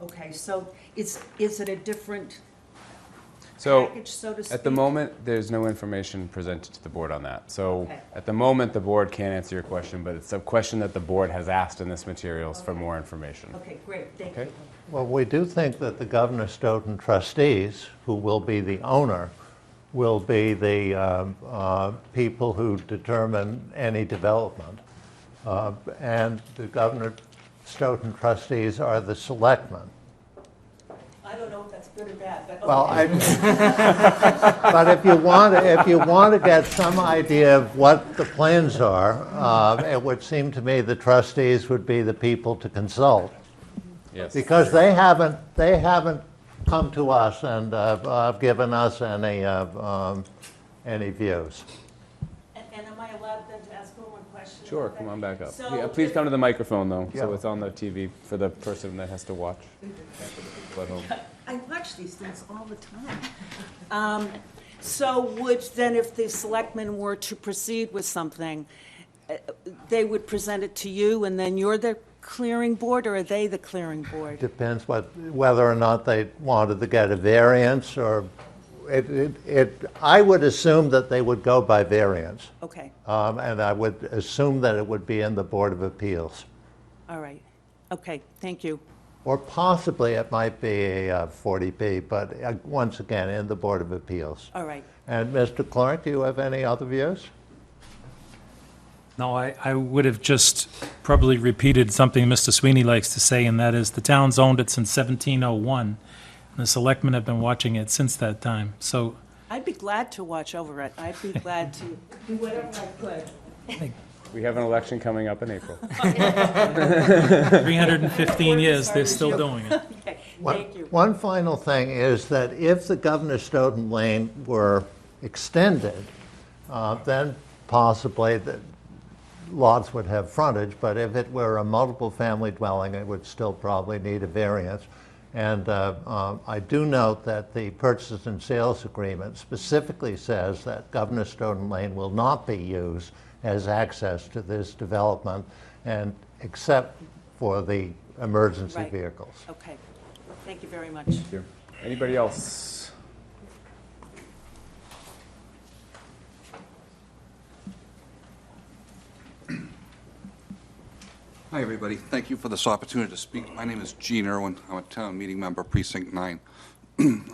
okay, so is it a different So, package, so to speak? at the moment, there's no information presented to the board on that. So, Okay. at the moment, the board can't answer your question, but it's a question that the board has asked in this materials for more information. Okay, great, thank Okay. you. Well, we do think that the Governor Stoughton trustees, who will be the owner, will be the people who determine any development. And the Governor Stoughton trustees are the selectmen. I don't know if that's good or bad, but okay. Well, but if you want to get some idea of what the plans are, it would seem to me the trustees would be the people to consult. Yes. Because they haven't come to us and given us any views. And am I allowed then to ask one question? Sure, about come that? on back up. So Yeah, please if- come to the microphone, though, so Yeah. it's on the TV for the person that has to watch. People at home. I watch these things all the time. So would, then if the selectmen were to proceed with something, they would present it to you and then you're the clearing board, or are they the clearing board? Depends whether or not they wanted to get a variance or, I would assume that they would go by variance. Okay, And I would assume that it would be in the Board of Appeals. all right. Okay, thank you. Or possibly it might be a 40B, but once again, in the Board of Appeals. All right. And Mr. Clark, do you have any other views? No, I would have just probably repeated something Mr. Sweeney likes to say, and that is the town's owned it since 1701. And the selectmen have been watching it since that time. So I'd be glad to watch over it. I'd be glad to do whatever I could. We have an election coming up in April. 315 years, they're still doing it. Okay, thank you. One final thing is that if the Governor Stoughton Lane were extended, then possibly the lots would have frontage, but if it were a multiple family dwelling, it would still probably need a variance. And I do note that the purchase and sales agreement specifically says that Governor Stoughton Lane will not be used as access to this development, and except for the emergency Right. vehicles. Okay, thank you very much. Thank you. Anybody else? Hi, everybody. Thank you for this opportunity to speak. My name is Gene Irwin. I'm a town meeting member, Precinct 9.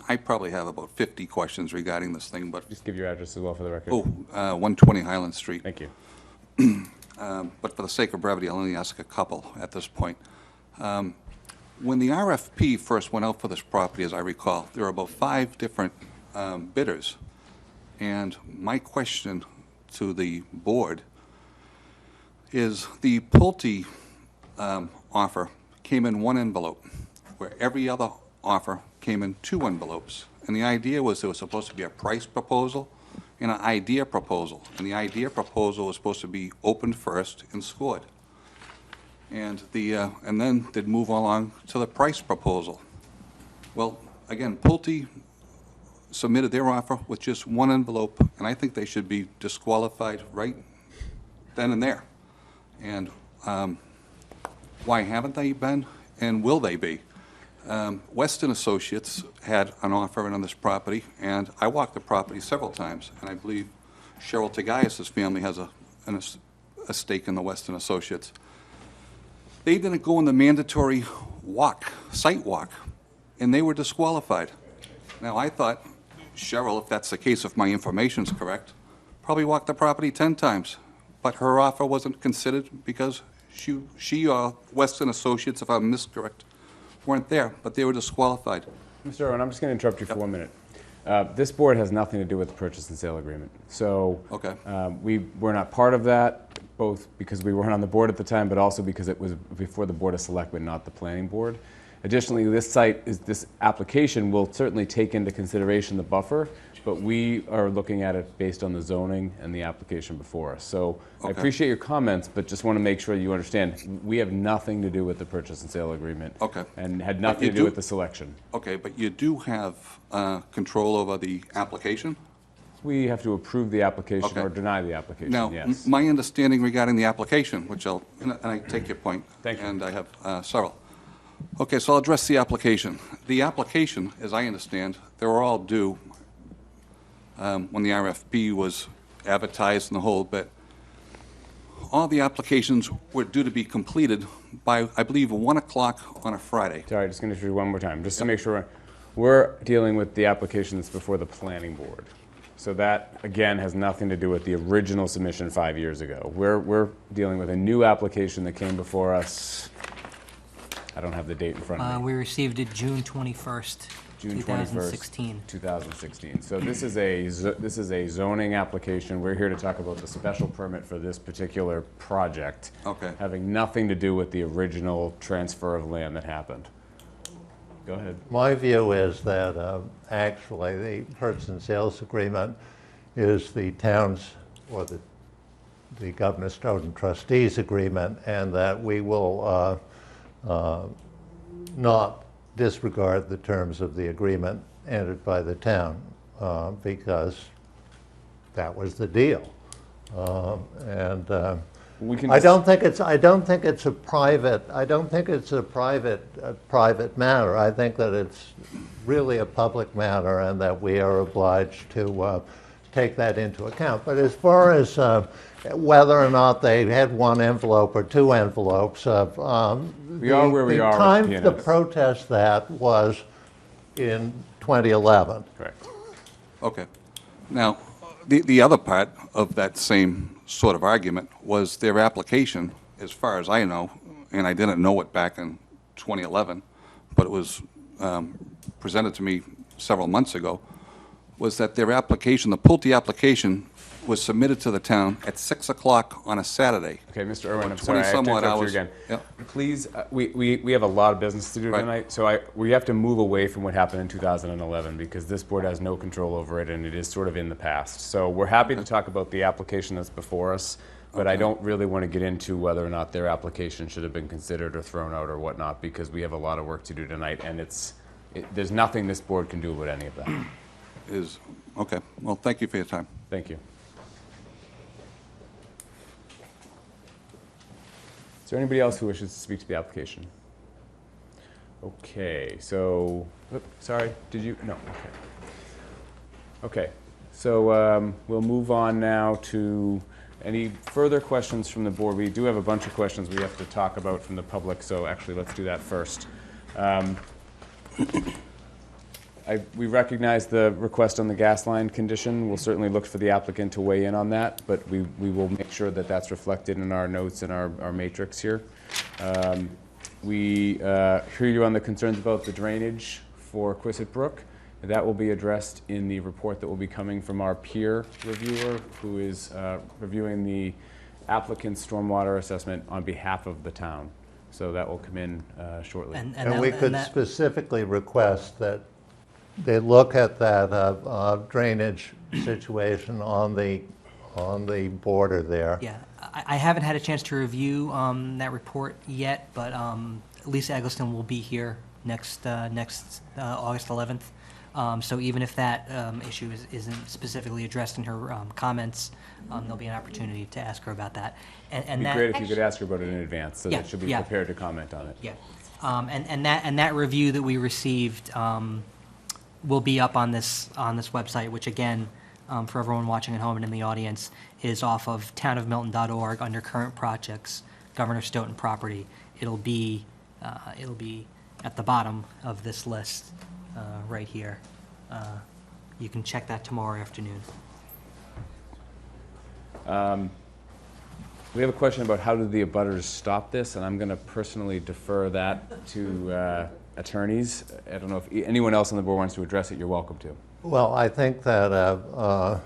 I probably have about 50 questions regarding this thing, but... Just give your address as well for the record. 120 Highland Street. Thank you. But for the sake of brevity, I'll only ask a couple at this point. When the RFP first went out for this property, as I recall, there were about 5 different bidders. And my question to the board is the Pulte offer came in one envelope, where every other offer came in two envelopes. And the idea was there was supposed to be a price proposal and an idea proposal. And the idea proposal was supposed to be opened first and scored. And then they'd move along to the price proposal. Well, again, Pulte submitted their offer with just one envelope, and I think they should be disqualified right then and there. And why haven't they been, and will they be? Weston Associates had an offer on this property, and I walked the property several times, and I believe Cheryl Tagayas' family has a stake in the Weston Associates. They didn't go on the mandatory site walk, and they were disqualified. Now, I thought Cheryl, if that's the case, if my information's correct, probably walked the property 10 times, but her offer wasn't considered because she or Weston Associates, if I'm miscorrect, weren't there, but they were disqualified. Mr. Irwin, I'm just going to interrupt you for 1 minute. This board has nothing to do with the purchase and sale agreement. So Okay. we're not part of that, both because we weren't on the board at the time, but also because it was before the Board of Selectmen, not the Planning Board. Additionally, this application will certainly take into consideration the buffer, but we are looking at it based on the zoning and the application before us. So I appreciate your comments, but just want to make sure you understand, we have nothing to do with the purchase and sale agreement. Okay. And had nothing to do with the selection. Okay, but you do have control over the application? We have to approve the application Okay. or deny the application, Now, yes. my understanding regarding the application, and I take your point. Thank you. And I have several. Okay, so I'll address the application. The application, as I understand, they were all due when the RFP was advertised and the whole bit. All the applications were due to be completed by, I believe, 1 o'clock on a Friday. Sorry, just going to do one more time, just to make sure. We're dealing with the application that's before the Planning Board. So that, again, has nothing to do with the original submission 5 years ago. We're dealing with a new application that came before us. I don't have the date in front of me. We received it June 21st, June 2016. 2016. So this is a zoning application. We're here to talk about the special permit for this particular project. Okay. Having nothing to do with the original transfer of land that happened. Go ahead. My view is that actually the purchase and sales agreement is the town's or the Governor Stoughton trustees agreement, and that we will not disregard the terms of the agreement entered by the town because that was the deal. I don't think it's a private matter. I think that it's really a public matter, and that we are obliged to take that into account. But as far as whether or not they had one envelope or two envelopes, we are where we are. The time with to PNS. protest that was in 2011. Correct. Okay. Now, the other part of that same sort of argument was their application, as far as I know, and I didn't know it back in 2011, but it was presented to me several months ago, was that their application, the Pulte application, was submitted to the town at 6 o'clock on a Saturday. Okay, Mr. Irwin, I'm sorry, I have to 20-somewhat interrupt you hours. again. Yep. Please, we have a lot of business to do Right. tonight, so we have to move away from what happened in 2011 because this board has no control over it and it is sort of in the past. So we're happy to talk about the application that's before us, but I don't really want to get into whether or not their application should have been considered or thrown out or whatnot because we have a lot of work to do tonight and there's nothing this board can do about any of that. Okay. Well, thank you for your time. Thank you. Is there anybody else who wishes to speak to the application? Okay, so, sorry, did you? No, okay. Okay, so we'll move on now to any further questions from the board. We do have a bunch of questions we have to talk about from the public, so actually let's do that first. We recognize the request on the gas line condition. We'll certainly look for the applicant to weigh in on that, but we will make sure that that's reflected in our notes and our matrix here. We hear you on the concerns about the drainage for Quistit Brook. That will be addressed in the report that will be coming from our peer reviewer, who is reviewing the applicant's stormwater assessment on behalf of the town. So that will come in shortly. And we could specifically request that they look at that drainage situation on the border there. Yeah, I haven't had a chance to review that report yet, but Lisa Eggleston will be here next August 11th. So even if that issue isn't specifically addressed in her comments, there'll be an opportunity to ask her about that. It'd be great if you could ask her about it in advance, so Yeah, that she'll be yeah. prepared to comment on it. Yeah, and that review that we received will be up on this website, which again, for everyone watching at home and in the audience, is off of townofmilton.org under current projects, Governor Stoughton property. It'll be at the bottom of this list right here. You can check that tomorrow afternoon. We have a question about how did the abutters stop this, and I'm going to personally defer that to attorneys. I don't know if anyone else on the board wants to address it. You're welcome to. Well, I think that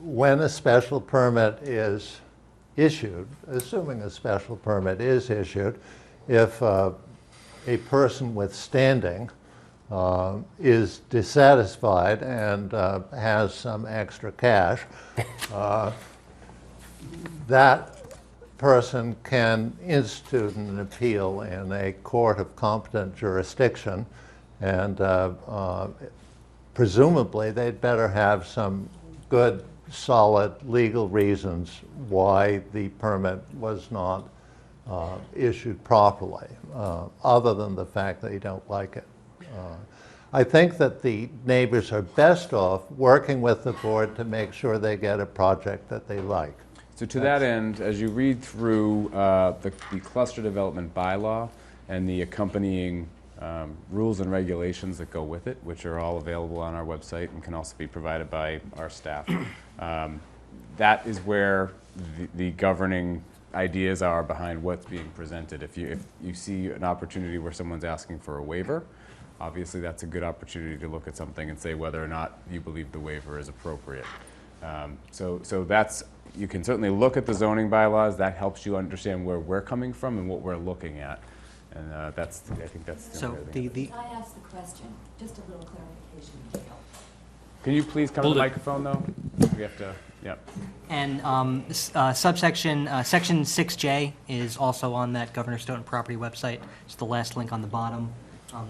when a special permit is issued, assuming a special permit is issued, if a person with standing is dissatisfied and has some extra cash, that person can institute an appeal in a court of competent jurisdiction, and presumably they'd better have some good, solid legal reasons why the permit was not issued properly, other than the fact that you don't like it. I think that the neighbors are best off working with the board to make sure they get a project that they like. So to that end, as you read through the cluster development bylaw and the accompanying rules and regulations that go with it, which are all available on our website and can also be provided by our staff, that is where the governing ideas are behind what's being presented. If you see an opportunity where someone's asking for a waiver, obviously that's a good opportunity to look at something and say whether or not you believe the waiver is appropriate. So that's, you can certainly look at the zoning bylaws. That helps you understand where we're coming from and what we're looking at. And I think that's the So only other thing. I asked the question, just a little clarification would help. Can you please come to the microphone, though? We have to, yeah. And section 6J is also on that Governor Stoughton property website. It's the last link on the bottom.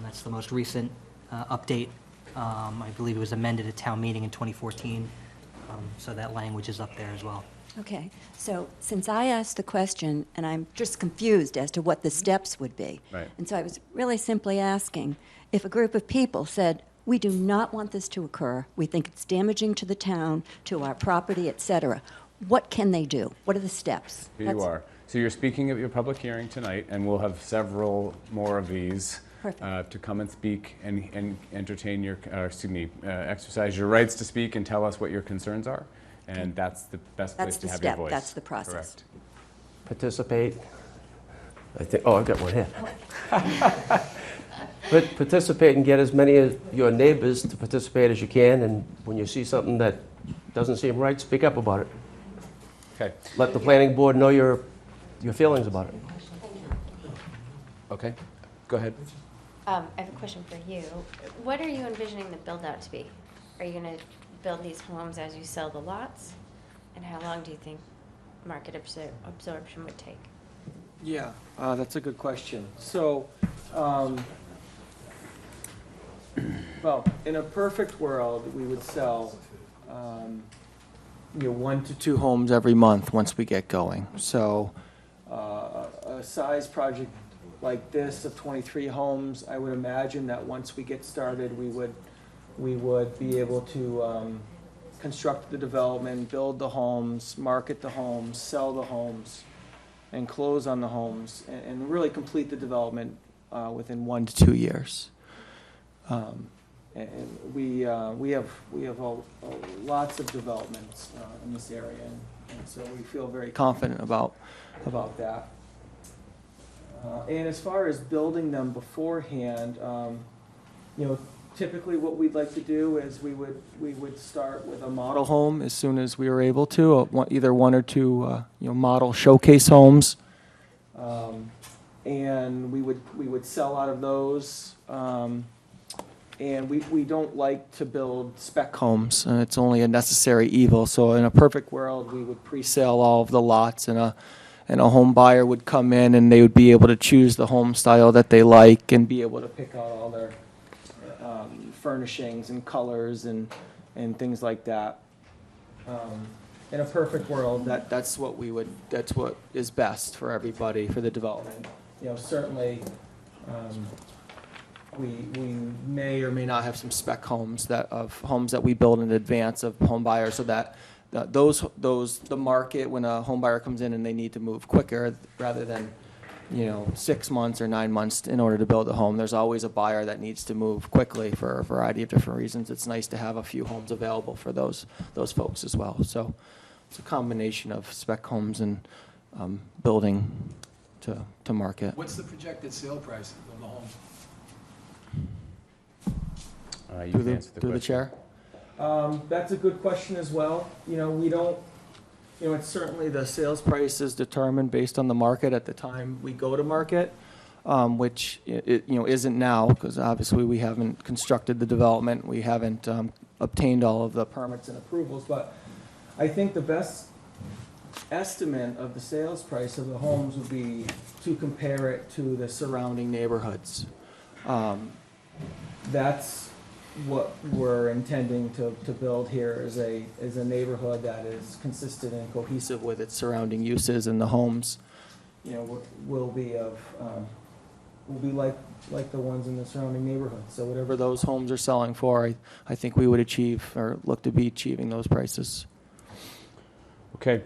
That's the most recent update. I believe it was amended at town meeting in 2014. So that language is up there as well. Okay, so since I asked the question, and I'm just confused as to what the steps would be. Right. And so I was really simply asking, if a group of people said, we do not want this to occur, we think it's damaging to the town, to our property, et cetera, what can they do? What are the steps? Here you are. So you're speaking at your public hearing tonight, and we'll have several more of these to come and speak and entertain your, exercise your rights to speak and tell us what your concerns are. And that's the best place to have your voice. That's the process. Correct. Participate. I think, oh, I've got one here. But participate and get as many of your neighbors to participate as you can, and when you see something that doesn't seem right, speak up about it. Okay. Let the planning board know your feelings about it. Okay, go ahead. I have a question for you. What are you envisioning the build-out to be? Are you going to build these homes as you sell the lots? And how long do you think market absorption would take? Yeah, that's a good question. So, well, in a perfect world, we would sell 1 to 2 homes every month once we get going. So a size project like this of 23 homes, I would imagine that once we get started, we would be able to construct the development, build the homes, market the homes, sell the homes, and close on the homes, and really complete the development within 1 to 2 years. And we have lots of developments in this area, and so we feel very confident about that. And as far as building them beforehand, Typically what we'd like to do is we would start with a model home as soon as we were able to, either one or two, model showcase homes. And we would sell out of those. And we don't like to build spec homes, and it's only a necessary evil. So in a perfect world, we would pre-sale all of the lots, and a home buyer would come in, and they would be able to choose the home style that they like, and be able to pick out all their furnishings and colors and things like that. In a perfect world, that's what is best for everybody for the development. Certainly. We may or may not have some spec homes that we build in advance of home buyers, so that the market, when a home buyer comes in and they need to move quicker rather than 6 months or 9 months in order to build a home. There's always a buyer that needs to move quickly for a variety of different reasons. It's nice to have a few homes available for those folks as well. So it's a combination of spec homes and building to market. What's the projected sale price of the home? You can answer the Through the question. chair. That's a good question as well. We don't, it's certainly the sales price is determined based on the market at the time we go to market, which isn't now, because obviously we haven't constructed the development. We haven't obtained all of the permits and approvals. But I think the best estimate of the sales price of the homes would be to compare it to the surrounding neighborhoods. That's what we're intending to build here is a neighborhood that is consistent and cohesive with its surrounding uses, and the homes, will be like the ones in the surrounding neighborhoods. So whatever those homes are selling for, I think we would achieve or look to be achieving those prices. Okay,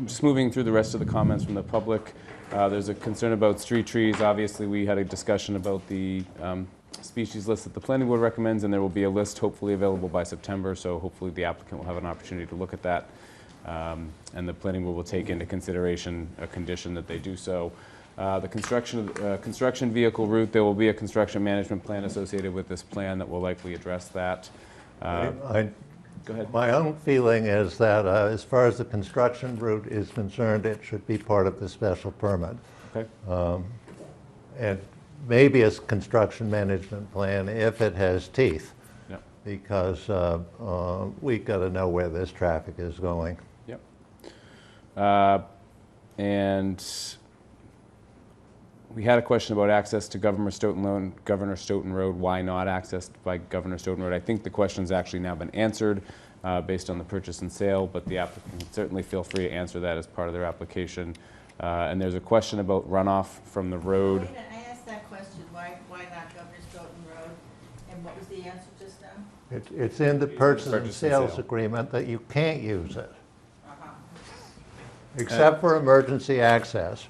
just moving through the rest of the comments from the public. There's a concern about street trees. Obviously, we had a discussion about the species list that the planning board recommends, and there will be a list hopefully available by September, so hopefully the applicant will have an opportunity to look at that. And the planning board will take into consideration a condition that they do so. The construction vehicle route, there will be a construction management plan associated with this plan that will likely address that. Go ahead. My own feeling is that as far as the construction route is concerned, it should be part of the special permit. Okay. And maybe a construction management plan if it has teeth. Yep. Because we've got to know where this traffic is going. Yep. And we had a question about access to Governor Stoughton Road. Why not accessed by Governor Stoughton Road? I think the question's actually now been answered based on the purchase and sale, but the applicant can certainly feel free to answer that as part of their application. And there's a question about runoff from the road. I asked that question, why not Governor Stoughton Road? And what was the answer just now? It's in the purchase and sales agreement that you can't use it. Except for emergency access.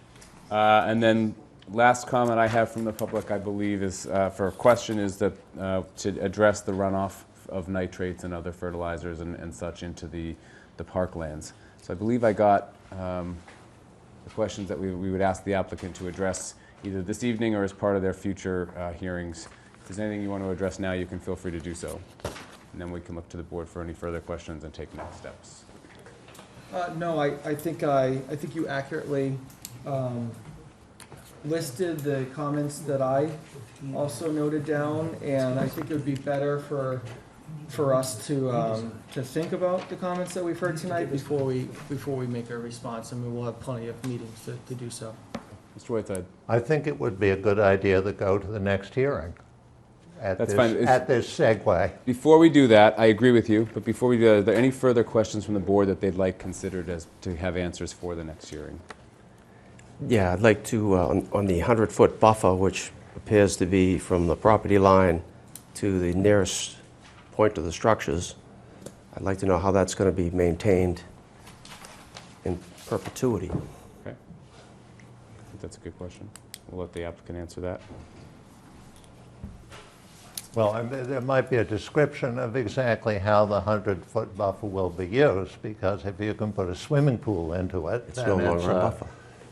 And then last comment I have from the public, I believe, is for a question is that to address the runoff of nitrates and other fertilizers and such into the parklands. So I believe I got the questions that we would ask the applicant to address either this evening or as part of their future hearings. If there's anything you want to address now, you can feel free to do so. And then we can look to the board for any further questions and take next steps. No, I think you accurately listed the comments that I also noted down, and I think it would be better for us to think about the comments that we've heard tonight before we make a response, and we will have plenty of meetings to do so. Mr. Whiteside. I think it would be a good idea to go to the next hearing at this segue. Before we do that, I agree with you, but before we do that, are there any further questions from the board that they'd like considered as to have answers for the next hearing? Yeah, I'd like to, on the 100-foot buffer, which appears to be from the property line to the nearest point of the structures, I'd like to know how that's going to be maintained in perpetuity. Okay. I think that's a good question. We'll let the applicant answer that. Well, there might be a description of exactly how the 100-foot buffer will be used, because if you can put a swimming pool into it, It's no longer a buffer.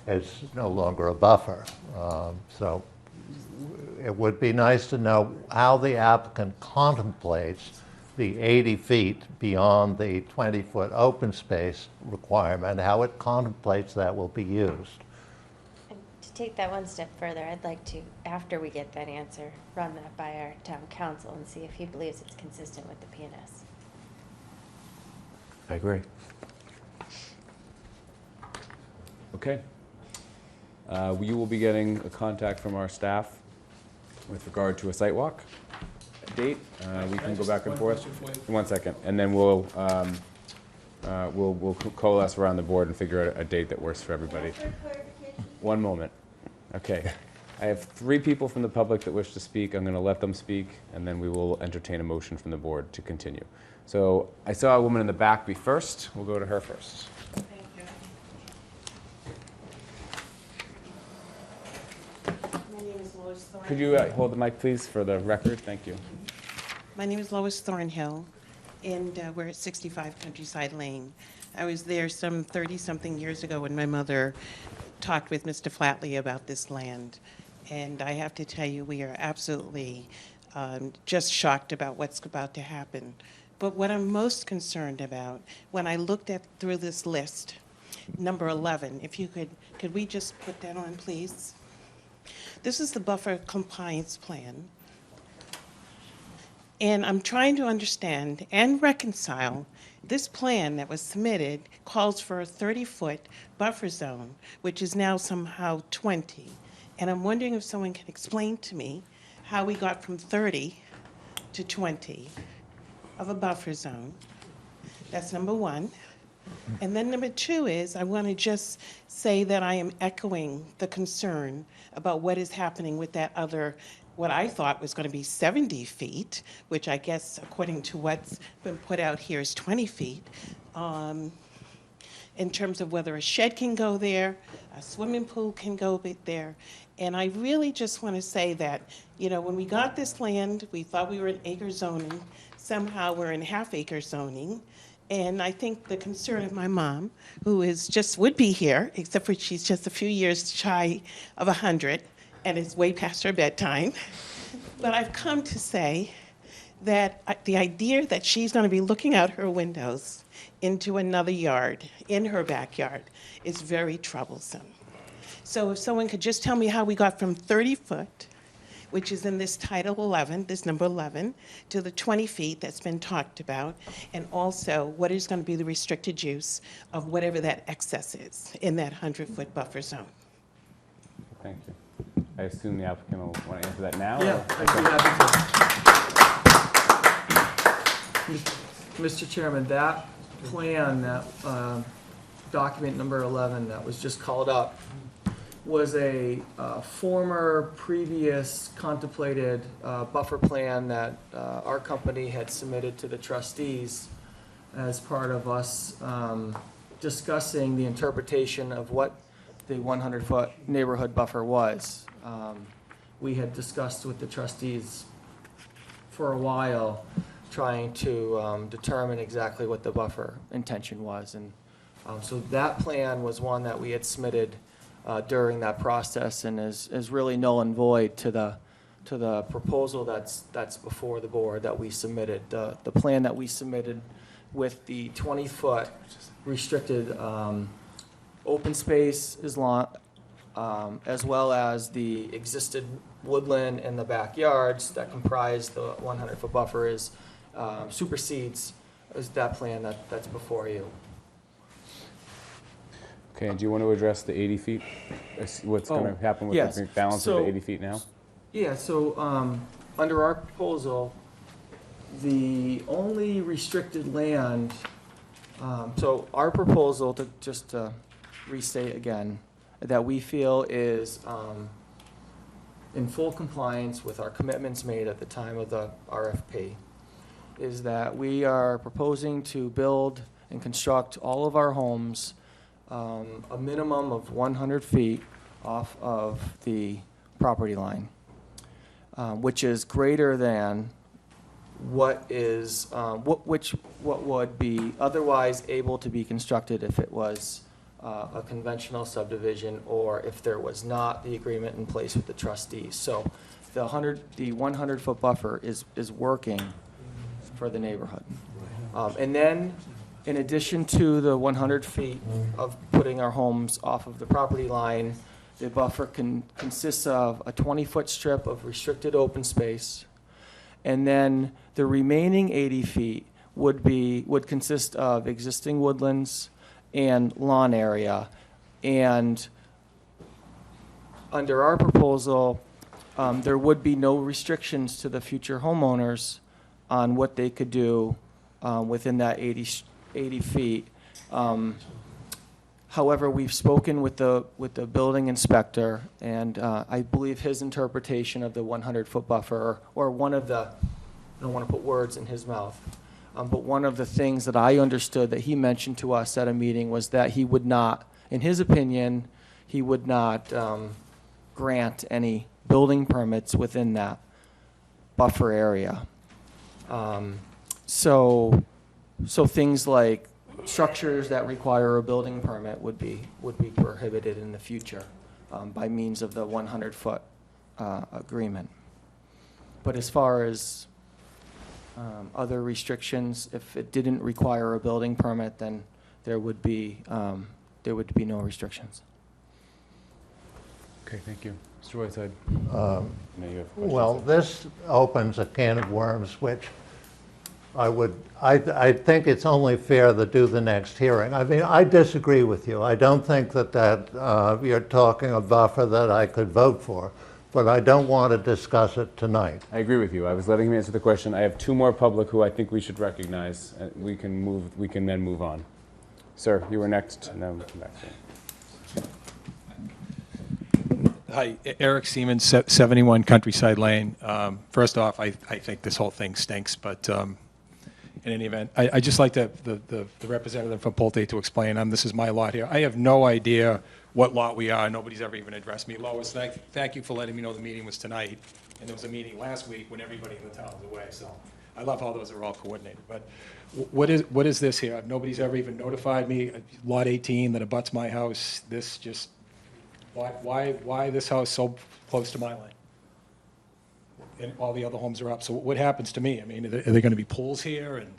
It's no longer a buffer. So it would be nice to know how the applicant contemplates the 80 feet beyond the 20-foot open space requirement, how it contemplates that will be used. And to take that one step further, I'd like to, after we get that answer, run that by our town council and see if he believes it's consistent with the PNS. I agree. Okay. You will be getting a contact from our staff with regard to a site walk date. We can go back and forth. One second, and then we'll coalesce around the board and figure out a date that works for everybody. One moment. Okay. I have 3 people from the public that wish to speak. I'm going to let them speak, and then we will entertain a motion from the board to continue. So I saw a woman in the back be first. We'll go to her first. My name is Lois Thornhill. Could you hold the mic, please, for the record? Thank you. My name is Lois Thornhill, and we're at 65 Countryside Lane. I was there some 30-something years ago when my mother talked with Mr. Flatley about this land. And I have to tell you, we are absolutely just shocked about what's about to happen. But what I'm most concerned about, when I looked through this list, number 11, if you could we just put that on, please? This is the buffer compliance plan. And I'm trying to understand and reconcile this plan that was submitted calls for a 30-foot buffer zone, which is now somehow 20. And I'm wondering if someone can explain to me how we got from 30 to 20 of a buffer zone. That's number one. And then number 2 is I want to just say that I am echoing the concern about what is happening with that other, what I thought was going to be 70 feet, which I guess according to what's been put out here is 20 feet, in terms of whether a shed can go there, a swimming pool can go there. And I really just want to say that, you know, when we got this land, we thought we were in acre zoning. Somehow we're in half-acre zoning. And I think the concern of my mom, who is would be here, except for she's just a few years shy of 100, and it's way past her bedtime. But I've come to say that the idea that she's going to be looking out her windows into another yard in her backyard is very troublesome. So if someone could just tell me how we got from 30 foot, which is in this Title 11, this number 11, to the 20 feet that's been talked about, and also what is going to be the restricted use of whatever that excess is in that 100-foot buffer zone. Thank you. I assume the applicant will want to answer that now? Yeah, or? I'd be happy to. Mr. Chairman, that plan, that document number 11 that was just called up, was a former previous contemplated buffer plan that our company had submitted to the trustees as part of us discussing the interpretation of what the 100-foot neighborhood buffer was. We had discussed with the trustees for a while trying to determine exactly what the buffer intention was. And so that plan was one that we had submitted during that process and is really null and void to the proposal that's before the board that we submitted. The plan that we submitted with the 20-foot restricted open space is long, as well as the existed woodland in the backyards that comprise the 100-foot buffer is supersedes is that plan that's before you. Okay, and do you want to address the 80 feet? What's going to happen with the balance of the 80 feet now? Yeah, so under our proposal, the only restricted land, so our proposal, to just restate again, that we feel is in full compliance with our commitments made at the time of the RFP, is that we are proposing to build and construct all of our homes a minimum of 100 feet off of the property line, which is greater than what is what would be otherwise able to be constructed if it was a conventional subdivision or if there was not the agreement in place with the trustees. So the 100-foot buffer is working for the neighborhood. And then, in addition to the 100 feet of putting our homes off of the property line, the buffer consists of a 20-foot strip of restricted open space, and then the remaining 80 feet would consist of existing woodlands and lawn area. And under our proposal, there would be no restrictions to the future homeowners on what they could do within that 80 feet. However, we've spoken with the building inspector, and I believe his interpretation of the 100-foot buffer, or one of the, I don't want to put words in his mouth, but one of the things that I understood that he mentioned to us at a meeting was that he would not, in his opinion, he would not grant any building permits within that buffer area. So things like structures that require a building permit would be prohibited in the future by means of the 100-foot agreement. But as far as other restrictions, if it didn't require a building permit, then there would be no restrictions. Okay, thank you. Mr. Whiteside. Well, this opens a can of worms, which I think it's only fair to do the next hearing. I mean, I disagree with you. I don't think that you're talking a buffer that I could vote for, but I don't want to discuss it tonight. I agree with you. I was letting him answer the question. I have two more public who I think we should recognize. We can then move on. Sir, you were next, and then we'll come back to you. Hi, Eric Siemens, 71 Countryside Lane. First off, I think this whole thing stinks, but in any event, I just like the representative from Pulte to explain. This is my lot here. I have no idea what lot we are. Nobody's ever even addressed me. Lois, thank you for letting me know the meeting was tonight, and there was a meeting last week when everybody in the town was away. So I love how those are all coordinated. But what is this here? Nobody's ever even notified me. Lot 18 that abuts my house. This just why this house so close to my line? And all the other homes are up. So what happens to me? I mean, are there going to be pools here and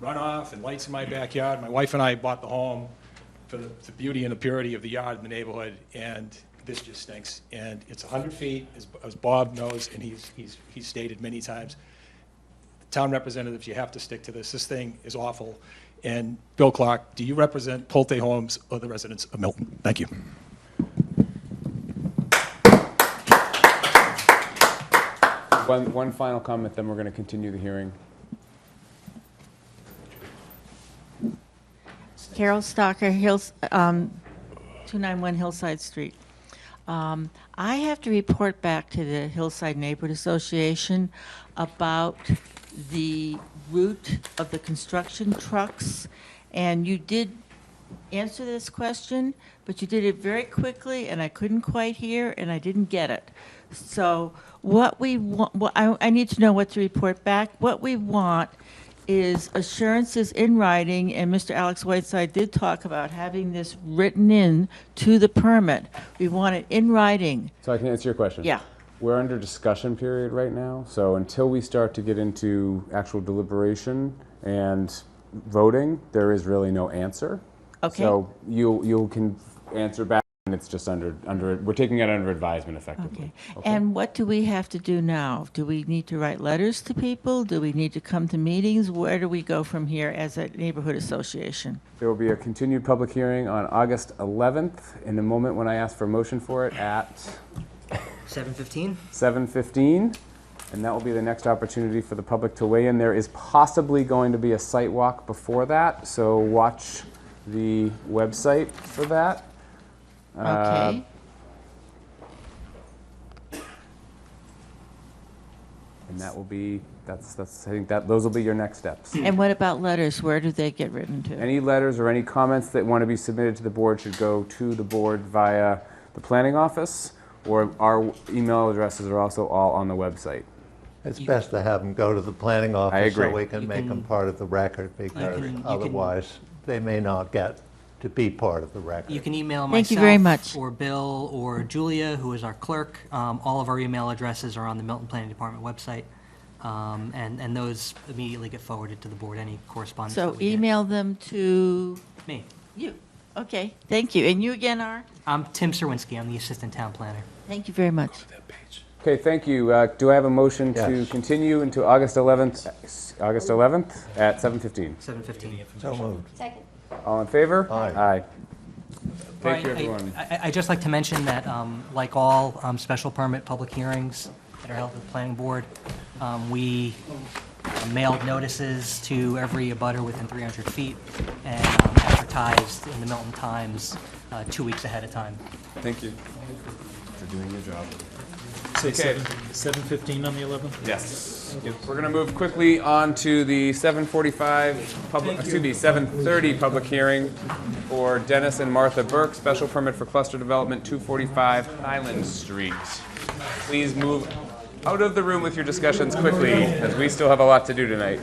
runoff and lights in my backyard? My wife and I bought the home for the beauty and the purity of the yard in the neighborhood, and this just stinks. And it's 100 feet, as Bob knows, and he's stated many times. Town representatives, you have to stick to this. This thing is awful. And Bill Clark, do you represent Pulte Homes or the residents of Milton? Thank you. One final comment, then we're going to continue the hearing. Carol Stalker, 291 Hillside Street. I have to report back to the Hillside Neighborhood Association about the route of the construction trucks, and you did answer this question, but you did it very quickly, and I couldn't quite hear, and I didn't get it. So what we want, I need to know what to report back. What we want is assurances in writing, and Mr. Alex Whiteside did talk about having this written in to the permit. We want it in writing. So I can answer your question. Yeah. We're under discussion period right now, so until we start to get into actual deliberation and voting, there is really no answer. Okay. So you can answer back, and it's just under we're taking it under advisement effectively. Okay. And what do we have to do now? Do we need to write letters to people? Do we need to come to meetings? Where do we go from here as a neighborhood association? There will be a continued public hearing on August 11th in the moment when I ask for a motion for it at 7:15? 7:15, and that will be the next opportunity for the public to weigh in. There is possibly going to be a site walk before that, so watch the website for that. Okay. And that will be, I think those will be your next steps. And what about letters? Where do they get written to? Any letters or any comments that want to be submitted to the board should go to the board via the planning office, or our email addresses are also all on the website. It's best to have them go to the planning office agree. so we can make them part of the record, because otherwise they may not get to be part of the record. You can email Thank you very myself much. or Bill or Julia, who is our clerk. All of our email addresses are on the Milton Planning Department website, and those immediately get forwarded to the board, any correspondence that So we get. email them to Me. you. Okay, thank you. And you again are? I'm Tim Serwinski. I'm the assistant town planner. Thank you very much. Okay, thank you. Do I have a motion to Yes. continue into August 11th at 7:15? 7:15. So moved. Second. All in favor? Aye. Thank you, Brian, everyone. I'd just like to mention that, like all special permit public hearings that are held at the planning board, we mailed notices to every abutter within 300 feet and advertised in the Milton Times 2 weeks ahead of time. Thank you for doing your job. Say Okay. 7:15 on the 11th? Yes. We're going to move quickly on to the 7:30 public hearing for Dennis and Martha Burke, special permit for cluster development 245 Highland Street. Please move out of the room with your discussions quickly, as we still have a lot to do tonight.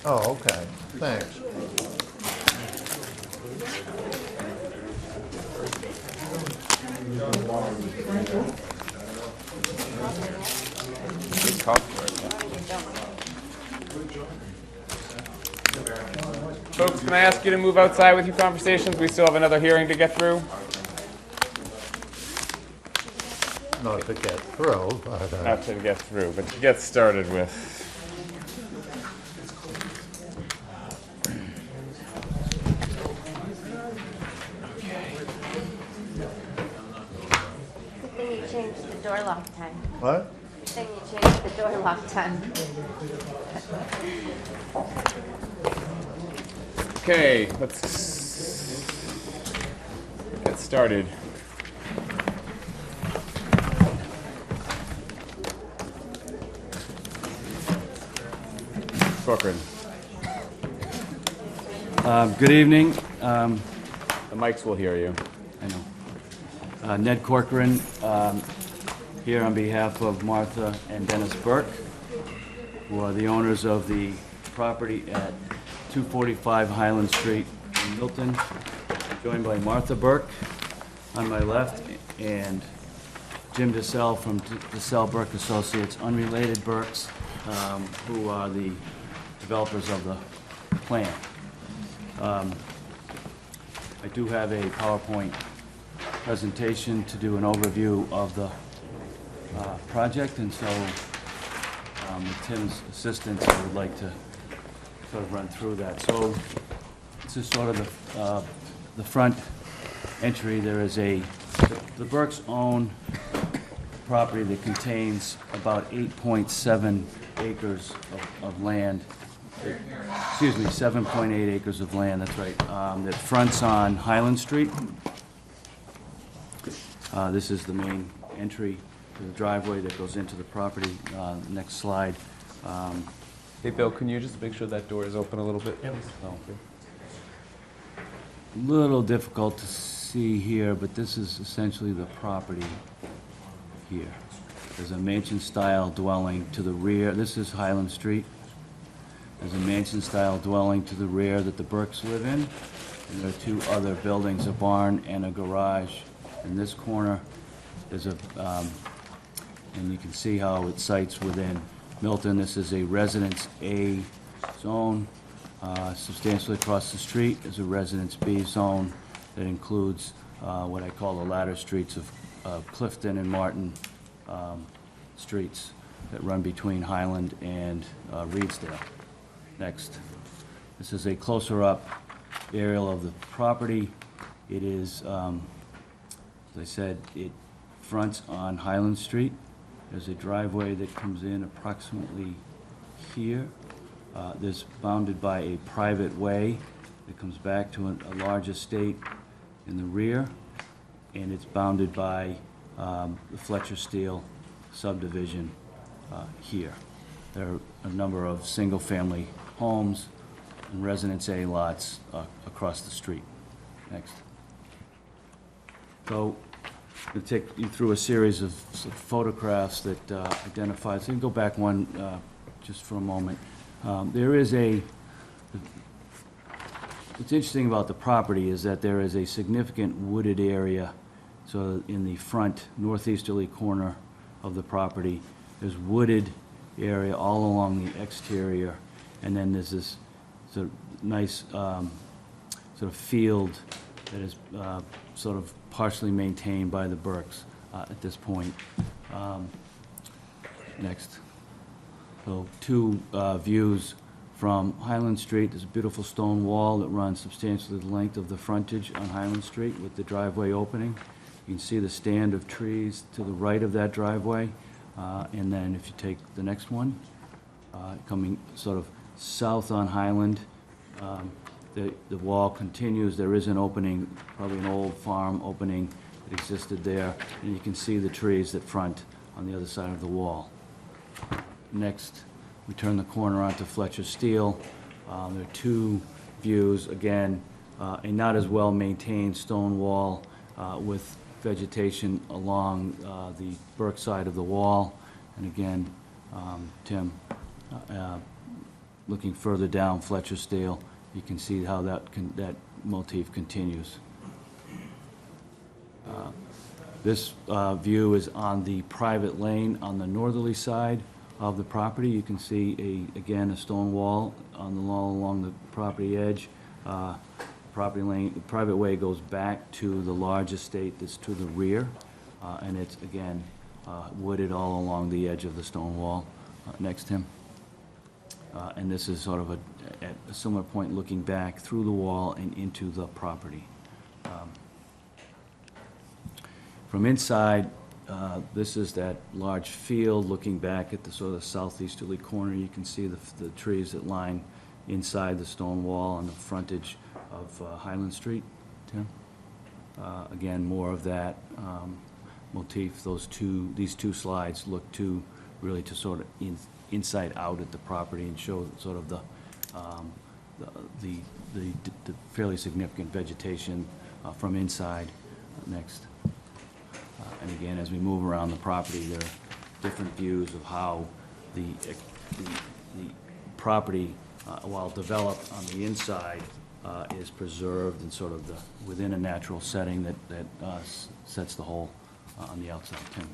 Oh, okay, thanks. Good call for it. Folks, can I ask you to move outside with your conversations? We still have another hearing to get through. Not to get through, but, Not to get through, but to get started with. Good thing you changed the door lock time. what? Good thing you changed the door lock time. Okay, let's get started. Corcoran. Good evening. The mics will hear you. I know. Ned Corcoran, here on behalf of Martha and Dennis Burke, who are the owners of the property at 245 Highland Street in Milton, joined by Martha Burke on my left and Jim DeSalle from DeSalle Burke Associates, unrelated Burkes, who are the developers of the plan. I do have a PowerPoint presentation to do an overview of the project, and so with Tim's assistance, I would like to sort of run through that. So this is sort of the front entry. There is the Burkes own property that contains about 8.7 acres of land. Excuse me, 7.8 acres of land, that's right, that fronts on Highland Street. This is the main entry to the driveway that goes into the property. Next slide. Hey, Bill, can you just make sure that door is open a little bit? Yep. Little difficult to see here, but this is essentially the property here. There's a mansion-style dwelling to the rear. This is Highland Street. There's a mansion-style dwelling to the rear that the Burkes live in. And there are two other buildings, a barn and a garage. In this corner, there's and you can see how it sites within Milton. This is a Residence A zone. Substantially across the street is a Residence B zone that includes what I call the ladder streets of Clifton and Martin streets that run between Highland and Reedsdale. Next. This is a closer-up aerial of the property. It is, as I said, it fronts on Highland Street. There's a driveway that comes in approximately here. There's bounded by a private way that comes back to a large estate in the rear, and it's bounded by the Fletcher Steel subdivision here. There are a number of single-family homes and Residence A lots across the street. Next. So to take you through a series of photographs that identify, so you can go back one just for a moment. There is what's interesting about the property is that there is a significant wooded area. So in the front northeasterly corner of the property, there's wooded area all along the exterior, and then there's this sort of nice sort of field that is sort of partially maintained by the Burkes at this point. Next. So two views from Highland Street. There's a beautiful stone wall that runs substantially the length of the frontage on Highland Street with the driveway opening. You can see the stand of trees to the right of that driveway. And then if you take the next one, coming sort of south on Highland, the wall continues. There is an opening, probably an old farm opening that existed there. And you can see the trees that front on the other side of the wall. Next, we turn the corner onto Fletcher Steel. There are two views, again, a not as well maintained stone wall with vegetation along the Burke side of the wall. And again, Tim, looking further down Fletcher Steel, you can see how that motif continues. This view is on the private lane on the northerly side of the property. You can see again a stone wall on the wall along the property edge. Property lane, the private way goes back to the large estate that's to the rear, and it's again wooded all along the edge of the stone wall. Next, Tim. And this is sort of at a similar point looking back through the wall and into the property. From inside, this is that large field looking back at the sort of southeasterly corner. You can see the trees that line inside the stone wall on the frontage of Highland Street, Tim. Again, more of that motif. These two slides look really to sort of inside out at the property and show sort of the fairly significant vegetation from inside. Next. And again, as we move around the property, there are different views of how the property, while developed on the inside, is preserved and sort of within a natural setting that sets the whole on the outside. Tim.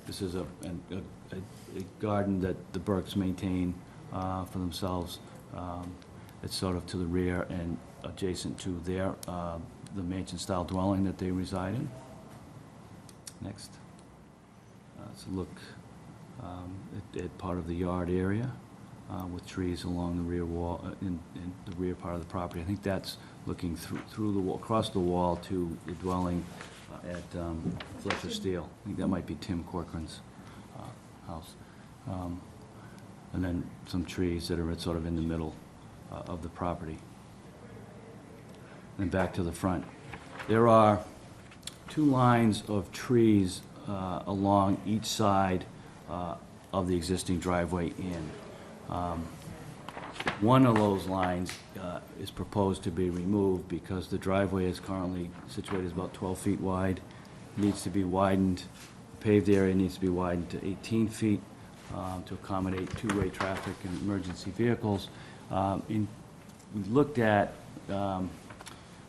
This is a garden that the Burkes maintain for themselves. It's sort of to the rear and adjacent to the mansion-style dwelling that they reside in. Next. Let's look at part of the yard area with trees along the rear wall, in the rear part of the property. I think that's looking through the wall, across the wall to the dwelling at Fletcher Steel. I think that might be Tim Corcoran's house. And then some trees that are sort of in the middle of the property. And back to the front. There are two lines of trees along each side of the existing driveway in. One of those lines is proposed to be removed because the driveway is currently situated as about 12 feet wide. It needs to be widened. The paved area needs to be widened to 18 feet to accommodate two-way traffic and emergency vehicles. We looked at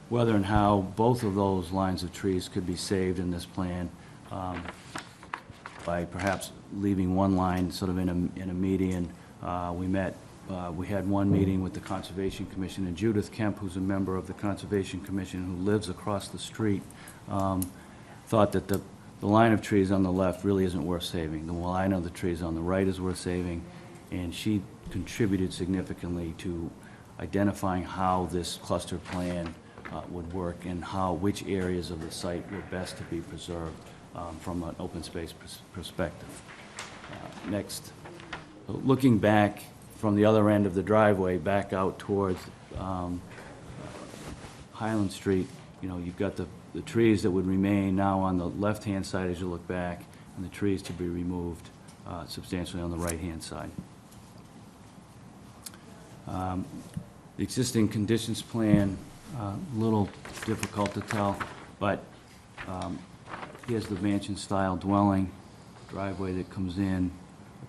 whether and how both of those lines of trees could be saved in this plan by perhaps leaving one line sort of in a median. We had one meeting with the Conservation Commission, and Judith Kemp, who's a member of the Conservation Commission who lives across the street, thought that the line of trees on the left really isn't worth saving. The line of the trees on the right is worth saving, and she contributed significantly to identifying how this cluster plan would work and which areas of the site were best to be preserved from an open space perspective. Next, looking back from the other end of the driveway back out towards Highland Street, you've got the trees that would remain now on the left-hand side as you look back, and the trees to be removed substantially on the right-hand side. The existing conditions plan, a little difficult to tell, but Here's the mansion-style dwelling, driveway that comes in,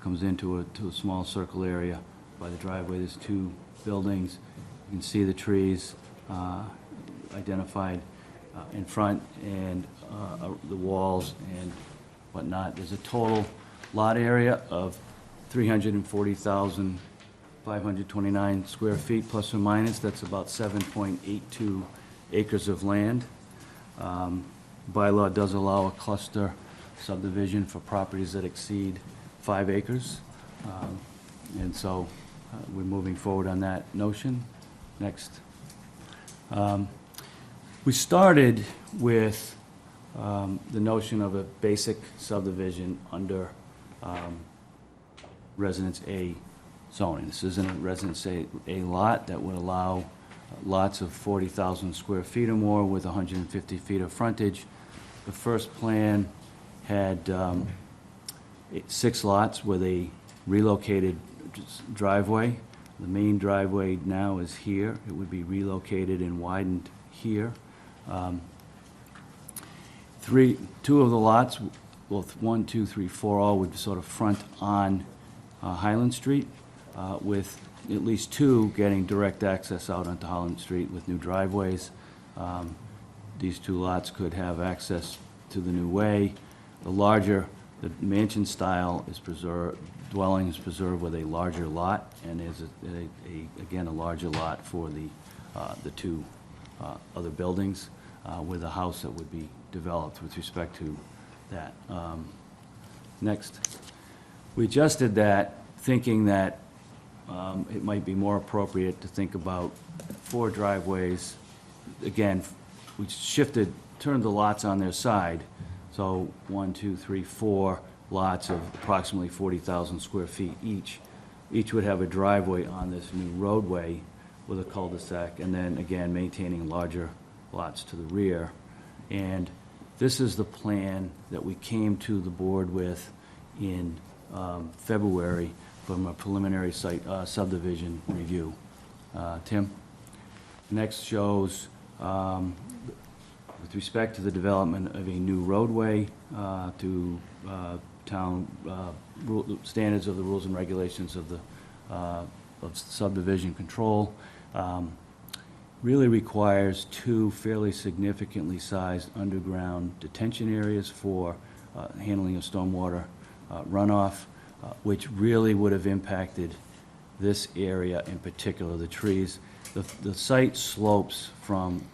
to a small circle area. By the driveway, there's two buildings. You can see the trees identified in front, and the walls and whatnot. There's a total lot area of 340,529 square feet, plus or minus. That's about 7.82 acres of land. Bylaw does allow a cluster subdivision for properties that exceed 5 acres. And so we're moving forward on that notion. Next. We started with the notion of a basic subdivision under Residence A zoning. This isn't a Residence A lot that would allow lots of 40,000 square feet or more with 150 feet of frontage. The first plan had 6 lots with a relocated driveway. The main driveway now is here. It would be relocated and widened here. 2 of the lots, well, 1, 2, 3, 4, all would sort of front on Highland Street, with at least 2 getting direct access out onto Highland Street with new driveways. These 2 lots could have access to the new way. The mansion style is preserved, dwelling is preserved with a larger lot, and is again a larger lot for the 2 other buildings, with a house that would be developed with respect to that. Next. We adjusted that, thinking that it might be more appropriate to think about 4 driveways. Again, we turned the lots on their side. So 1, 2, 3, 4 lots of approximately 40,000 square feet each. Each would have a driveway on this new roadway with a cul-de-sac, and then again maintaining larger lots to the rear. And this is the plan that we came to the board with in February from a preliminary site subdivision review. Tim? Next shows, with respect to the development of a new roadway to town standards of the rules and regulations of the of subdivision control, really requires 2 fairly significantly sized underground detention areas for handling of stormwater runoff, which really would have impacted this area in particular, the trees. The site slopes from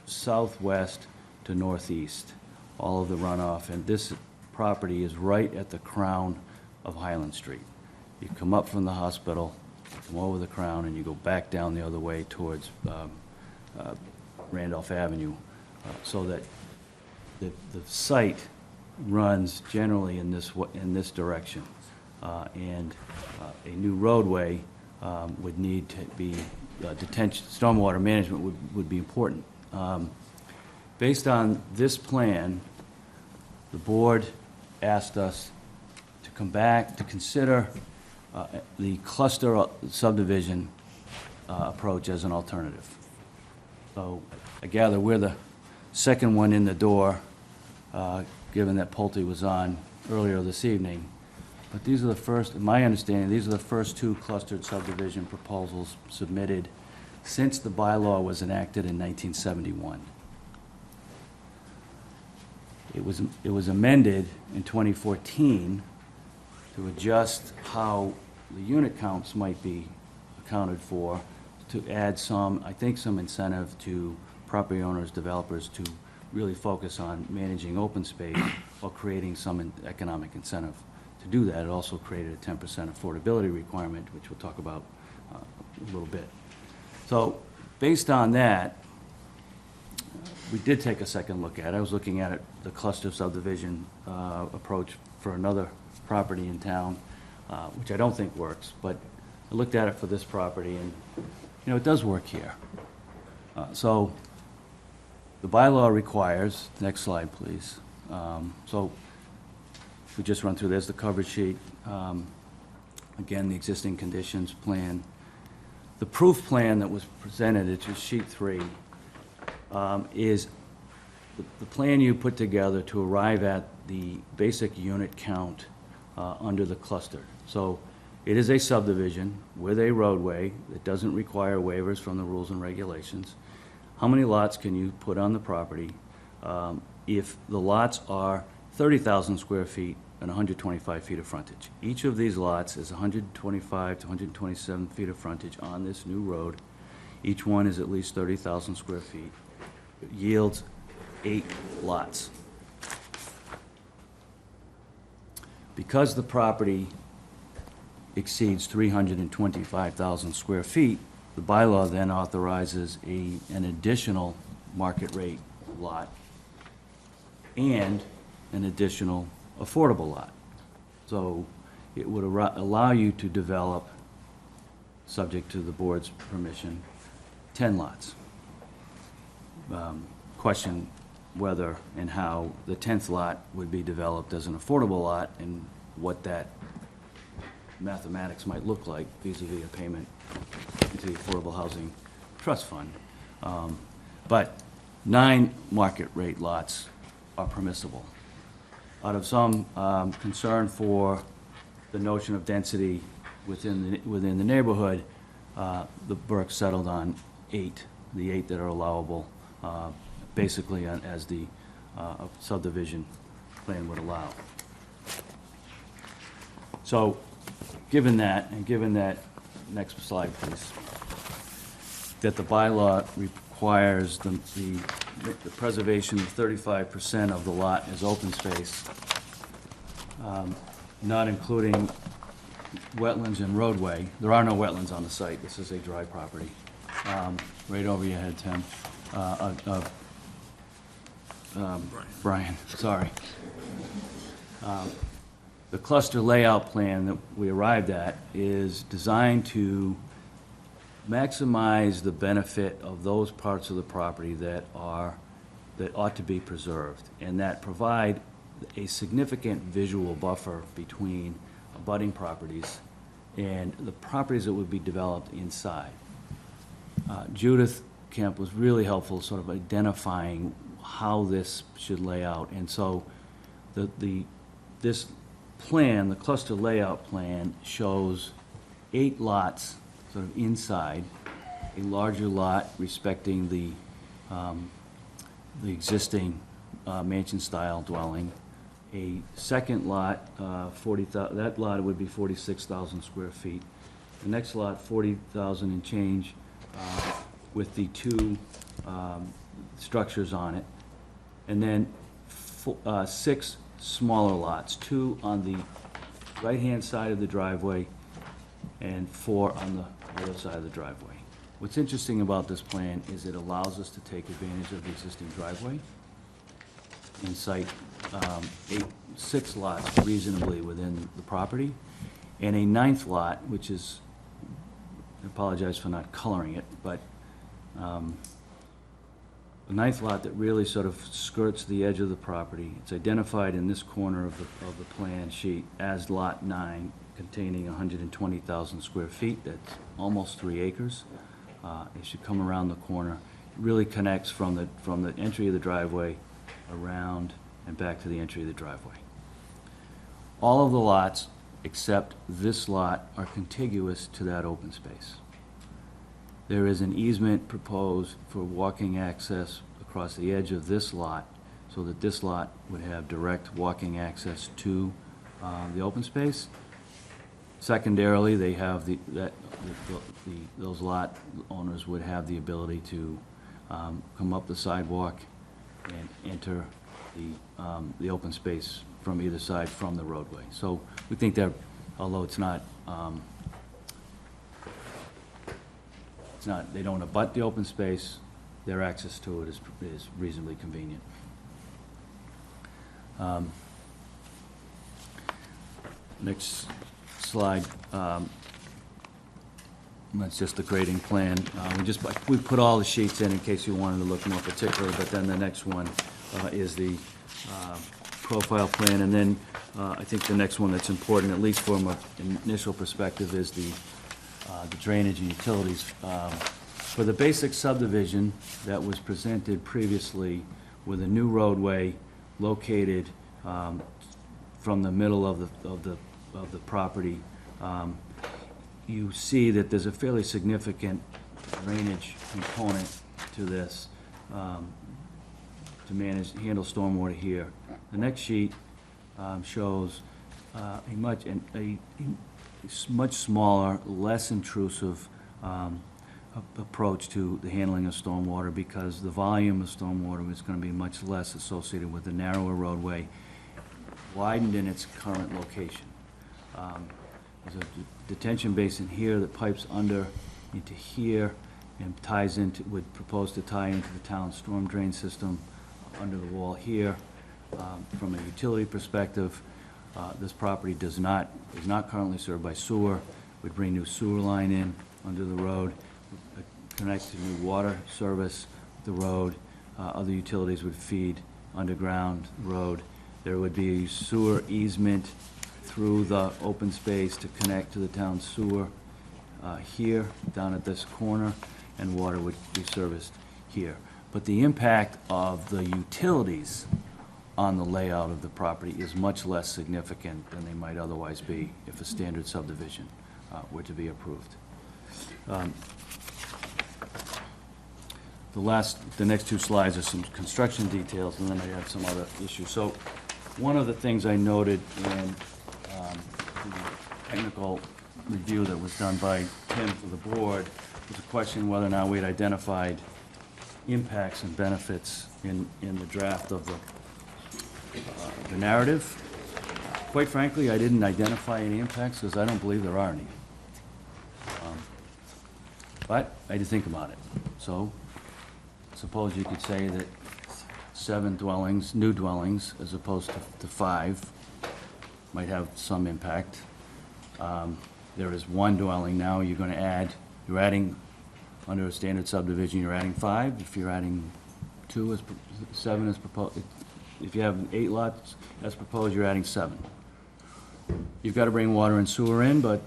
southwest to northeast, all of the runoff, and this property is right at the crown of Highland Street. You come up from the hospital, come over the crown, and you go back down the other way towards Randolph Avenue, so that the site runs generally in this direction, and a new roadway would need to be stormwater management would be important. Based on this plan, the board asked us to come back to consider the cluster subdivision approach as an alternative. So I gather we're the second one in the door, given that Pulte was on earlier this evening. But these are the first, in my understanding, these are the first 2 clustered subdivision proposals submitted since the bylaw was enacted in 1971. It was amended in 2014 to adjust how the unit counts might be accounted for, to add some incentive to property owners, developers to really focus on managing open space while creating some economic incentive to do that. It also created a 10% affordability requirement, which we'll talk about a little bit. So based on that, we did take a second look at it. I was looking at the cluster subdivision approach for another property in town, which I don't think works, but I looked at it for this property, and it does work here. So the bylaw requires, next slide please. So we just run through, there's the coverage sheet. Again, the existing conditions plan. The proof plan that was presented, it's sheet 3, is the plan you put together to arrive at the basic unit count under the cluster. So it is a subdivision with a roadway that doesn't require waivers from the rules and regulations. How many lots can you put on the property if the lots are 30,000 square feet and 125 feet of frontage? Each of these lots is 125 to 127 feet of frontage on this new road. Each one is at least 30,000 square feet. It yields 8 lots. Because the property exceeds 325,000 square feet, the bylaw then authorizes an additional market rate lot and an additional affordable lot. So it would allow you to develop, subject to the board's permission, 10 lots. Question whether and how the 10th lot would be developed as an affordable lot and what that mathematics might look like vis-a-vis a payment to the Affordable Housing Trust Fund. But 9 market rate lots are permissible. Out of some concern for the notion of density within the neighborhood, the Burke settled on 8, the 8 that are allowable, basically as the subdivision plan would allow. So, given that, next slide please, that the bylaw requires the preservation of 35% of the lot as open space, not including wetlands and roadway. There are no wetlands on the site. This is a dry property. Right over your head, Tim. Brian, sorry. The cluster layout plan that we arrived at is designed to maximize the benefit of those parts of the property that ought to be preserved and that provide a significant visual buffer between abutting properties and the properties that would be developed inside. Judith Kemp was really helpful sort of identifying how this should lay out. And so this plan, the cluster layout plan, shows 8 lots sort of inside, a larger lot respecting the existing mansion-style dwelling, a second lot, that lot would be 46,000 square feet. The next lot, 40,000 and change, with the 2 structures on it. And then 6 smaller lots, 2 on the right-hand side of the driveway and 4 on the other side of the driveway. What's interesting about this plan is it allows us to take advantage of the existing driveway and site 6 lots reasonably within the property, and a 9th lot, which is, I apologize for not coloring it, but a 9th lot that really sort of skirts the edge of the property. It's identified in this corner of the plan sheet as Lot 9, containing 120,000 square feet. That's almost 3 acres. It should come around the corner. It really connects from the entry of the driveway around and back to the entry of the driveway. All of the lots except this lot are contiguous to that open space. There is an easement proposed for walking access across the edge of this lot so that this lot would have direct walking access to the open space. Secondarily, they have those lot owners would have the ability to come up the sidewalk and enter the open space from either side from the roadway. So we think that, although it's not, they don't abut the open space, their access to it is reasonably convenient. Next slide. That's just the grading plan. We put all the sheets in case you wanted to look more particular, but then the next one is the profile plan, and then I think the next one that's important, at least from an initial perspective, is the drainage and utilities. For the basic subdivision that was presented previously, with a new roadway located from the middle of the property. You see that there's a fairly significant drainage component to this to handle stormwater here. The next sheet shows a much smaller, less intrusive approach to the handling of stormwater, because the volume of stormwater is going to be much less associated with the narrower roadway, widened in its current location. There's a detention basin here that pipes under into here and ties into, would propose to tie into the town's storm drain system under the wall here. From a utility perspective, this property is not currently served by sewer. Would bring new sewer line in under the road, connect to new water service, the road. Other utilities would feed underground road. There would be a sewer easement through the open space to connect to the town sewer here, down at this corner, and water would be serviced here. But the impact of the utilities on the layout of the property is much less significant than they might otherwise be if a standard subdivision were to be approved. The next two slides are some construction details, and then I have some other issues. So one of the things I noted in the technical review that was done by Tim for the board was a question whether or not we'd identified impacts and benefits in the draft of the narrative. Quite frankly, I didn't identify any impacts because I don't believe there are any. But I had to think about it. So suppose you could say that 7 dwellings, new dwellings, as opposed to 5, might have some impact. There is 1 dwelling now. You're adding, under a standard subdivision, you're adding 5. If you're adding 7 as proposed, if you have 8 lots as proposed, you're adding 7. You've got to bring water and sewer in, but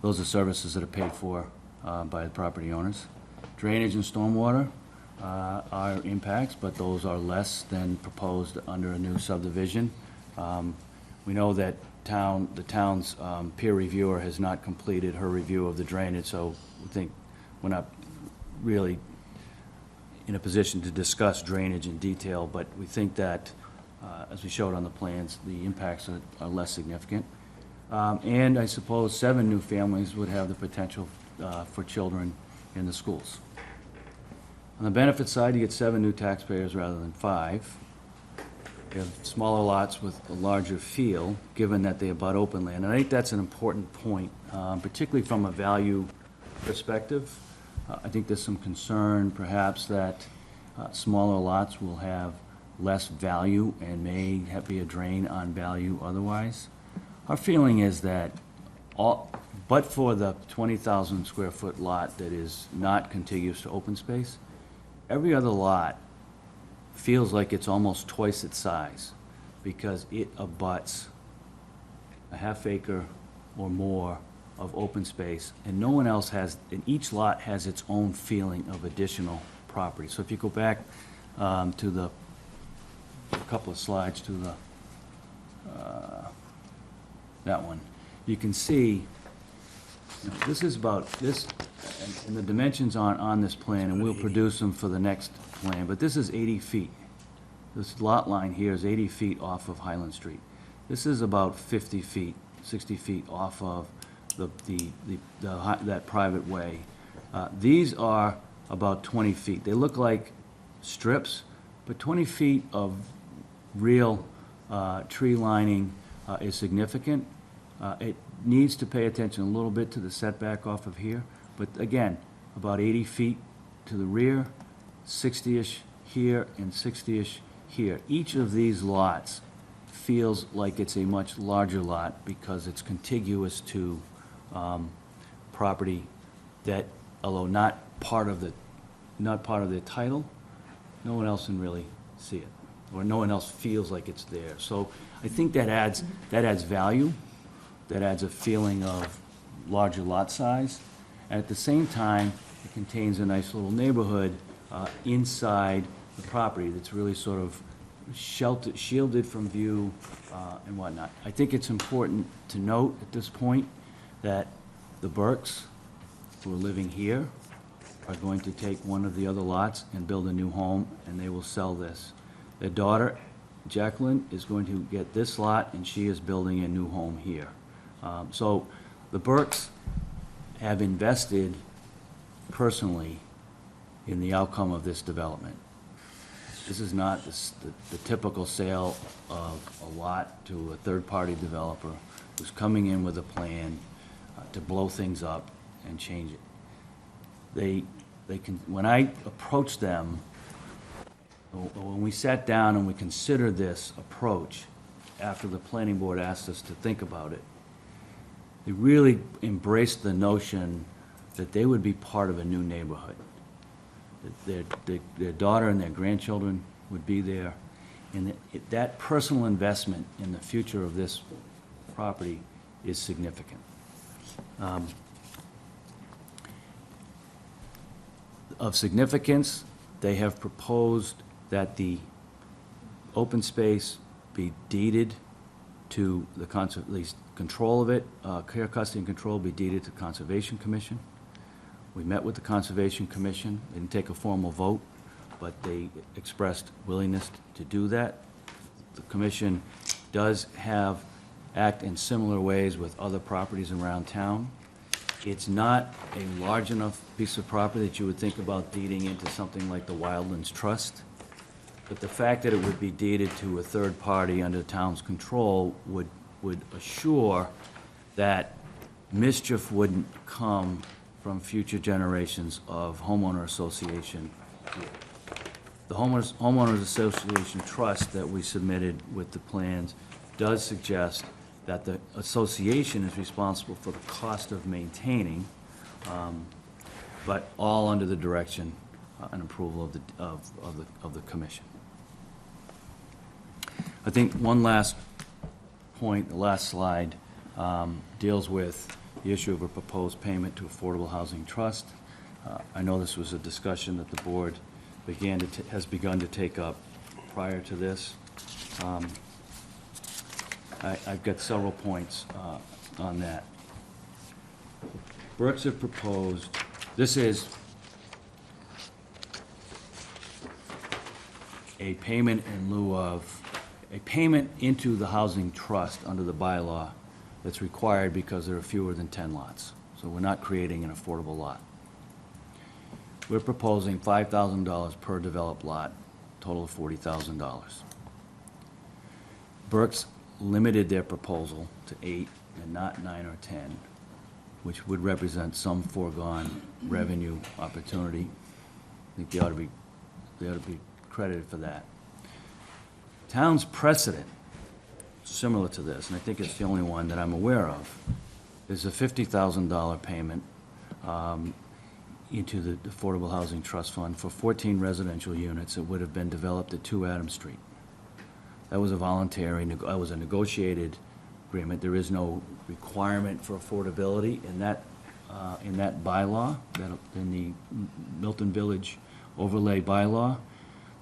those are services that are paid for by the property owners. Drainage and stormwater are impacts, but those are less than proposed under a new subdivision. We know that the town's peer reviewer has not completed her review of the drainage, so we think we're not really in a position to discuss drainage in detail, but we think that, as we showed on the plans, the impacts are less significant. And I suppose 7 new families would have the potential for children in the schools. On the benefit side, you get 7 new taxpayers rather than 5. You have smaller lots with a larger feel, given that they abut open land. And I think that's an important point, particularly from a value perspective. I think there's some concern, perhaps, that smaller lots will have less value and may be a drain on value otherwise. Our feeling is that, but for the 20,000 square foot lot that is not contiguous to open space, every other lot feels like it's almost twice its size because it abuts a half acre or more of open space, and no one else has, and each lot has its own feeling of additional property. So if you go back to a couple of slides to that one, you can see this is about this, and the dimensions on this plan, and we'll produce them for the next plan, but this is 80 feet. This lot line here is 80 feet off of Highland Street. This is about 50 feet, 60 feet off of that private way. These are about 20 feet. They look like strips, but 20 feet of real tree lining is significant. It needs to pay attention a little bit to the setback off of here, but again, about 80 feet to the rear, 60-ish here, and 60-ish here. Each of these lots feels like it's a much larger lot because it's contiguous to property that, although not part of the title, no one else can really see it, or no one else feels like it's there. So I think that adds value, that adds a feeling of larger lot size. And at the same time, it contains a nice little neighborhood inside the property that's really sort of shielded from view and whatnot. I think it's important to note at this point that the Burks, who are living here, are going to take one of the other lots and build a new home, and they will sell this. Their daughter, Jacqueline, is going to get this lot, and she is building a new home here. So the Burks have invested personally in the outcome of this development. This is not the typical sale of a lot to a third-party developer who's coming in with a plan to blow things up and change it. They can, when I approached them, when we sat down and we considered this approach after the planning board asked us to think about it, they really embraced the notion that they would be part of a new neighborhood. Their daughter and their grandchildren would be there, and that personal investment in the future of this property is significant. Of significance, they have proposed that the open space be deeded to the at least control of it, care, custody, and control be deeded to the Conservation Commission. We met with the Conservation Commission. They didn't take a formal vote, but they expressed willingness to do that. The commission does act in similar ways with other properties around town. It's not a large enough piece of property that you would think about deeding into something like the Wildlands Trust. But the fact that it would be deeded to a third party under the town's control would assure that mischief wouldn't come from future generations of homeowner association. The Homeowners Association Trust that we submitted with the plans does suggest that the association is responsible for the cost of maintaining, but all under the direction and approval of the commission. I think one last point, the last slide, deals with the issue of a proposed payment to Affordable Housing Trust. I know this was a discussion that the board has begun to take up prior to this. I've got several points on that. Burks have proposed, this is a payment in lieu of, a payment into the housing trust under the bylaw that's required because there are fewer than 10 lots. So we're not creating an affordable lot. We're proposing $5,000 per developed lot, total of $40,000. Burks limited their proposal to 8 and not 9 or 10, which would represent some foregone revenue opportunity. I think they ought to be credited for that. Town's precedent, similar to this, and I think it's the only one that I'm aware of, is a $50,000 payment into the Affordable Housing Trust Fund for 14 residential units that would have been developed at 2 Adams Street. That was a voluntary, that was a negotiated agreement. There is no requirement for affordability in that bylaw, in the Milton Village overlay bylaw.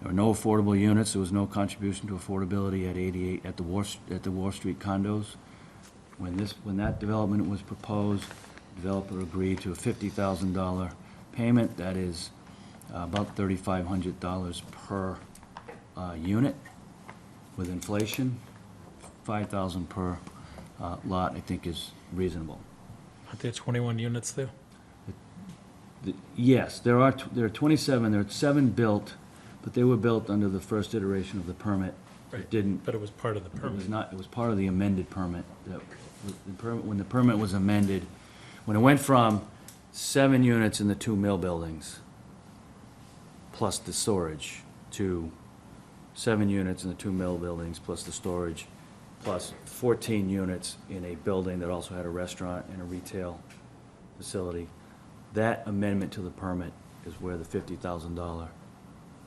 There were no affordable units. There was no contribution to affordability at 88 at the Wharf Street condos. When that development was proposed, the developer agreed to a $50,000 payment. That is about $3,500 per unit. With inflation, $5,000 per lot, I think, is reasonable. Aren't there 21 units there? Yes, there are 27. There are 7 built, but they were built under the first iteration of the permit. Right. It didn't. But it was part of the permit. It was not. It was part of the amended permit. When the permit was amended, when it went from 7 units in the 2 mill buildings, plus the storage, to 7 units in the 2 mill buildings, plus the storage, plus 14 units in a building that also had a restaurant and a retail facility. That amendment to the permit is where the $50,000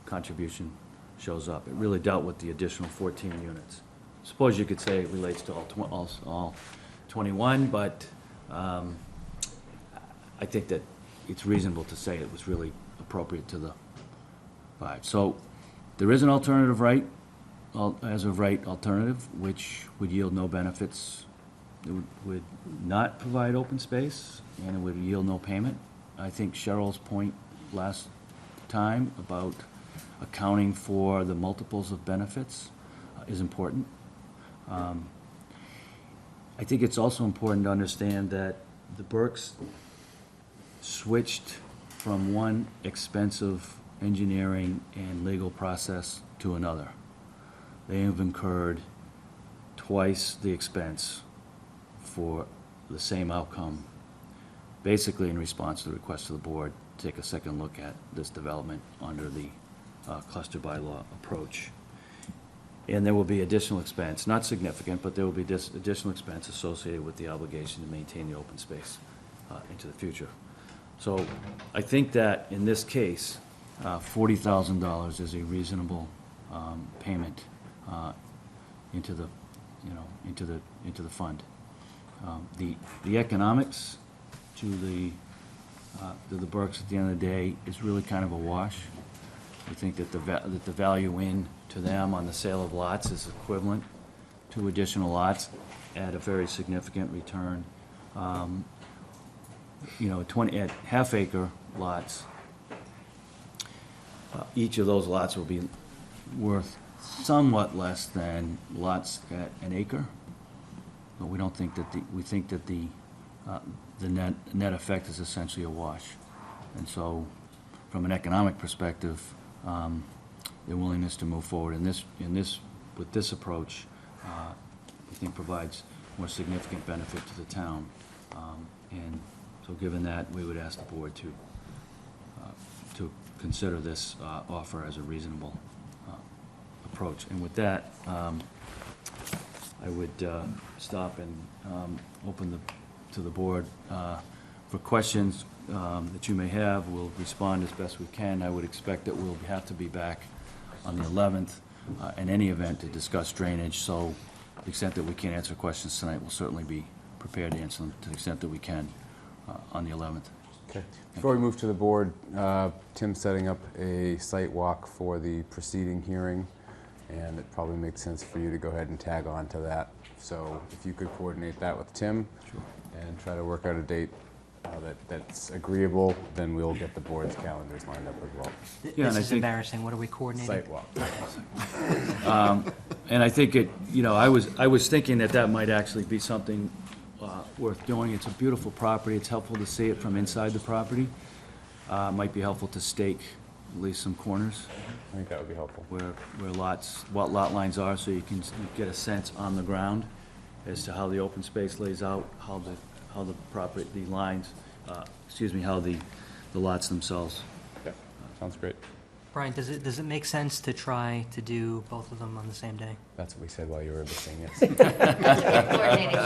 contribution shows up. It really dealt with the additional 14 units. Suppose you could say it relates to all 21, but I think that it's reasonable to say it was really appropriate to the 5. So there is an alternative right, as of right alternative, which would yield no benefits. It would not provide open space, and it would yield no payment. I think Cheryl's point last time about accounting for the multiples of benefits is important. I think it's also important to understand that the Burkes switched from one expensive engineering and legal process to another. They have incurred twice the expense for the same outcome, basically in response to the request of the board to take a second look at this development under the cluster bylaw approach. And there will be additional expense, not significant, but there will be additional expense associated with the obligation to maintain the open space into the future. So I think that in this case, $40,000 is a reasonable payment into the, into the fund. The economics to the Burkes at the end of the day is really kind of a wash. We think that the value in to them on the sale of lots is equivalent to additional lots at a very significant return. At half-acre lots, each of those lots will be worth somewhat less than lots at an acre. But we don't think that we think that the net effect is essentially a wash. And so, from an economic perspective, their willingness to move forward with this approach, we think provides more significant benefit to the town. And so, given that, we would ask the board to consider this offer as a reasonable approach. And with that, I would stop and open to the board for questions that you may have. We'll respond as best we can. I would expect that we'll have to be back on the 11th in any event to discuss drainage. So to the extent that we can't answer questions tonight, we'll certainly be prepared to answer them to the extent that we can on the 11th. Okay. Before we move to the board, Tim's setting up a site walk for the preceding hearing, and it probably makes sense for you to go ahead and tag on to that. So if you could coordinate that with Tim and try to work out a date that's agreeable, then we'll get the board's calendars lined up as well. This is embarrassing. What are we coordinating? Site walk. And I think I was thinking that might actually be something worth doing. It's a beautiful property. It's helpful to see it from inside the property. Might be helpful to stake at least some corners. I think that would be helpful. Where what lot lines are, so you can get a sense on the ground as to how the open space lays out, how the property, the lines, how the lots themselves. Yeah, sounds great. Brian, does it make sense to try to do both of them on the same day? That's what we said while you were listening, yes.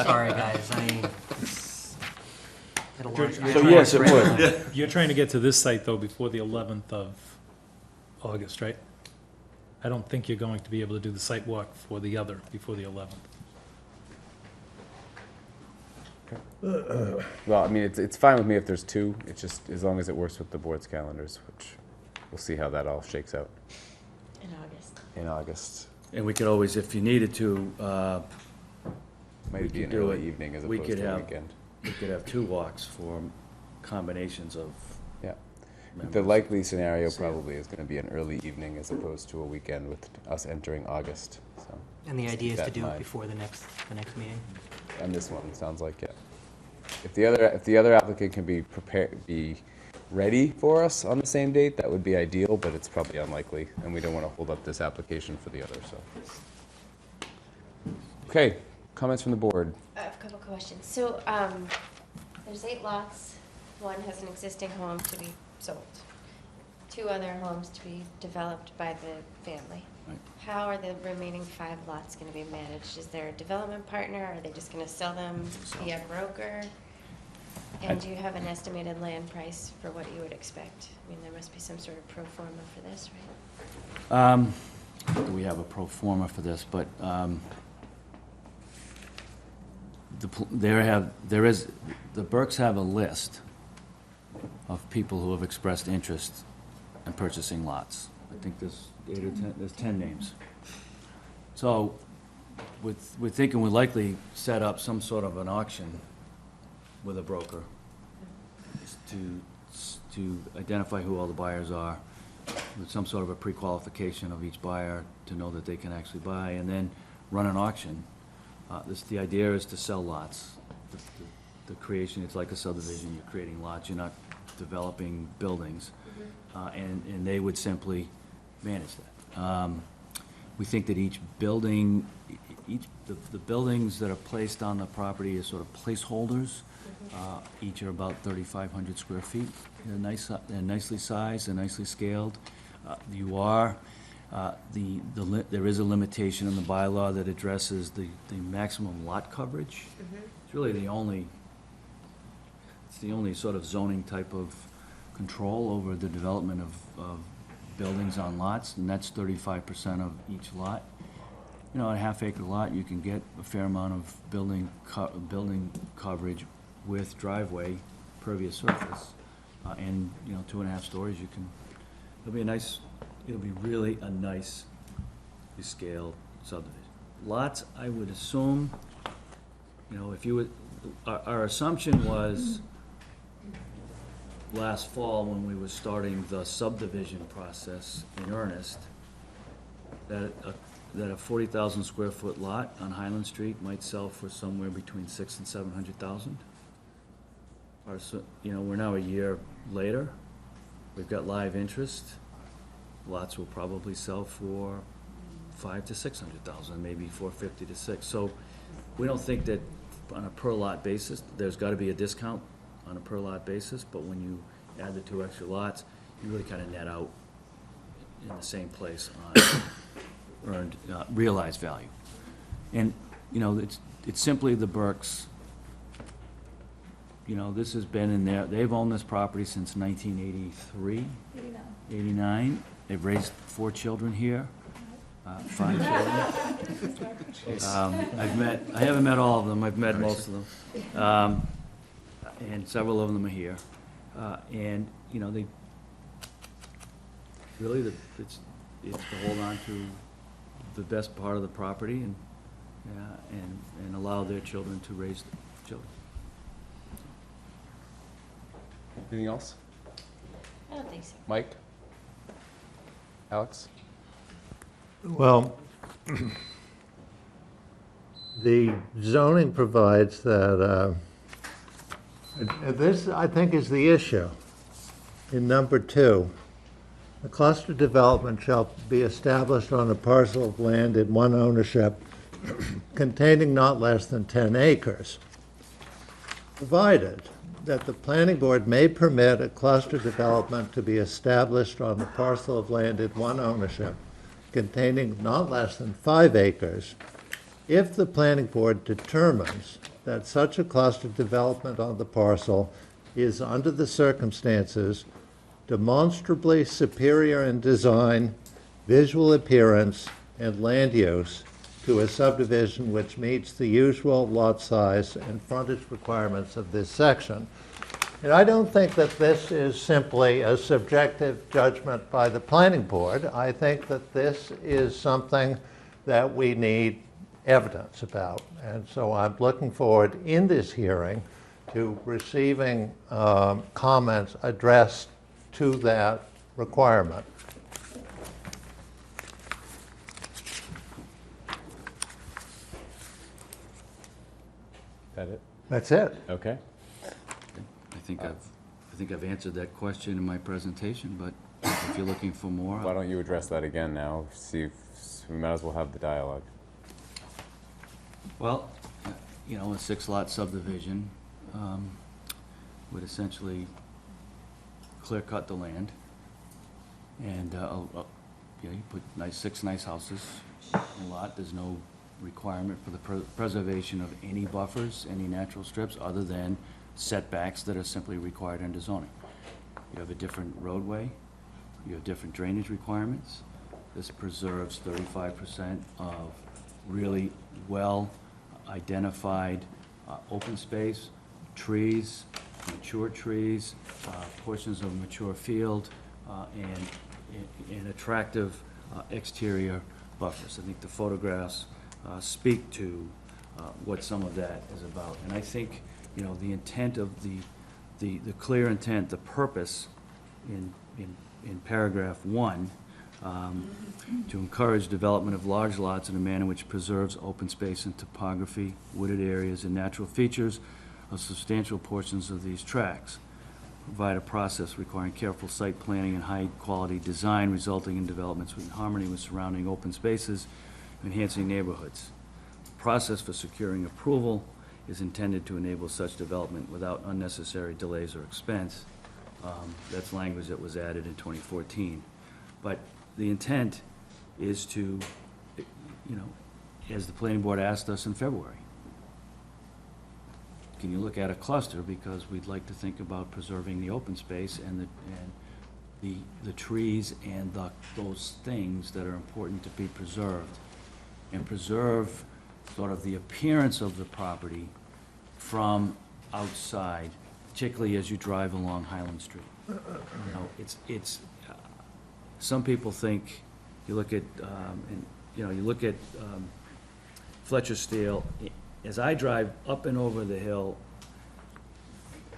Sorry, guys. So yes, it would. You're trying to get to this site, though, before the 11th of August, right? I don't think you're going to be able to do the site walk for the other before the 11th. Well, I mean, it's fine with me if there's two. It's just as long as it works with the board's calendars, which we'll see how that all shakes out. In August. And we could always, if you needed to, might be an early evening as opposed to a weekend. We could have two walks for combinations of. Yeah. The likely scenario probably is going to be an early evening as opposed to a weekend with us entering August. So. And the idea is to do it before the next meeting? And this one sounds like it. If the other applicant can be ready for us on the same date, that would be ideal, but it's probably unlikely, and we don't want to hold up this application for the other. So, okay, comments from the board. I have a couple questions. So there's 8 lots. One has an existing home to be sold. 2 other homes to be developed by the family. Right. How are the remaining 5 lots going to be managed? Is there a development partner? Are they just going to sell them via broker? And do you have an estimated land price for what you would expect? I mean, there must be some sort of pro forma for this, right? We have a pro forma for this, but the Burkes have a list of people who have expressed interest in purchasing lots. I think there's 8 or 10, there's 10 names. So we're thinking we'll likely set up some sort of an auction with a broker to identify who all the buyers are, with some sort of a pre-qualification of each buyer to know that they can actually buy, and then run an auction. The idea is to sell lots. The creation, it's like a subdivision, you're creating lots, you're not developing buildings. And they would simply manage that. We think that each building, the buildings that are placed on the property is sort of placeholders. Each are about 3,500 square feet. They're nicely sized, they're nicely scaled. There is a limitation in the bylaw that addresses the maximum lot coverage. It's really the only sort of zoning type of control over the development of buildings on lots, and that's 35% of each lot. You know, a half-acre lot, you can get a fair amount of building coverage with driveway, pervious surface, and, 2.5 stories, it'll be really a nice scaled subdivision. Lots, I would assume, if you would, our assumption was last fall when we were starting the subdivision process in earnest, that a 40,000 square foot lot on Highland Street might sell for somewhere between $600,000 and $700,000. We're now a year later. We've got live interest. Lots will probably sell for $500,000 to $600,000, maybe $450,000 to $600,000. So we don't think that on a per lot basis, there's got to be a discount on a per lot basis, but when you add the 2 extra lots, you really kind of net out in the same place on earned, realized value. And, it's simply the Burkes. This has been in there, they've owned this property since 1983. 89. They've raised 4 children here, 5 children. I haven't met all of them, I've met most of them. And several of them are here. And, they, really, it's to hold on to the best part of the property and allow their children to raise children. Anything else? I don't think so. Mike? Alex? Well, the zoning provides that, this, I think, is the issue. In number 2, the cluster development shall be established on a parcel of land in one ownership containing not less than 10 acres, provided that the planning board may permit a cluster development to be established on the parcel of land in one ownership containing not less than 5 acres if the planning board determines that such a cluster development on the parcel is, under the circumstances, demonstrably superior in design, visual appearance, and land use to a subdivision which meets the usual lot size and frontage requirements of this section. And I don't think that this is simply a subjective judgment by the planning board. I think that this is something that we need evidence about. And so I'm looking forward in this hearing to receiving comments addressed to that requirement. That it? That's it. Okay. I think I've answered that question in my presentation, but if you're looking for more. Why don't you address that again now? See if we might as well have the dialogue. Well, a 6-lot subdivision would essentially clear-cut the land, and you put 6 nice houses in a lot. There's no requirement for the preservation of any buffers, any natural strips, other than setbacks that are simply required under zoning. You have a different roadway, you have different drainage requirements. This preserves 35% of really well-identified open space, trees, mature trees, portions of mature field, and and attractive exterior buffers. I think the photographs speak to what some of that is about. And I think, you know, the intent of the clear intent, the purpose in paragraph 1, to encourage development of large lots in a manner which preserves open space and topography, wooded areas, and natural features of substantial portions of these tracts. Provide a process requiring careful site planning and high-quality design resulting in developments in harmony with surrounding open spaces, enhancing neighborhoods. The process for securing approval is intended to enable such development without unnecessary delays or expense. That's language that was added in 2014. But the intent is to, you know, as the planning board asked us in February, can you look at a cluster, because we'd like to think about preserving the open space and the trees and those things that are important to be preserved, and preserve sort of the appearance of the property from outside, particularly as you drive along Highland Street. You know, it's some people think, you look at Fletcher Steel. As I drive up and over the hill,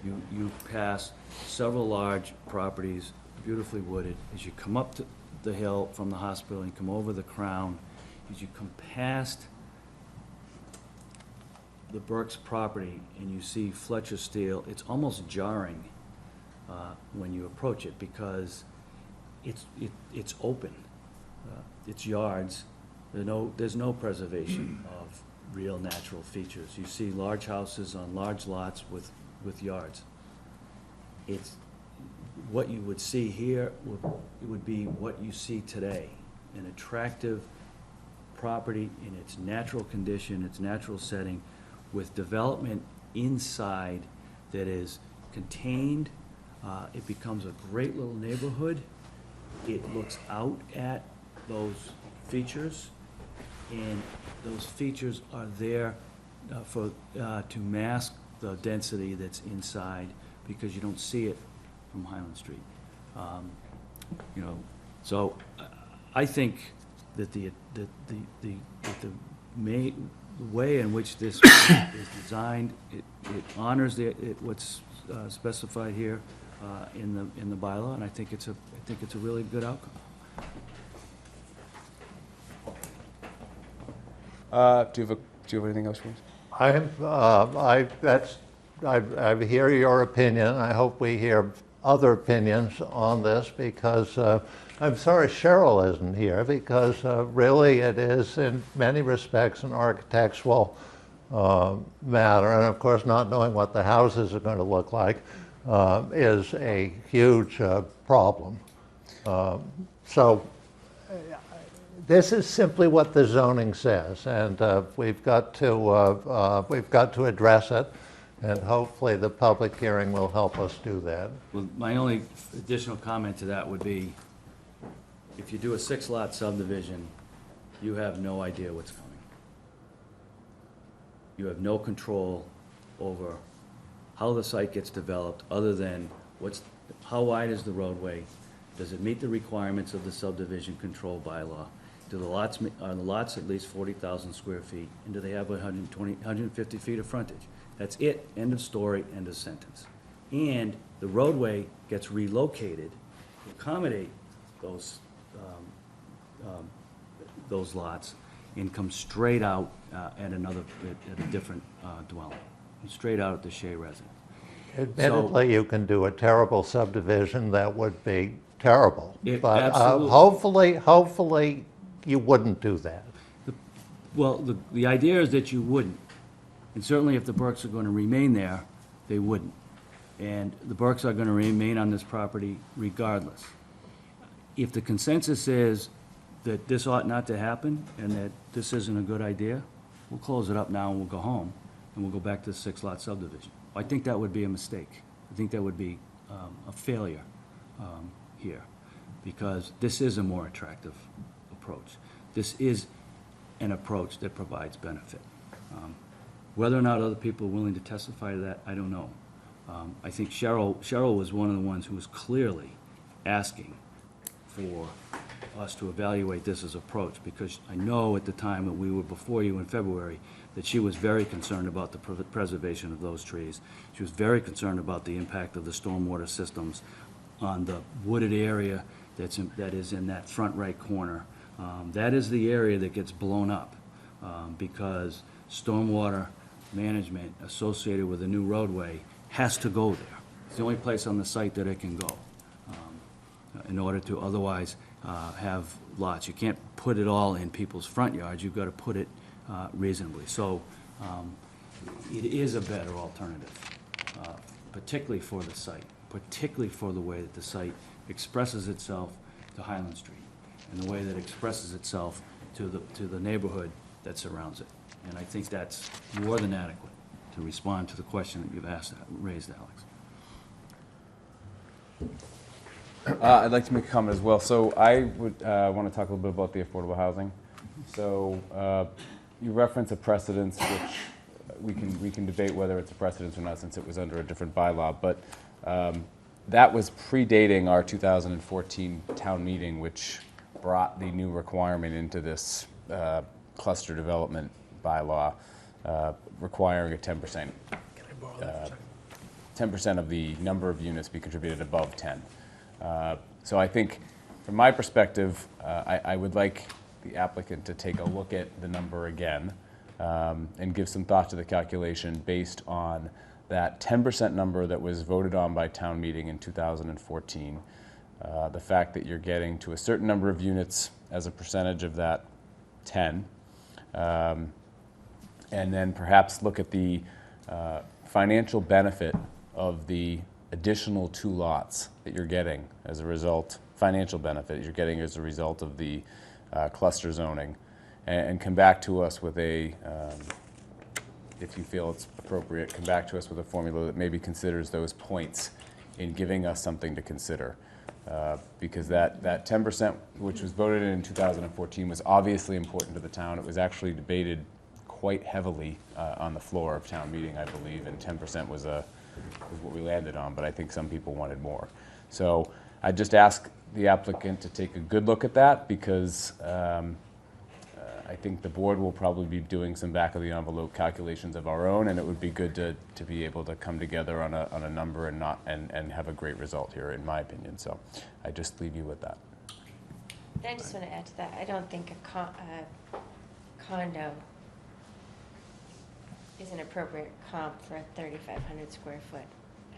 you pass several large properties, beautifully wooded. As you come up to the hill from the hospital and come over the Crown, as you come past the Burke's property and you see Fletcher Steel, it's almost jarring when you approach it, because it's open. It's yards. There's no preservation of real natural features. You see large houses on large lots with yards. It's what you would see here would be what you see today, an attractive property in its natural condition, its natural setting, with development inside that is contained. It becomes a great little neighborhood. It looks out at those features, and those features are there to mask the density that's inside, because you don't see it from Highland Street. You know, so I think that the way in which this is designed, it honors what's specified here in the bylaw, and I think it's a really good outcome. Do you have anything else, James? I hear your opinion. I hope we hear other opinions on this, because I'm sorry Cheryl isn't here, because really it is in many respects an architectural matter, and of course not knowing what the houses are going to look like is a huge problem. So this is simply what the zoning says, and we've got to address it, and hopefully the public hearing will help us do that. Well, my only additional comment to that would be, if you do a 6-lot subdivision, you have no idea what's coming. You have no control over how the site gets developed, other than how wide is the roadway? Does it meet the requirements of the subdivision control bylaw? Are the lots at least 40,000 square feet? And do they have 150 feet of frontage? That's it, end of story, end of sentence. And the roadway gets relocated to accommodate those lots, and comes straight out at a different dwelling, straight out at the Shea residence. Admittedly, you can do a terrible subdivision that would be terrible, but absolutely. hopefully you wouldn't do that. Well, the idea is that you wouldn't. And certainly if the Burkes are going to remain there, they wouldn't. And the Burkes are going to remain on this property regardless. If the consensus is that this ought not to happen and that this isn't a good idea, we'll close it up now and we'll go home and we'll go back to the 6-lot subdivision. I think that would be a mistake. I think that would be a failure here, because this is a more attractive approach. This is an approach that provides benefit. Whether or not other people are willing to testify to that, I don't know. I think Cheryl was one of the ones who was clearly asking for us to evaluate this as approach, because I know at the time that we were before you in February, that she was very concerned about the preservation of those trees. She was very concerned about the impact of the stormwater systems on the wooded area that is in that front right corner. That is the area that gets blown up because stormwater management associated with a new roadway has to go there. It's the only place on the site that it can go in order to otherwise have lots. You can't put it all in people's front yards. You've got to put it reasonably. So it is a better alternative, particularly for the site, particularly for the way that the site expresses itself to Highland Street and the way that it expresses itself to the neighborhood that surrounds it. And I think that's more than adequate to respond to the question that you've raised, Alex. I'd like to make a comment as well. So I would want to talk a little bit about the affordable housing. So you reference a precedence, which we can debate whether it's a precedence or not, since it was under a different bylaw. But that was predating our 2014 town meeting, which brought the new requirement into this cluster development bylaw, requiring a 10%. 10% of the number of units be contributed above 10. So I think, from my perspective, I would like the applicant to take a look at the number again and give some thought to the calculation based on that 10% number that was voted on by town meeting in 2014. The fact that you're getting to a certain number of units as a percentage of that 10, and then perhaps look at the financial benefit of the additional 2 lots that you're getting as a result, financial benefit you're getting as a result of the cluster zoning, and come back to us with a, if you feel it's appropriate, come back to us with a formula that maybe considers those points in giving us something to consider. Because that 10%, which was voted in 2014, was obviously important to the town. It was actually debated quite heavily on the floor of town meeting, I believe, and 10% was what we landed on, but I think some people wanted more. So I just ask the applicant to take a good look at that, because I think the board will probably be doing some back-of-the-envelope calculations of our own, and it would be good to be able to come together on a number and have a great result here, in my opinion. So I just leave you with that. I just want to add to that. I don't think a condo is an appropriate comp for a 3,500 square foot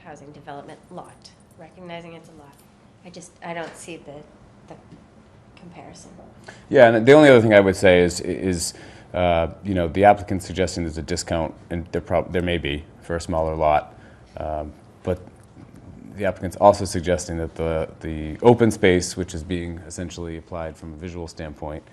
housing development lot. Recognizing it's a lot, I don't see the comparison. Yeah, and the only other thing I would say is you know, the applicant's suggesting there's a discount, and there may be for a smaller lot, but the applicant's also suggesting that the open space, which is being essentially applied from a visual standpoint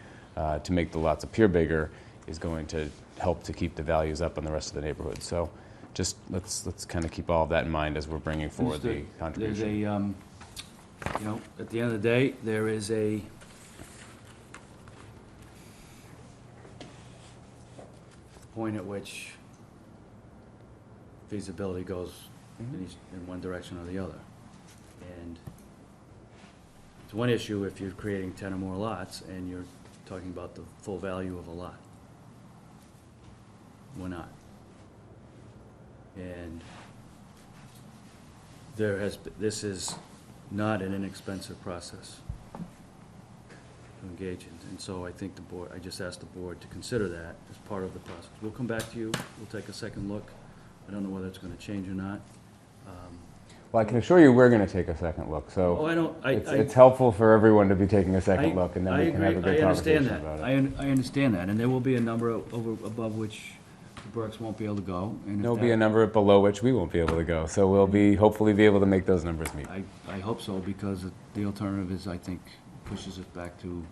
to make the lots appear bigger, is going to help to keep the values up in the rest of the neighborhood. So just let's kind of keep all of that in mind as we're bringing forward the contribution. There's a, you know, at the end of the day, there is a point at which feasibility goes in one direction or the other. And it's one issue if you're creating 10 or more lots and you're talking about the full value of a lot. We're not. And this is not an inexpensive process to engage in. And so I think I just asked the board to consider that as part of the process. We'll come back to you, we'll take a second look. I don't know whether it's gonna change or not. Well, I can assure you we're going to take a second look. So it's helpful for everyone to be taking a second look, and then we can have a good conversation about it. I understand that, and there will be a number above which the Burks won't be able to go. And there'll be a number below which we won't be able to go. So we'll hopefully be able to make those numbers meet. I hope so, because the alternative is, I think, pushes it back to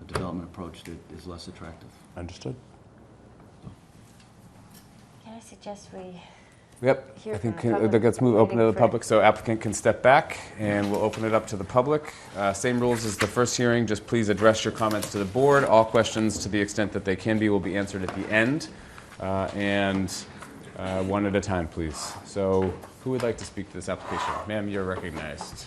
a development approach that is less attractive. Understood. Can I suggest we Yep, I think let's open to the public, so applicant can step back, and we'll open it up to the public. Same rules as the first hearing, just please address your comments to the board. All questions, to the extent that they can be, will be answered at the end, and one at a time, please. So who would like to speak to this application? Ma'am, you're recognized.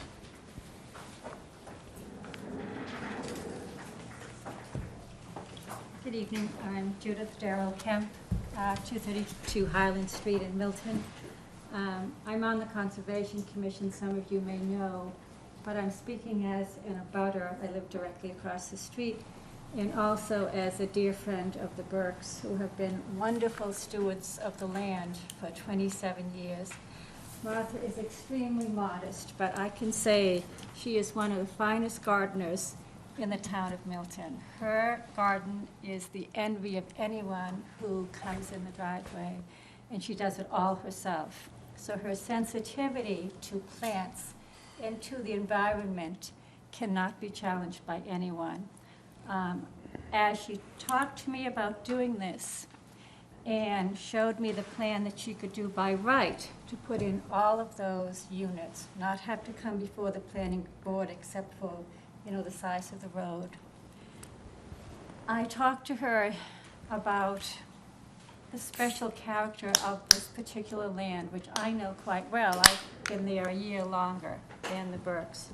Good evening. I'm Judith Darrell Kemp, 232 Highland Street in Milton. I'm on the Conservation Commission, some of you may know, but I'm speaking as an abutter. I live directly across the street, and also as a dear friend of the Burkes, who have been wonderful stewards of the land for 27 years. Martha is extremely modest, but I can say she is one of the finest gardeners in the town of Milton. Her garden is the envy of anyone who comes in the driveway, and she does it all herself. So her sensitivity to plants and to the environment cannot be challenged by anyone. As she talked to me about doing this and showed me the plan that she could do by right to put in all of those units, not have to come before the planning board except for, the size of the road. I talked to her about the special character of this particular land, which I know quite well. I've been there a year longer than the Burkes.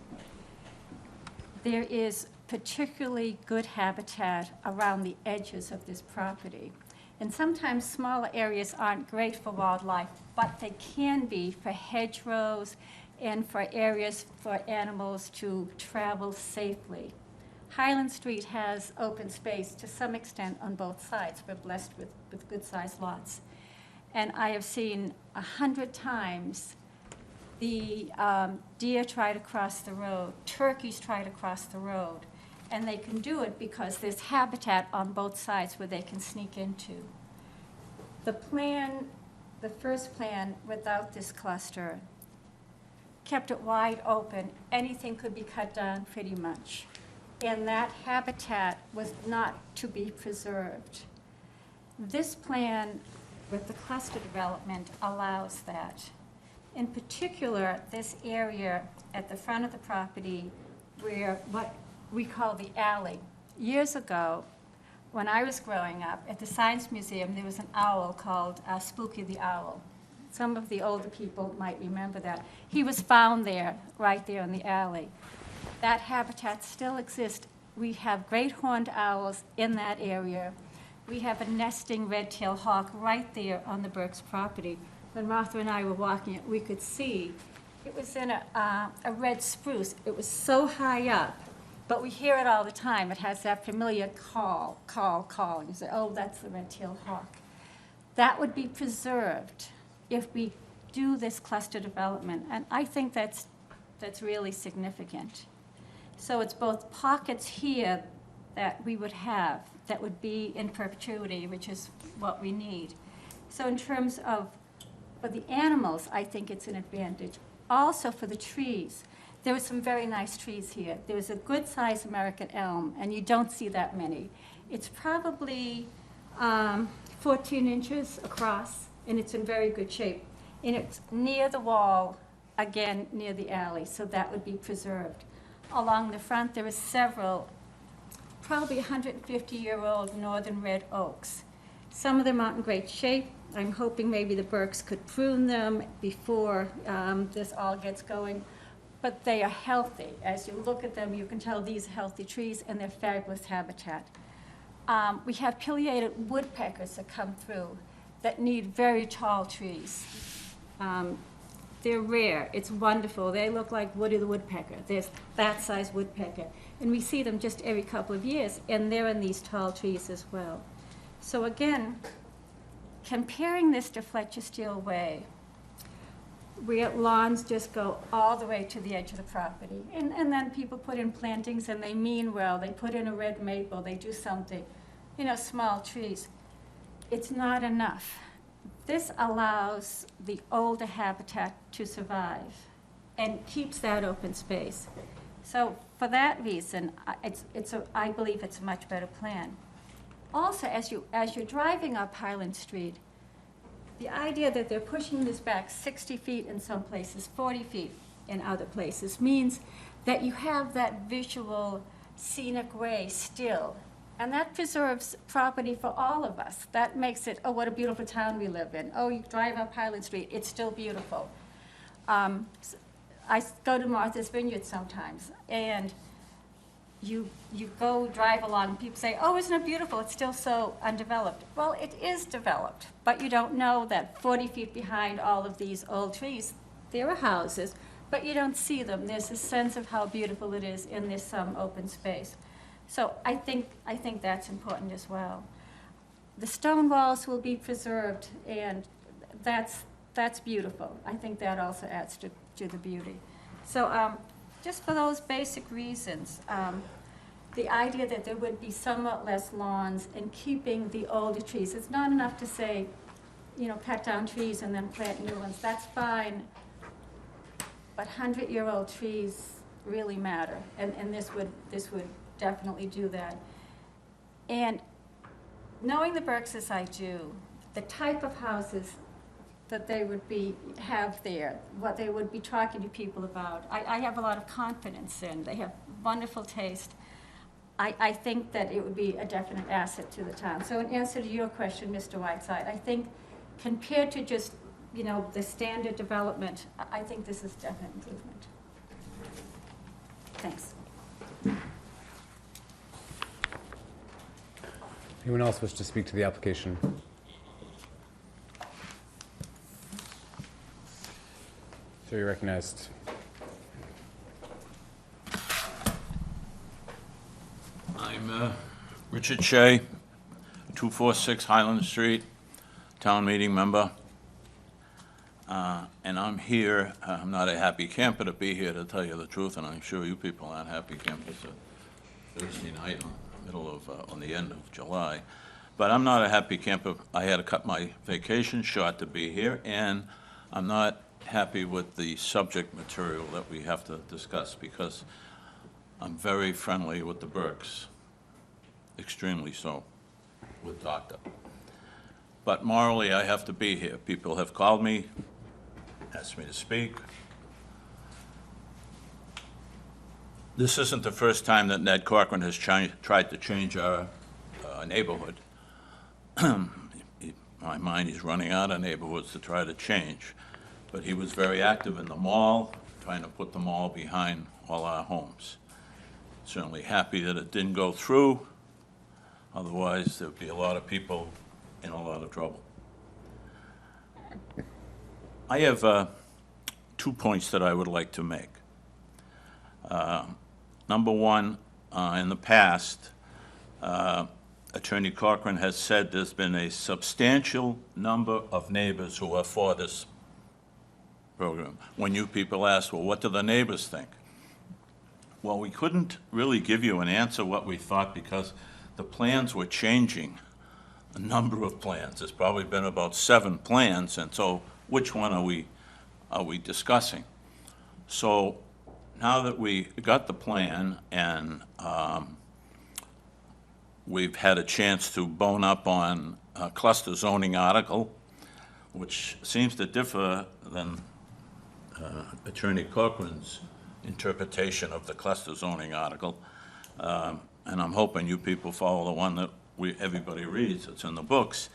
There is particularly good habitat around the edges of this property. And sometimes smaller areas aren't great for wildlife, but they can be for hedgerows and for areas for animals to travel safely. Highland Street has open space to some extent on both sides. We're blessed with good-sized lots. And I have seen 100 times the deer try to cross the road, turkeys try to cross the road, and they can do it because there's habitat on both sides where they can sneak into. The plan, the first plan without this cluster, kept it wide open. Anything could be cut down pretty much. And that habitat was not to be preserved. This plan with the cluster development allows that. In particular, this area at the front of the property where what we call the alley. Years ago, when I was growing up, at the Science Museum, there was an owl called Spooky the Owl. Some of the older people might remember that. He was found there, right there in the alley. That habitat still exists. We have great horned owls in that area. We have a nesting red-tailed hawk right there on the Burkes property. When Martha and I were walking it, we could see it was in a red spruce. It was so high up, but we hear it all the time. It has that familiar call. And you say, oh, that's the red-tailed hawk. That would be preserved if we do this cluster development, and I think that's really significant. So it's both pockets here that we would have that would be in perpetuity, which is what we need. So in terms of, for the animals, I think it's an advantage. Also for the trees, there were some very nice trees here. There was a good-sized American elm, and you don't see that many. It's probably 14 inches across, and it's in very good shape. And it's near the wall, again, near the alley, so that would be preserved. Along the front, there are several, probably 150-year-old northern red oaks. Some of them aren't in great shape. I'm hoping maybe the Burkes could prune them before this all gets going. But they are healthy. As you look at them, you can tell these are healthy trees, and they're fabulous habitat. We have pileated woodpeckers that come through that need very tall trees. They're rare. It's wonderful. They look like Woody the Woodpecker. There's that size woodpecker. And we see them just every couple of years, and they're in these tall trees as well. So again, comparing this to Fletcher Steele Way, where lawns just go all the way to the edge of the property. And then people put in plantings, and they mean well. They put in a red maple. They do something, small trees. It's not enough. This allows the older habitat to survive and keeps that open space. So for that reason, I believe it's a much better plan. Also, as you're driving up Highland Street, the idea that they're pushing this back 60 feet in some places, 40 feet in other places, means that you have that visual scenic way still. And that preserves property for all of us. That makes it, oh, what a beautiful town we live in. Oh, you drive up Highland Street, it's still beautiful. I go to Martha's Vineyard sometimes, and you go drive along, and people say, oh, isn't it beautiful? It's still so undeveloped. Well, it is developed, but you don't know that 40 feet behind all of these old trees, there are houses, but you don't see them. There's a sense of how beautiful it is in this open space. So I think that's important as well. The stone walls will be preserved, and that's beautiful. I think that also adds to the beauty. So just for those basic reasons, the idea that there would be somewhat less lawns and keeping the older trees, it's not enough to say, you know, cut down trees and then plant new ones. That's fine, but 100-year-old trees really matter, and this would definitely do that. And knowing the Burkes as I do, the type of houses that they would have there, what they would be talking to people about, I have a lot of confidence in. They have wonderful taste. I think that it would be a definite asset to the town. So in answer to your question, Mr. Whiteside, I think compared to just, you know, the standard development, I think this is definite improvement. Thanks. Anyone else wish to speak to the application? So you're recognized. I'm Richard Shea, 246 Highland Street, town meeting member. And I'm here, I'm not a happy camper to be here, to tell you the truth, and I'm sure you people aren't happy campers at Thursday night on the end of July. But I'm not a happy camper. I had to cut my vacation short to be here, and I'm not happy with the subject material that we have to discuss, because I'm very friendly with the Burkes, extremely so, with Doctor. But morally, I have to be here. People have called me, asked me to speak. This isn't the first time that Ned Corcoran has tried to change our neighborhood. In my mind, he's running out of neighborhoods to try to change. But he was very active in the mall, trying to put the mall behind all our homes. Certainly happy that it didn't go through. Otherwise, there'd be a lot of people in a lot of trouble. I have 2 points that I would like to make. Number one, in the past, Attorney Corcoran has said there's been a substantial number of neighbors who are for this program. When you people ask, well, what do the neighbors think? Well, we couldn't really give you an answer what we thought, because the plans were changing, a number of plans. There's probably been about 7 plans, and so which one are we discussing? So now that we got the plan and we've had a chance to bone up on a cluster zoning article, which seems to differ than Attorney Corcoran's interpretation of the cluster zoning article. And I'm hoping you people follow the one that everybody reads. It's in the books.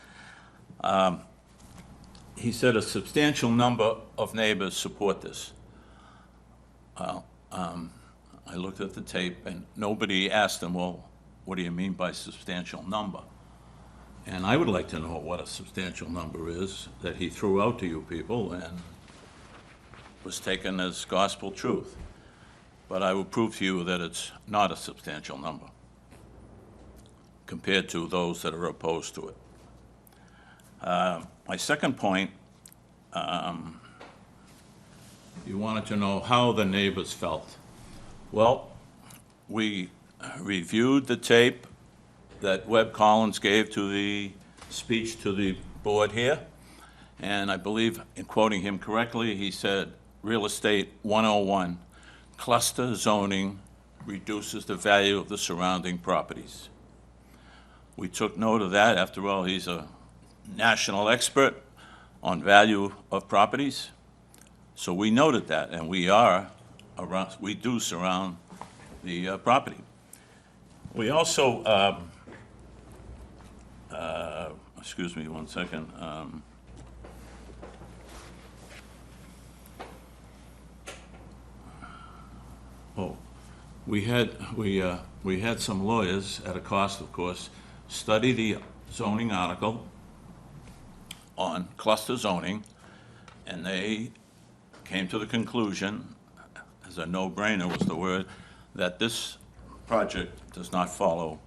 He said a substantial number of neighbors support this. Well, I looked at the tape, and nobody asked him, well, what do you mean by substantial number? And I would like to know what a substantial number is that he threw out to you people and was taken as gospel truth. But I will prove to you that it's not a substantial number compared to those that are opposed to it. My second point, you wanted to know how the neighbors felt. Well, we reviewed the tape that Webb Collins gave to the speech to the board here, and I believe, in quoting him correctly, he said, Real Estate 101, cluster zoning reduces the value of the surrounding properties. We took note of that. After all, he's a national expert on value of properties. So we noted that, and we do surround the property. We also, excuse me one second. We we had some lawyers, at a cost, of course, study the zoning article on cluster zoning, and they came to the conclusion, as a no-brainer was the word, that this project does not follow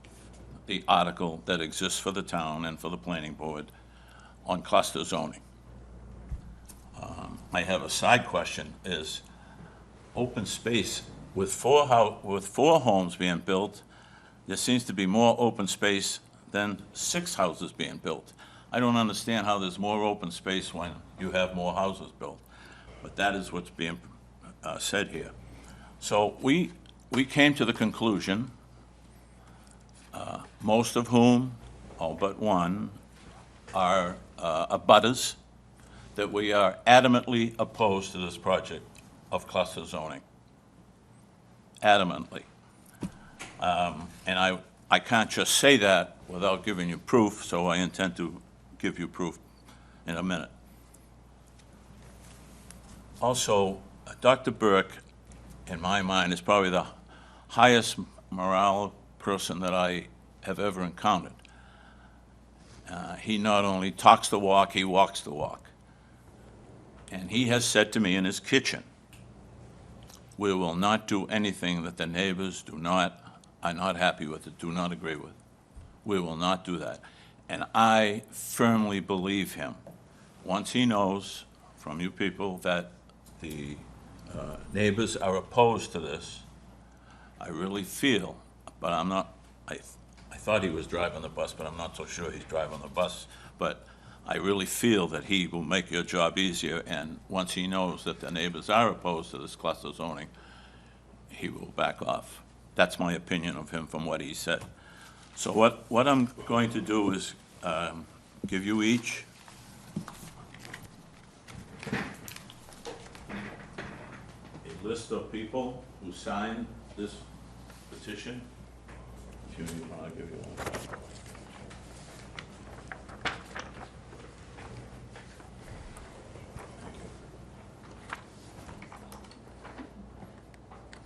the article that exists for the town and for the planning board on cluster zoning. I have a side question, is open space, with four homes being built, there seems to be more open space than 6 houses being built. I don't understand how there's more open space when you have more houses built, but that is what's being said here. So we came to the conclusion, most of whom, all but one, are abutters, that we are adamantly opposed to this project of cluster zoning. Adamantly. And I can't just say that without giving you proof, so I intend to give you proof in a minute. Also, Dr. Burke, in my mind, is probably the highest morale person that I have ever encountered. He not only talks the walk, he walks the walk. And he has said to me in his kitchen, we will not do anything that the neighbors are not happy with, do not agree with. We will not do that. And I firmly believe him. Once he knows from you people that the neighbors are opposed to this, I really feel, but I'm not, I thought he was driving the bus, but I'm not so sure he's driving the bus, but I really feel that he will make your job easier, and once he knows that the neighbors are opposed to this cluster zoning, he will back off. That's my opinion of him from what he said. So what I'm going to do is give you each a list of people who signed this petition. If you need one, I'll give you one.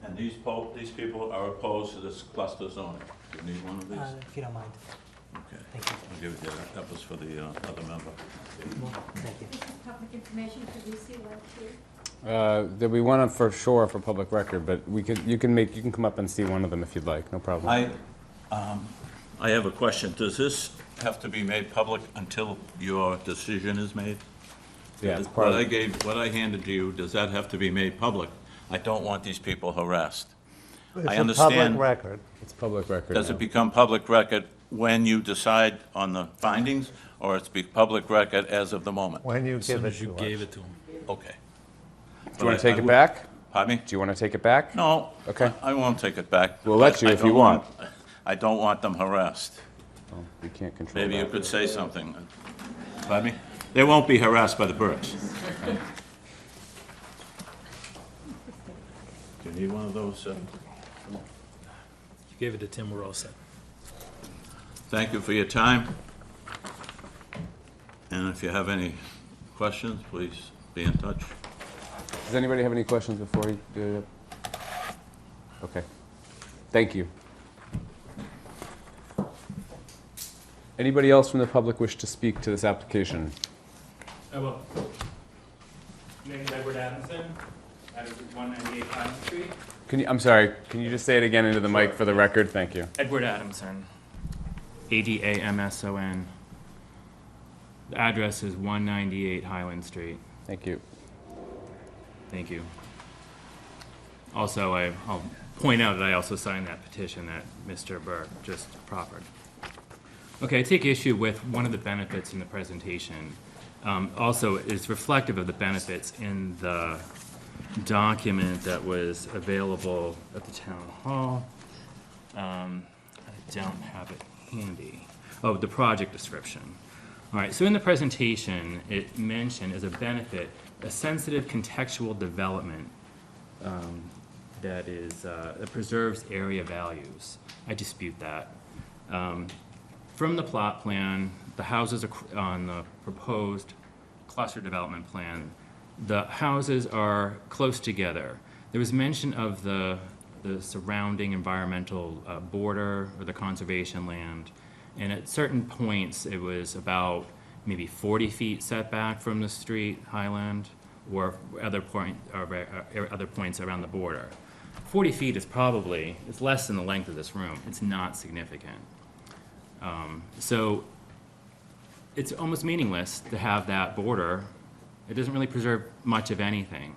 And these people are opposed to this cluster zoning. Do you need one of these? If you don't mind. Okay. Thank you. I'll give it that. That was for the other member. Thank you. This is public information, could we see that too? There'll be one for sure for public record, but you can come up and see one of them if you'd like, no problem. I have a question. Does this have to be made public until your decision is made? Yeah, it's part of What I handed to you, does that have to be made public? I don't want these people harassed. I understand. It's a public record. It's public record. Does now. it become public record when you decide on the findings, or it's be public record as of the moment? When you As give soon it as you to us. gave it to them. Okay. Do you want to take it back? Pardon me? Do you want to take it back? No. Okay. I won't take it back. We'll let you I if you don't want. I don't want them harassed. Well, we can't control Maybe you that. could say something. Pardon me? They won't be harassed by the Burkes. Do you need one of those? You gave it to Tim, we're all set. Thank you for your time. And if you have any questions, please be in touch. Does anybody have any questions before you do it? Okay. Thank you. Anybody else from the public wish to speak to this application? I will. My name is Edward Adamson. I live at 198 Highland Street. I'm sorry, can you just say it again into the mic for the record? Thank you. Edward Adamson. Adamson. The address is 198 Highland Street. Thank you. Thank you. Also, I'll point out that I also signed that petition that Mr. Burke just proffered. Okay, I take issue with one of the benefits in the presentation. Also, it's reflective of the benefits in the document that was available at the town hall. I don't have it handy. Oh, the project description. All right, so in the presentation, it mentioned as a benefit a sensitive contextual development that preserves area values. I dispute that. From the plot plan, the houses on the proposed cluster development plan, the houses are close together. There was mention of the the surrounding environmental border or the conservation land. And at certain points, it was about maybe 40 feet setback from the street, Highland, or other points around the border. 40 feet is probably, it's less than the length of this room. It's not significant. So it's almost meaningless to have that border. It doesn't really preserve much of anything.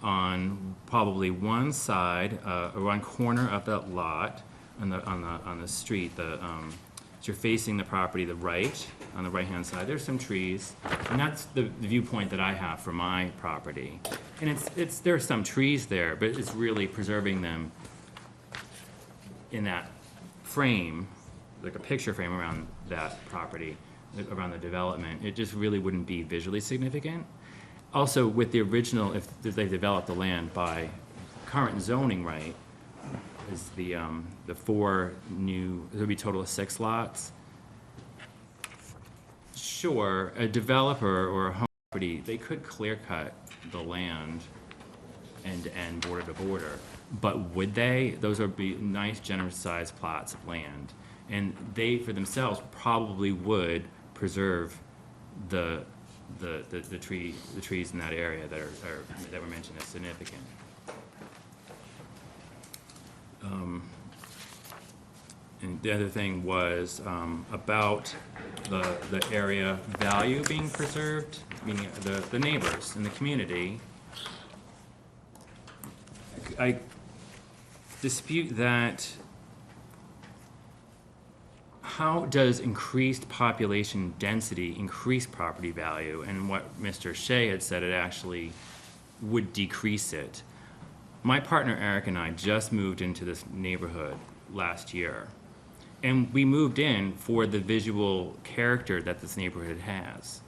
On probably one side, or one corner of that lot, on the street, as you're facing the property, on the right-hand side, there's some trees, and that's the viewpoint that I have for my property. And there's some trees there, but it's really preserving them in that frame, like a picture frame around that property, around the development. It just really wouldn't be visually significant. Also, with the original, if they developed the land by current zoning right, is the 4 new, there would be a total of 6 lots. Sure, a developer or a home property, they could clear cut the land and border to border, but would they? Those would be nice, generous sized plots of land, and they, for themselves, probably would preserve the trees in that area that were mentioned as significant. And the other thing was about the area value being preserved, meaning the neighbors in the community. I dispute that. How does increased population density increase property value? And what Mr. Shea had said, it actually would decrease it. My partner Eric and I just moved into this neighborhood last year. And we moved in for the visual character that this neighborhood has.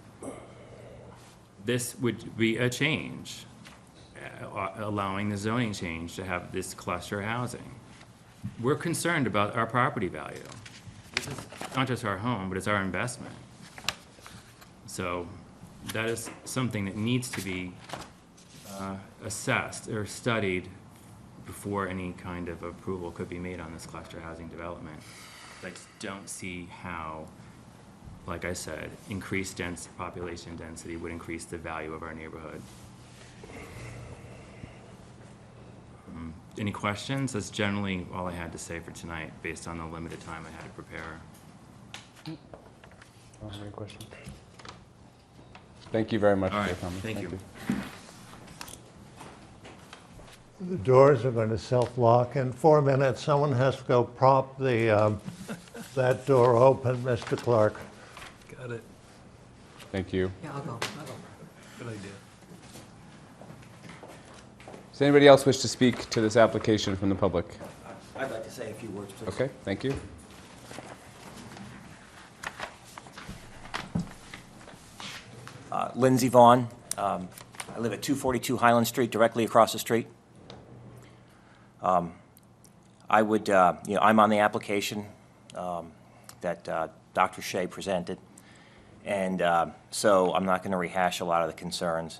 This would be a change, allowing the zoning change to have this cluster housing. We're concerned about our property value. This is not just our home, but it's our investment. So that is something that needs to be assessed or studied before any kind of approval could be made on this cluster housing development. I just don't see how, like I said, increased population density would increase the value of our neighborhood. Any questions? That's generally all I had to say for tonight, based on the limited time I had to prepare. Any questions? Thank you very much for your comment. Thank you. The doors are going to self-lock. In 4 minutes, someone has to go prop that door open, Mr. Clark. Got it. Thank you. Yeah, I'll go. Good idea. Does anybody else wish to speak to this application from the public? I'd like to say a few words, please. Okay, thank you. Lindsay Vaughn. I live at 242 Highland Street, directly across the street. I would, I'm on the application that Dr. Shea presented, and so I'm not going to rehash a lot of the concerns.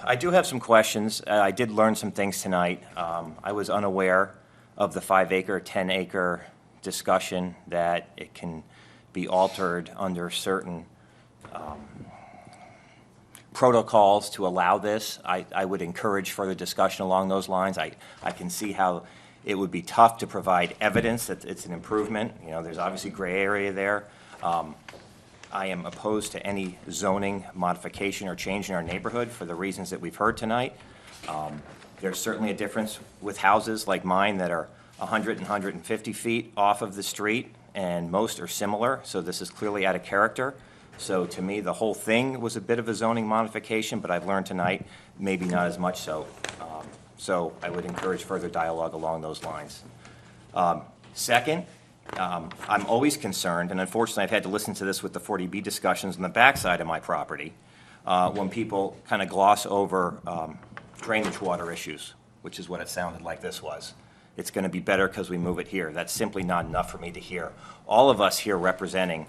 I do have some questions. I did learn some things tonight. I was unaware of the 5-acre, 10-acre discussion, that it can be altered under certain protocols to allow this. I would encourage further discussion along those lines. I can see how it would be tough to provide evidence that it's an improvement. You know, there's obviously gray area there. I am opposed to any zoning modification or change in our neighborhood for the reasons that we've heard tonight. There's certainly a difference with houses like mine that are 100 and 150 feet off of the street, and most are similar, so this is clearly out of character. So to me, the whole thing was a bit of a zoning modification, but I've learned tonight maybe not as much so. So I would encourage further dialogue along those lines. Second, I'm always concerned, and unfortunately I've had to listen to this with the 40B discussions on the backside of my property, when people kind of gloss over drainage water issues, which is what it sounded like this was. It's going to be better because we move it here. That's simply not enough for me to hear. All of us here representing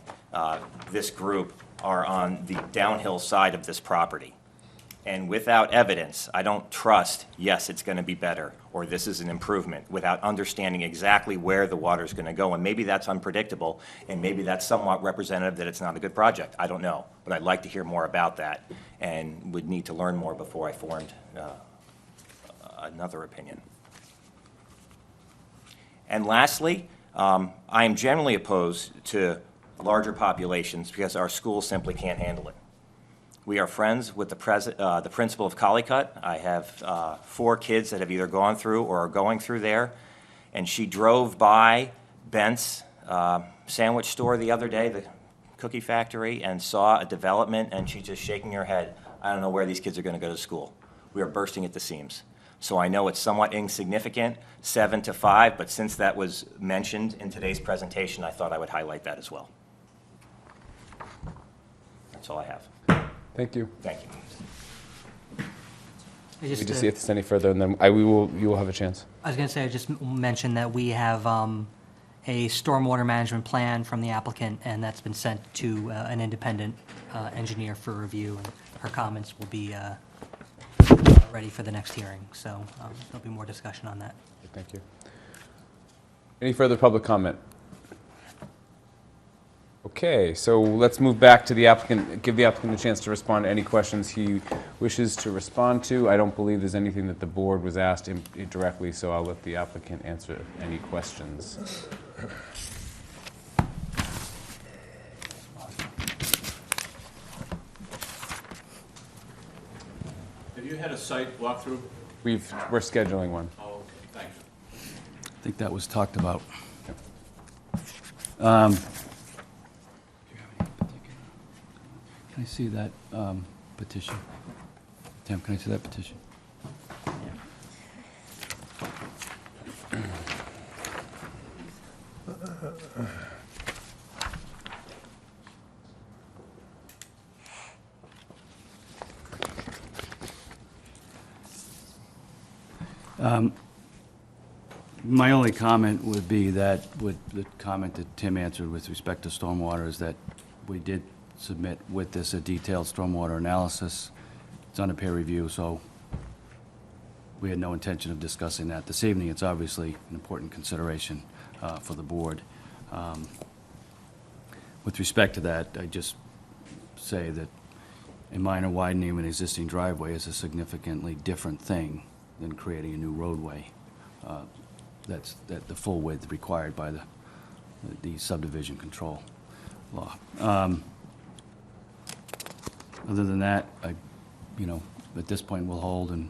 this group are on the downhill side of this property. And without evidence, I don't trust, yes, it's going to be better, or this is an improvement, without understanding exactly where the water's going to go. And maybe that's unpredictable, and maybe that's somewhat representative that it's not a good project. I don't know, but I'd like to hear more about that, and would need to learn more before I formed another opinion. And lastly, I am generally opposed to larger populations because our schools simply can't handle it. We are friends with the principal of Collycut. I have 4 kids that have either gone through or are going through there, and she drove by Bent's sandwich store the other day, the cookie factory, and saw a development, and she's just shaking her head. I don't know where these kids are going to go to school. We are bursting at the seams. So I know it's somewhat insignificant, 7 to 5, but since that was mentioned in today's presentation, I thought I would highlight that as well. That's all I have. Thank you. Thank you. We just see if there's any further, and then you will have a chance. I was going to say, I just mentioned that we have a stormwater management plan from the applicant, and that's been sent to an independent engineer for review, and her comments will be ready for the next hearing. So there'll be more discussion on that. Thank you. Any further public comment? Okay, so let's move back to the applicant, give the applicant a chance to respond to any questions he wishes to respond to. I don't believe there's anything that the board was asked directly, so I'll let the applicant answer any questions. Have you had a site walkthrough? We're scheduling one. Oh, okay, thanks. I think that was talked about. Can I see that petition? Tim, can I see that petition? My only comment would be that, with the comment that Tim answered with respect to stormwater, is that we did submit with this a detailed stormwater analysis. It's under peer review, so we had no intention of discussing that this evening. It's obviously an important consideration for the board. With respect to that, I just say that a minor widening of an existing driveway is a significantly different thing than creating a new roadway. That's the full width required by the subdivision control law. Other than that, at this point, we'll hold, and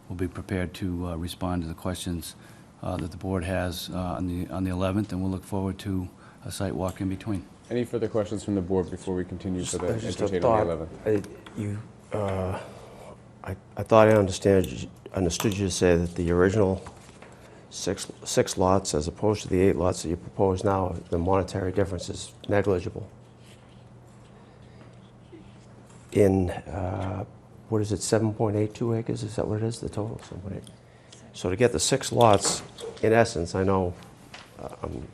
we'll be prepared to respond to the questions that the board has on the 11th, and we'll look forward to a site walk in between. Any further questions from the board before we continue for the Just a entertain on the thought. 11th? I thought I understood you to say that the original six lots, as opposed to the 8 lots that you propose now, the monetary difference is negligible. In, what is it, 7.82 acres? Is that what it is, the total? 7.8. So to get the 6 lots, in essence, I know I'm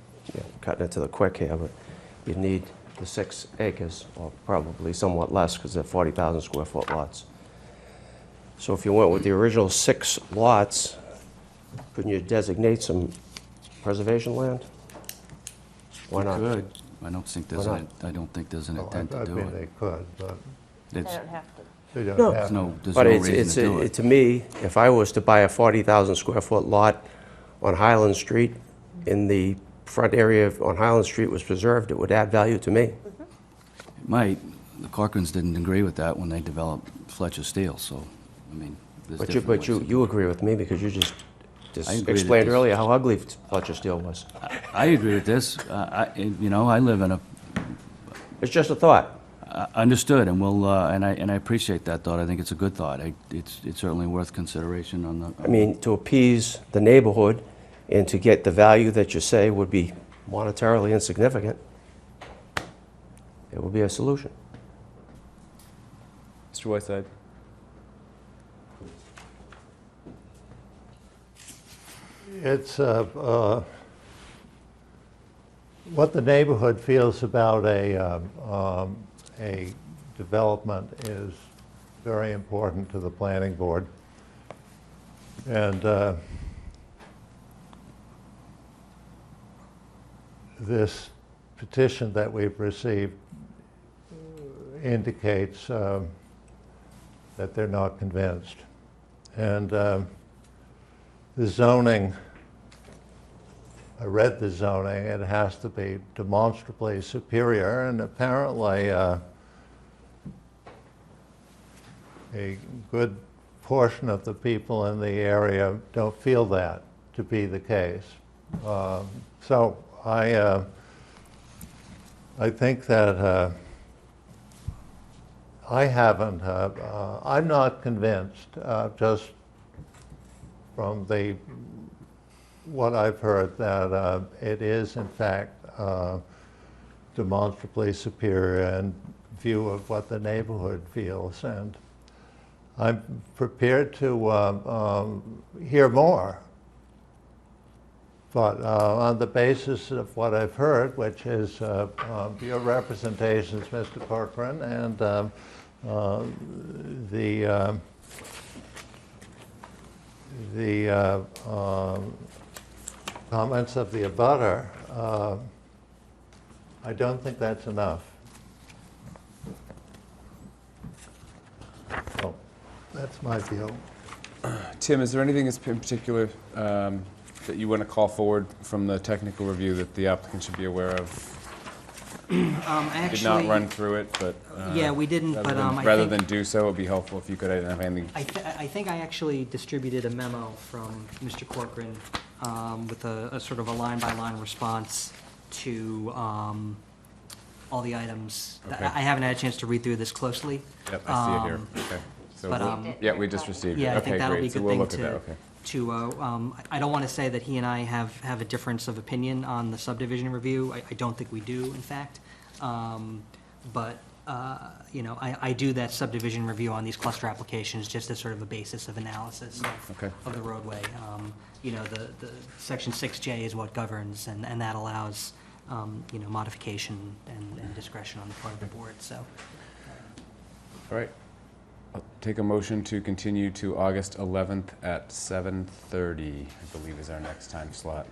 cutting it to the quick here, but you need the 6 acres, or probably somewhat less, because they're 40,000 square foot lots. So if you went with the original 6 lots, couldn't you designate some preservation land? Why not? Good. I don't think there's an intent to do it. They could, but They don't have to. they don't No. have to. There's But no it's, reason to do it. to me, if I was to buy a 40,000 square foot lot on Highland Street, in the front area on Highland Street was preserved, it would add value to me. It might. The Corcorans didn't agree with that when they developed Fletcher Steel, so, I mean, there's But different ways to you agree with me, because you just I agree that explained this- earlier how ugly Fletcher Steel was. I agree with this. I live in a, It's just a thought. understood, and we'll, and I appreciate that thought. I think it's a good thought. It's certainly worth consideration on the. I mean, to appease the neighborhood and to get the value that you say would be monetarily insignificant, it would be a solution. Mr. Whiteside? It's what the neighborhood feels about a development is very important to the planning board. And this petition that we've received indicates that they're not convinced. And the zoning, I read the zoning, it has to be demonstrably superior, and apparently a good portion of the people in the area don't feel that to be the case. So I think that I'm not convinced, just from what I've heard, that it is in fact demonstrably superior in view of what the neighborhood feels. And I'm prepared to hear more. But on the basis of what I've heard, which is your representations, Mr. Corcoran, and the comments of the abutter, I don't think that's enough. So that's my view. Tim, is there anything in particular that you want to call forward from the technical review that the applicant should be aware of? Did not run through it, but yeah, we didn't. Rather than do so, it would be helpful if you could have anything. I think I actually distributed a memo from Mr. Corcoran with a sort of a line-by-line response to all the items. Okay. I haven't had a chance to read through this closely. Yep, I see it here. Okay. So But, yeah, we just received it. Yeah, I Okay, think that'll great. be a So good we'll thing look at that. Okay. I don't want to say that he and I have a difference of opinion on the subdivision review. I don't think we do, in fact. But, you know, I do that subdivision review on these cluster applications just as sort of a basis of analysis of the roadway. You know, the section 6J is what governs, and that allows, you know, modification and discretion on the part of the board, so. All right. I'll take a motion to continue to August 11th at 7:30, I believe is our next time slot.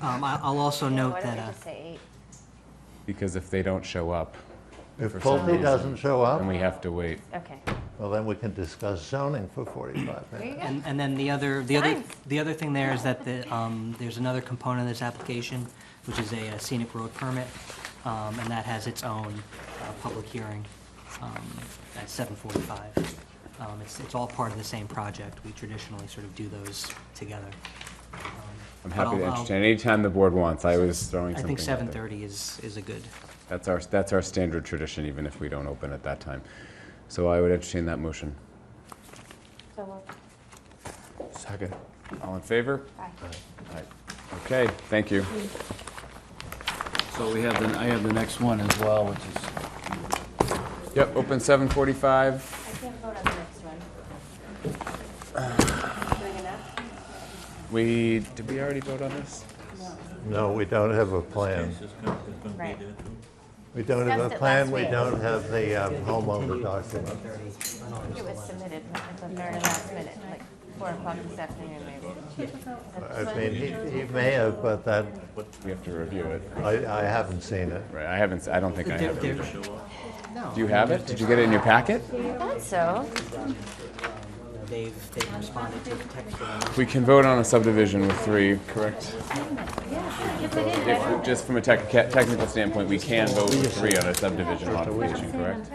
I'll also note Why that. don't we just say 8? Because if they don't show up, If for some Pulte reason, doesn't show up, then we have to wait. Okay. well, then we can discuss zoning for 45 minutes. And then the other thing there is that there's another component of this application, which is a scenic road permit, and that has its own public hearing at 7:45. It's all part of the same project. We traditionally sort of do those together. I'm happy to entertain anytime the board wants. I was throwing I something think out there. 7:30 is a good. That's our standard tradition, even if we don't open at that time. So I would entertain that motion. So Second. All in favor? Aye. Aye. Okay, thank you. So I have the next one as well, which is, Yep, open 7:45. I can't vote on the next one. Doing enough? Did we already vote on this? No, we don't have a plan. Right. We don't have a Discussed it plan, last we week. don't have the homeowner document. I think it was submitted at the very last minute, like 4 o'clock this afternoon, maybe. I mean, he may have, but that, We have to review it. I haven't seen it. Right, I don't think I have it. No. Do you have it? Did you get it in your packet? I thought so. They've responded to the text. We can vote on a subdivision with 3, correct? Yeah, if they didn't, Just from a technical standpoint, we can vote with 3 on a subdivision modification, correct?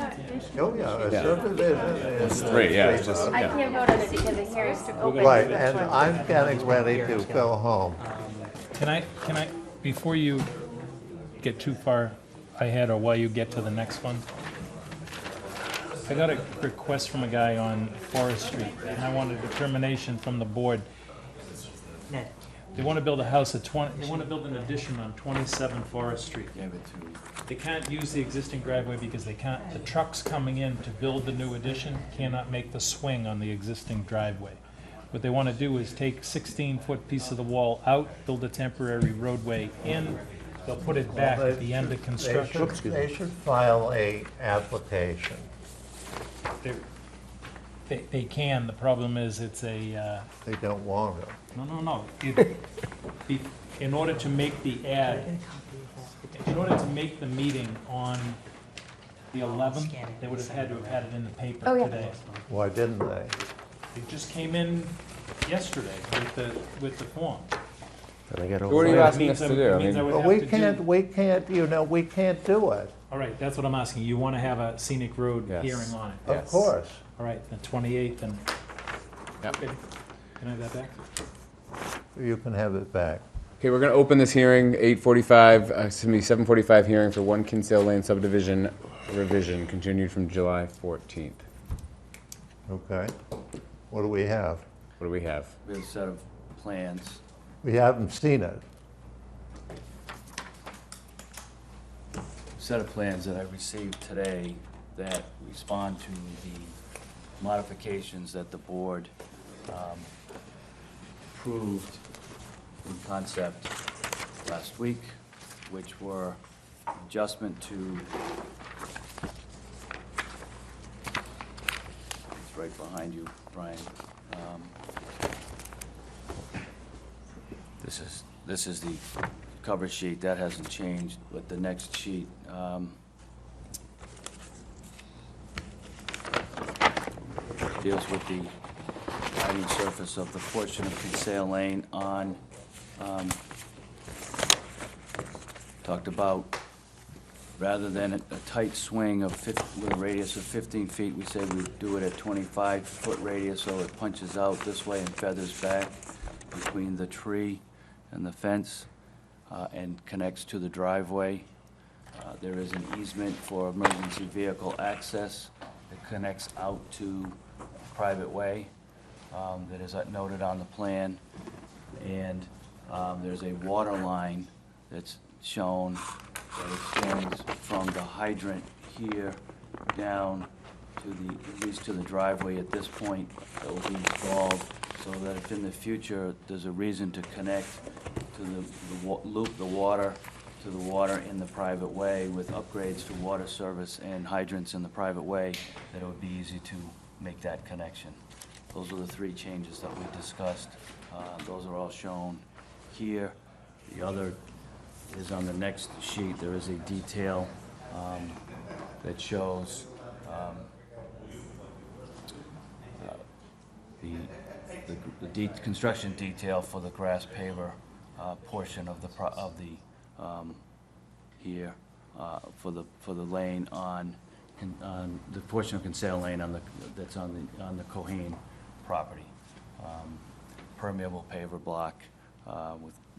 Oh, yeah, a subdivision is. 3, yeah, it's just, I yeah. can't vote on it because the hearing's open. Right, and I'm getting ready to go home. Can I, before you get too far ahead or while you get to the next one, I got a request from a guy on Forest Street, and I want a determination from the board. Ned. They want to build a house at they want to build an addition on 27 Forest Street. They can't use the existing driveway because the trucks coming in to build the new addition cannot make the swing on the existing driveway. What they want to do is take 16-foot piece of the wall out, build a temporary roadway in, they'll put it back at the end of construction. They should file a application They can, the problem is it's a, They don't want it. no. In order to make the ad, in order to make the meeting on the 11th, they would have had to have had it in the paper Oh, yeah. today. Why didn't they? It just came in yesterday with the form. And I got What are you over. asking us to do? I mean, But we can't, we can't do it. All right, that's what I'm asking. You want to have a scenic road Yes. hearing on it? Of Yes. course. All right, the 28th, and, Yep. okay. Can I have that back? You can have it back. Okay, we're going to open this hearing, 7:45 hearing for 1 Kinsale Lane subdivision revision, continued from July 14th. Okay. What do we have? What do we have? We have a set of plans. We haven't seen it. Set of plans that I received today that respond to the modifications that the board approved in concept last week, which were adjustment to, it's right behind you, Brian. This is the cover sheet, that hasn't changed, but the next sheet, deals with the lighting surface of the portion of Kinsale Lane on, talked about, rather than a tight swing of with a radius of 15 feet, we said we'd do it at 25-foot radius, so it punches out this way and feathers back between the tree and the fence, and connects to the driveway. There is an easement for emergency vehicle access that connects out to a private way that is noted on the plan. And there's a water line that's shown that extends from the hydrant here down to at least to the driveway at this point, that will be installed, so that if in the future there's a reason to connect to loop the water to the water in the private way with upgrades to water service and hydrants in the private way, that it would be easy to make that connection. Those are the three changes that we discussed. Those are all shown here. The other is on the next sheet. There is a detail that shows the construction detail for the grass paver portion of the here for the lane on the portion of Kinsale Lane that's on the Cohane property. Permeable paver block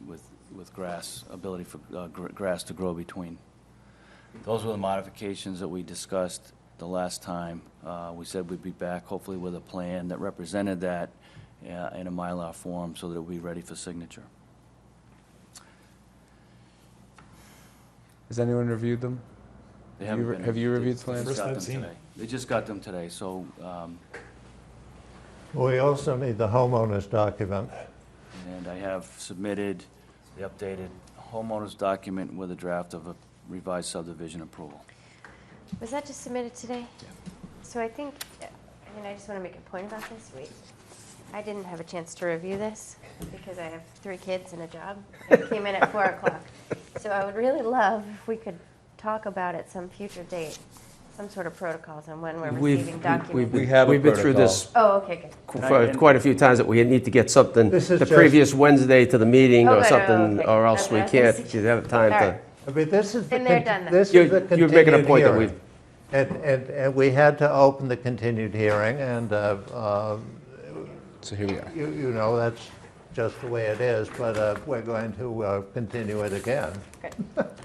with grass, ability for grass to grow between. Those were the modifications that we discussed the last time. We said we'd be back hopefully with a plan that represented that in a Mylar form so that it would be ready for signature. Has anyone reviewed them? They haven't been. Have you reviewed the plans? They just got them today. They just got them today, so, We also need the homeowner's document. and I have submitted the updated homeowner's document with a draft of a revised subdivision approval. Was that just submitted today? Yeah. So I think, I just want to make a point about this. I didn't have a chance to review this because I have 3 kids and a job. I came in at 4 o'clock. So I would really love if we could talk about at some future date, some sort of protocols on when we're receiving documents. We've been through this Oh, okay, good. quite a few times, that we need to get something This is the just- previous Wednesday to the meeting Oh, or good, something, okay. or else That's we what I was gonna can't, suggest. you have time All to. right. I mean, this is the, Then they're done then. this is You're the making a continued point that hearing. And we had to open the continued hearing, and So here we are. you know, that's just the way it is, but we're going to continue it again. Good.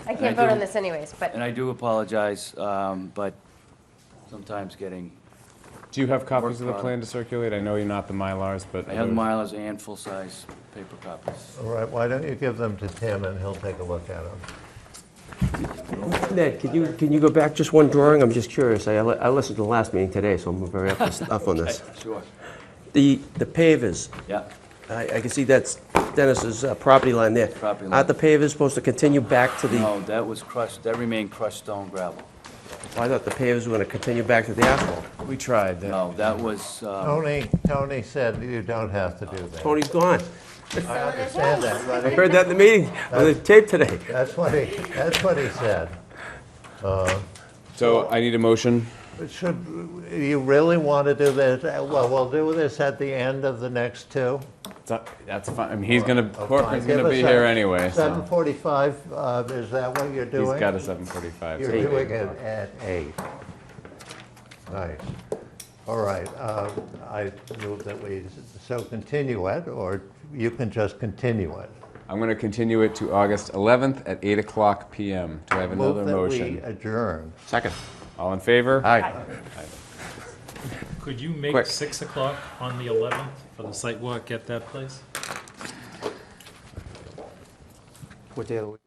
I can't vote on this anyways, but And I do apologize, but sometimes getting, Do you have copies of the Work plan to circulate? I know you're not the Mylars, but I have other- milers and full-size paper copies. All right, why don't you give them to Tim, and he'll take a look at them. Ned, can you go back just one drawing? I'm just curious. I listened to the last meeting today, so I'm very up to stuff on this. Sure. The pavers, Yeah. I can see that's Dennis's property line there. Property line. Aren't the pavers supposed to continue back to the? No, that was crushed, that remained crushed stone gravel. Well, I thought the pavers were going to continue back to the asphalt. We tried. No, that was, Tony said you don't have to do that. Tony's gone. I understand that, but I heard that in the meeting, on the tape today. that's what he said. So I need a motion. Should you really want to do this? Well, we'll do this at the end of the next two. That's fine. I mean, he's gonna, Oh, Corcoran's fine. gonna Give be us here anyway, so. 7:45, is that what you're doing? He's got a 7:45. You're so- doing it at 8. Nice. All right, I move that we so continue it, or you can just continue it. I'm gonna continue it to August 11th at 8:00 PM. Do I have another Move that we motion? adjourn. Second. All in favor? Aye. Could you make Quick. 6 o'clock on the 11th for the site walk at that place? What day of the week?